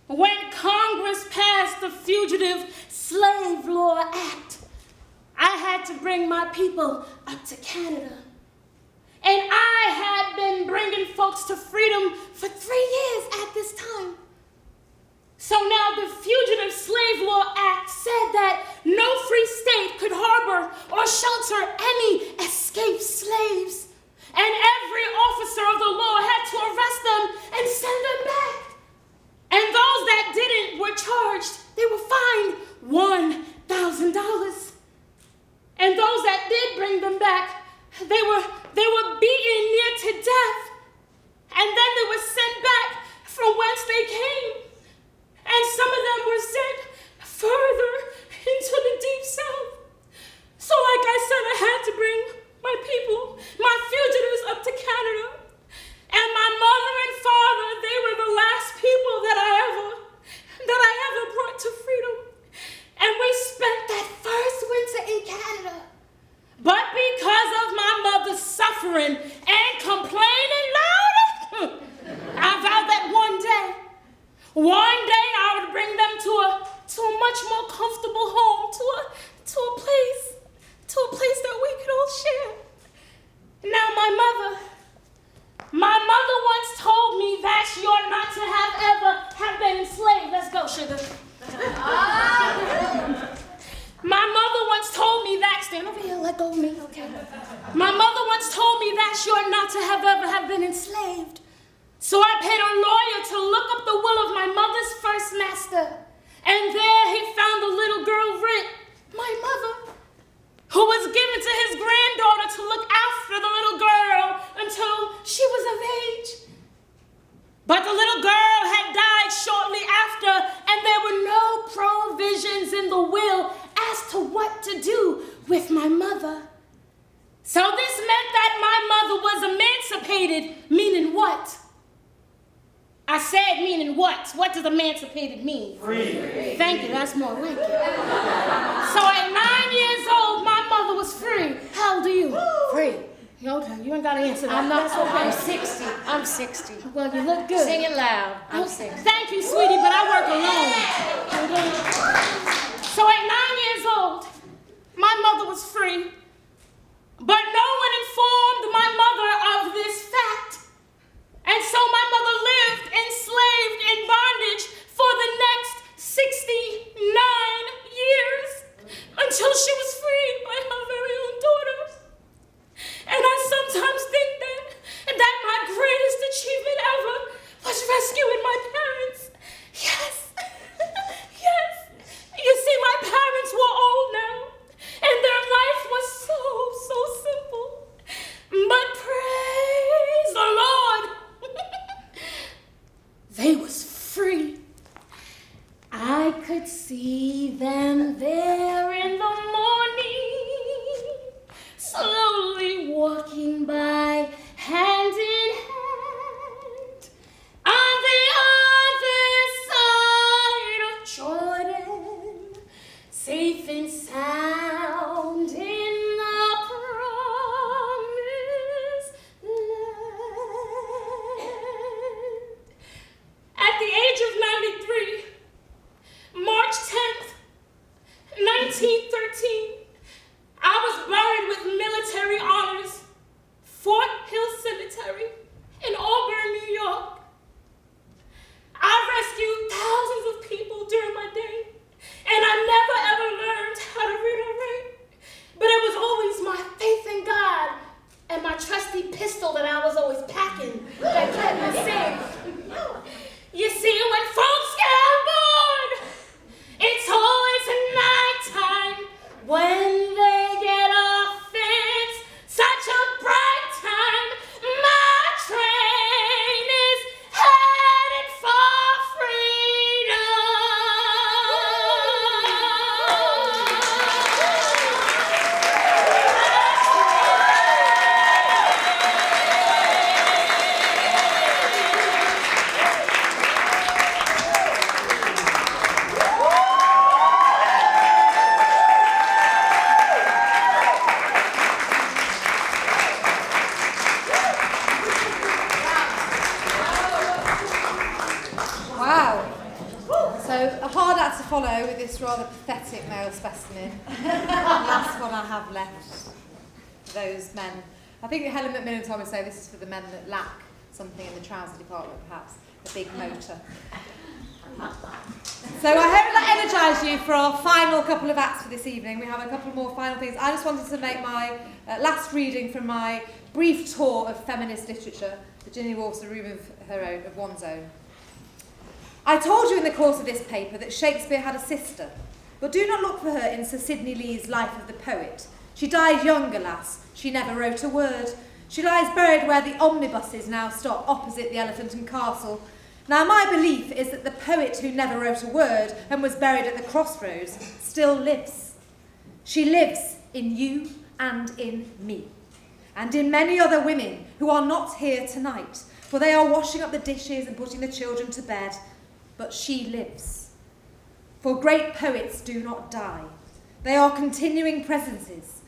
when Congress passed the Fugitive Slave Law Act, I had to bring my people up to Canada. And I had been bringing folks to freedom for 3 years at this time. So now the Fugitive Slave Law Act said that no free state could harbor or shelter any escaped slaves. And every officer of the law had to arrest them and send them back. And those that didn't were charged. They were fined $1,000. And those that did bring them back, they were beaten near to death. And then they were sent back from whence they came. And some of them were sent further into the deep south. So like I said, I had to bring my people, my fugitives, up to Canada. And my mother and father, they were the last people that I ever brought to freedom. And we spent that first winter in Canada. But because of my mother's suffering and complaining loud, I vowed that one day I would bring them to a much more comfortable home, to a place that we could all share. Now my mother once told me that you're not to have been enslaved. Let's go, sugar. My mother once told me that, stand over here, let go of me, okay? My mother once told me that you're not to have been enslaved. So I paid a lawyer to look up the will of my mother's first master. And there he found a little girl, Rit, my mother, who was given to his granddaughter to look after the little girl until she was of age. But the little girl had died shortly after, and there were no provisions in the will as to what to do with my mother. So this meant that my mother was emancipated, meaning what? I said meaning what? What does emancipated mean? Free. Thank you, that's more like it. So at 9 years old, my mother was free. How old are you? Free. Okay, you ain't got to answer that. I'm not, that's okay. I'm 60. I'm 60. Well, you look good. Sing it loud. I'm 60. Thank you, sweetie, but I work alone. Okay? So at 9 years old, my mother was free. But no one informed my mother of this fact. And so my mother lived enslaved in bondage for the next 69 years until she was freed by her very own daughters. And I sometimes think that my greatest achievement ever was rescuing my parents. Yes, yes. You see, my parents were old now, and their life was so simple. But praise the Lord, they was free. I could see them there in the morning, slowly walking by, hand in hand, on the other side of Jordan, safe and sound in the promised land. At the age of 93, March 10th, 1913, I was buried with military honors, Fort Hill Cemetery in Auburn, New York. I rescued thousands of people during my day, and I never ever learned how to read or write. But it was always my faith in God and my trusty pistol that I was always packing that kept me safe. You see, when folks get on board, it's always nighttime when they get off. It's such a bright time. My train is headed for freedom. rather pathetic male specimen. Last one I have left. Those men. I think Helen Macmillan told me to say this is for the men that lack something in the trouser department, perhaps. A big motor. So I hope that energised you for our final couple of acts for this evening. We have a couple more final things. I just wanted to make my last reading from my brief tour of feminist literature. Virginia Woolf's A Room of Her Own, of One's Own. I told you in the course of this paper that Shakespeare had a sister, but do not look for her in Sir Sidney Lee's Life of the Poet. She died young, alas. She never wrote a word. She lies buried where the omnibuses now stop opposite the Elephant and Castle. Now, my belief is that the poet who never wrote a word and was buried at the crossroads still lives. She lives in you and in me, and in many other women who are not here tonight, for they are washing up the dishes and putting the children to bed. But she lives. For great poets do not die. They are continuing presences.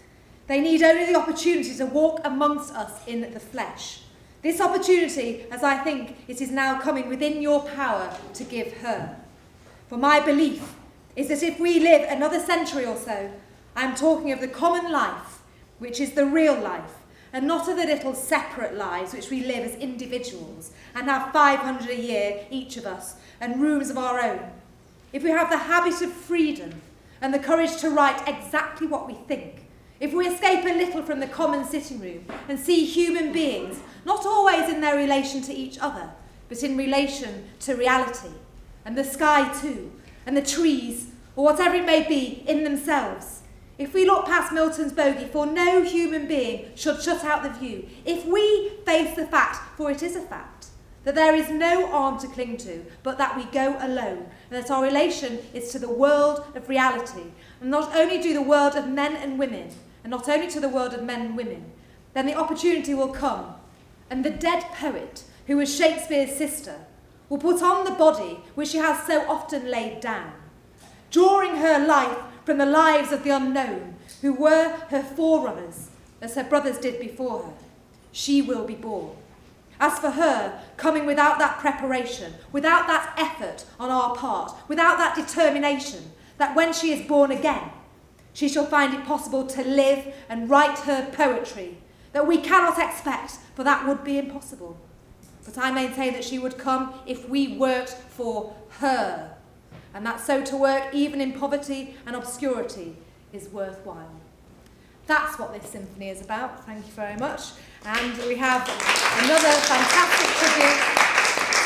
They need only the opportunity to walk amongst us in the flesh. This opportunity, as I think it is now coming within your power to give her. For my belief is that if we live another century or so, I am talking of the common life, which is the real life, and not of the little separate lives which we live as individuals and have 500 a year, each of us, and rooms of our own. If we have the habit of freedom and the courage to write exactly what we think, if we escape a little from the common sitting room and see human beings, not always in their relation to each other, but in relation to reality, and the sky too, and the trees, or whatever it may be, in themselves. If we look past Milton's bogey, for no human being should shut out the view, if we face the fact, for it is a fact, that there is no arm to cling to, but that we go alone, and that our relation is to the world of reality, and not only to the world of men and women, and not only to the world of men and women, then the opportunity will come, and the dead poet, who was Shakespeare's sister, will put on the body which she has so often laid down, drawing her life from the lives of the unknown, who were her forerunners, as her brothers did before her. She will be born. As for her, coming without that preparation, without that effort on our part, without that determination, that when she is born again, she shall find it possible to live and write her poetry, that we cannot expect, for that would be impossible. But I maintain that she would come if we worked for her, and that so to work, even in poverty and obscurity, is worthwhile. That's what this symphony is about. Thank you very much. And we have another fantastic tribute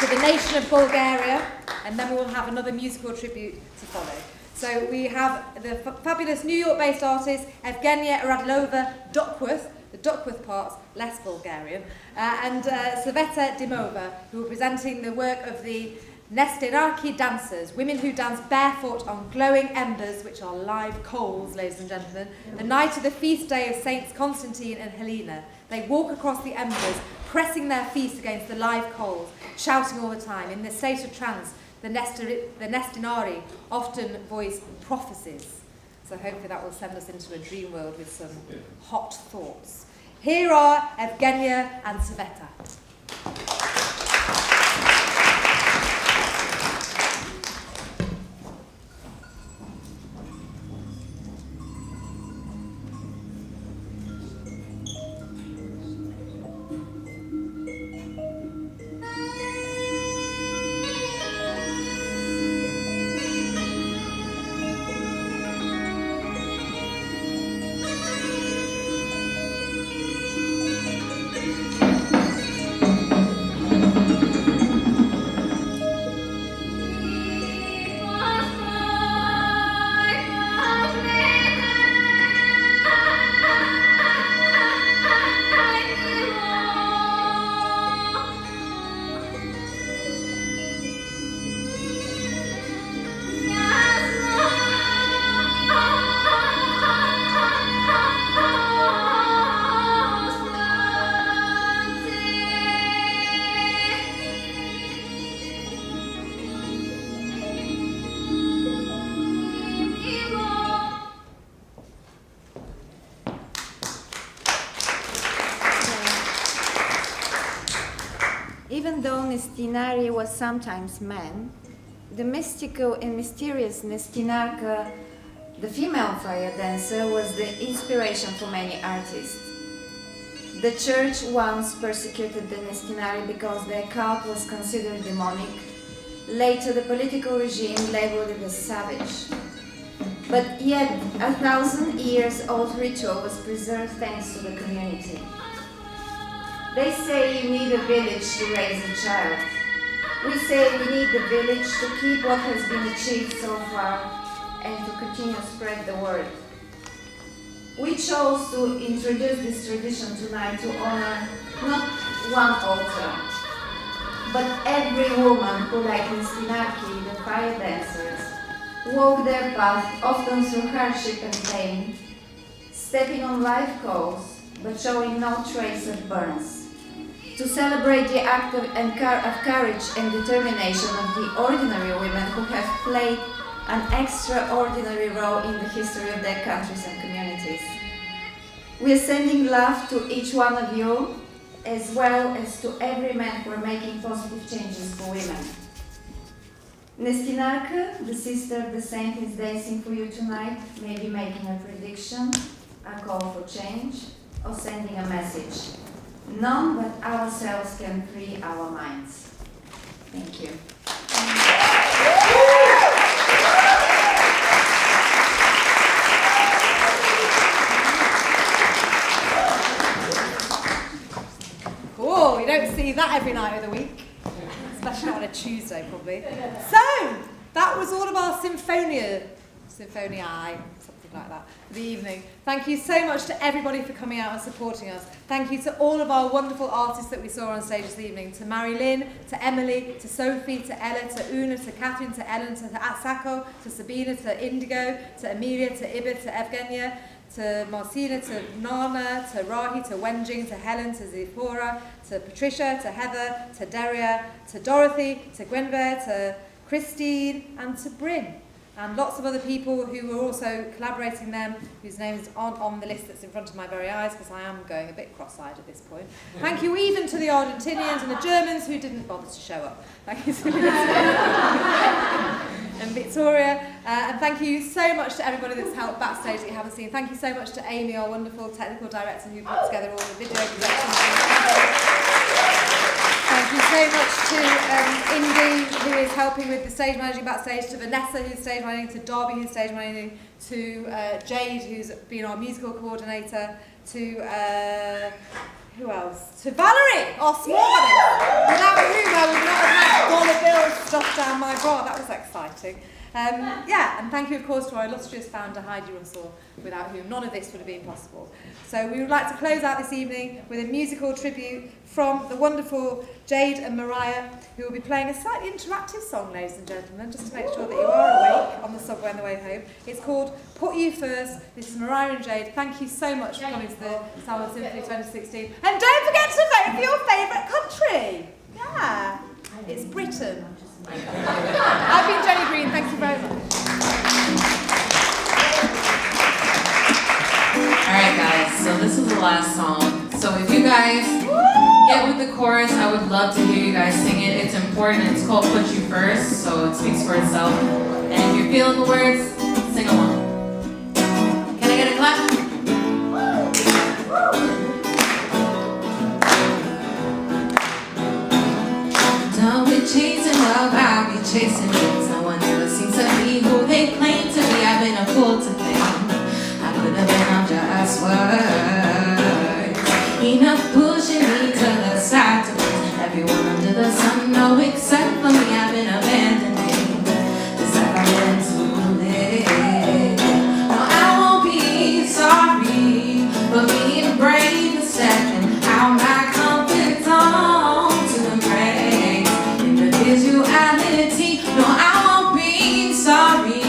to the nation of Bulgaria, and then we will have another musical tribute to follow. So we have the fabulous New York-based artist Evgenia Radilova Duckworth, the Duckworth part's less Bulgarian, and Sveta Dimova, who are presenting the work of the Nestinarki dancers, women who dance barefoot on glowing embers, which are live coals, ladies and gentlemen, the night of the feast day of Saints Constantine and Helena. They walk across the embers, pressing their feet against the live coals, shouting all the time. In this state of trance, the Nestinari often voice prophecies. So hopefully that will send us into a dream world with some hot thoughts. Here are Evgenia and Sveta. Even though Nestinari was sometimes men, the mystical and mysterious Nestinarka, the female fire dancer, was the inspiration for many artists. The church once persecuted the Nestinari because their cult was considered demonic. Later, the political regime labeled it as savage. But yet, a 1,000-year-old ritual was preserved thanks to the community. They say you need a village to raise a child. We say we need the village to keep what has been achieved so far and to continue to spread the word. We chose to introduce this tradition tonight to honor not one altar, but every woman who, like Nestinarki, the fire dancers, walk their path often through hardship and pain, stepping on life coals, but showing no trace of burns. To celebrate the act of courage and determination of the ordinary women who have played an extraordinary role in the history of their countries and communities. We are sending love to each one of you, as well as to every man who are making positive changes for women. Nestinarka, the sister of the saint, is dancing for you tonight, maybe making a prediction, a call for change, or sending a message. None but ourselves can free our minds. Thank you. Cool, you don't see that every night of the week, especially on a Tuesday probably. So, that was all of our symphony, something like that, for the evening. Thank you so much to everybody for coming out and supporting us. Thank you to all of our wonderful artists that we saw on stage this evening, to Mary-Lynn, to Emily, to Sophie, to Ella, to Una, to Catherine, to Ellen, to Atsako, to Sabina, to Indigo, to Amelia, to Ibit, to Evgenia, to Marcina, to Nana, to Rahi, to Wenjing, to Helen, to Zipporah, to Patricia, to Heather, to Daria, to Dorothy, to Gwenver, to Christine, and to Bryn. And lots of other people who were also collaborating them, whose names aren't on the list that's in front of my very eyes, because I am going a bit cross-eyed at this point. Thank you even to the Argentinians and the Germans who didn't bother to show up. Thank you to and Victoria. And thank you so much to everybody that's helped backstage that you haven't seen. Thank you so much to Amy, our wonderful technical director, who put together all the video projections. Thank you so much to Indy, who is helping with the stage managing backstage, to Vanessa, who's stage managing, to Darby, who's stage managing, to Jade, who's been our musical coordinator, to who else? To Valerie, our small one. Without whom I would not have had dollar bills stuffed down my bra. That was exciting. Yeah, and thank you, of course, to our illustrious founder, Heidi Russell, without whom none of this would have been possible. So we would like to close out this evening with a musical tribute from the wonderful Jade and Mariah, who will be playing a slightly interactive song, ladies and gentlemen, just to make sure that you are awake on the subway on the way home. It's called Put You First. This is Mariah and Jade. Thank you so much for coming to the Salon Symphony 2016. And don't forget to vote for your favourite country. Yeah, it's Britain. I've been Jenny Green, thank you very much. Alright guys, so this is the last song. So if you guys get with the chorus, I would love to hear you guys sing it. It's important. It's called Put You First, so it speaks for itself. And if you're feeling the words, sing along. Can I get a clap? Done with chasing love, I'll be chasing dreams. No one ever seems to be who they claim to be. I've been a fool to think I could have been on just words. Enough pushing me to the side to please everyone under the sun. No, except for me, I've been abandoning. This life I'm meant to live. No, I won't be sorry for being brave and stepping out my comfort zone to embrace individuality. No, I won't be sorry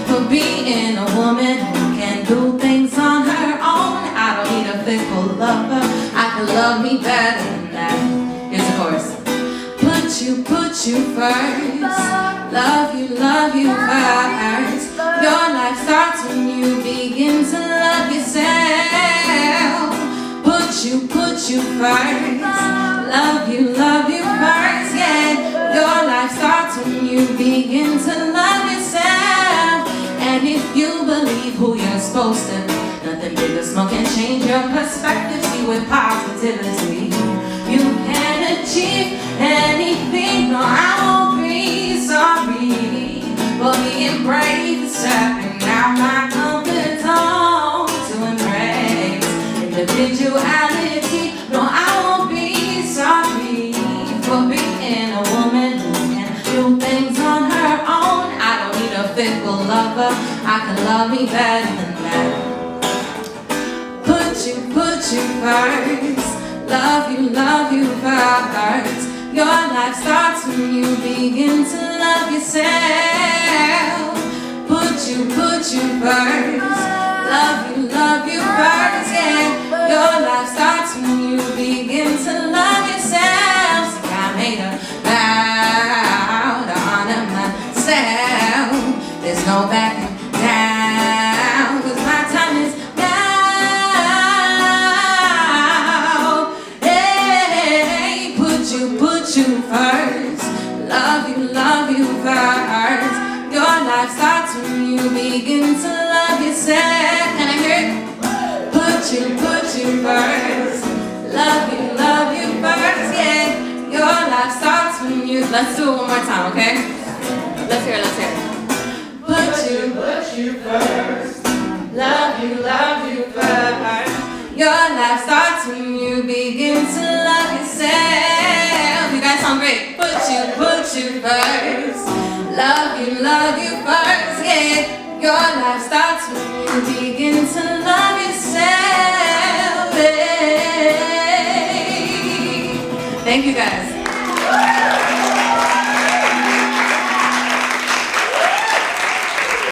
for being a woman who can do things on her own. I don't need a faithful lover. I can love me better than that. Here's the chorus. Put you first. Love you first. Your life starts when you begin to love yourself. Put you first. Love you first. Yeah, your life life starts when you begin to love yourself. And if you believe who you're supposed to be, nothing big or small can change your perspective. See with positivity, you can achieve anything. No, I won't be sorry for being brave and stepping out my comfort zone to embrace individuality. No, I won't be sorry for being a woman who can do things on her own. I don't need a fickle lover, I can love me better than that. Put you first, love you first. Your life starts when you begin to love yourself. Put you first, love you first, yeah. Your life starts when you begin to love yourself. See, I made a vow to honor myself. There's no backing down, 'cause my time is you first, love you first. Your life starts when you begin to love yourself. Can I hear it? Put you first, love you first, yeah. Your life starts when you. Let's do it one more time, okay? Let's hear it. Put you first, love you first. Your life starts when you begin to love yourself. You guys sound great. Put you first. Love you first, yeah. Your life starts when you begin to love yourself. Hey. Thank you guys.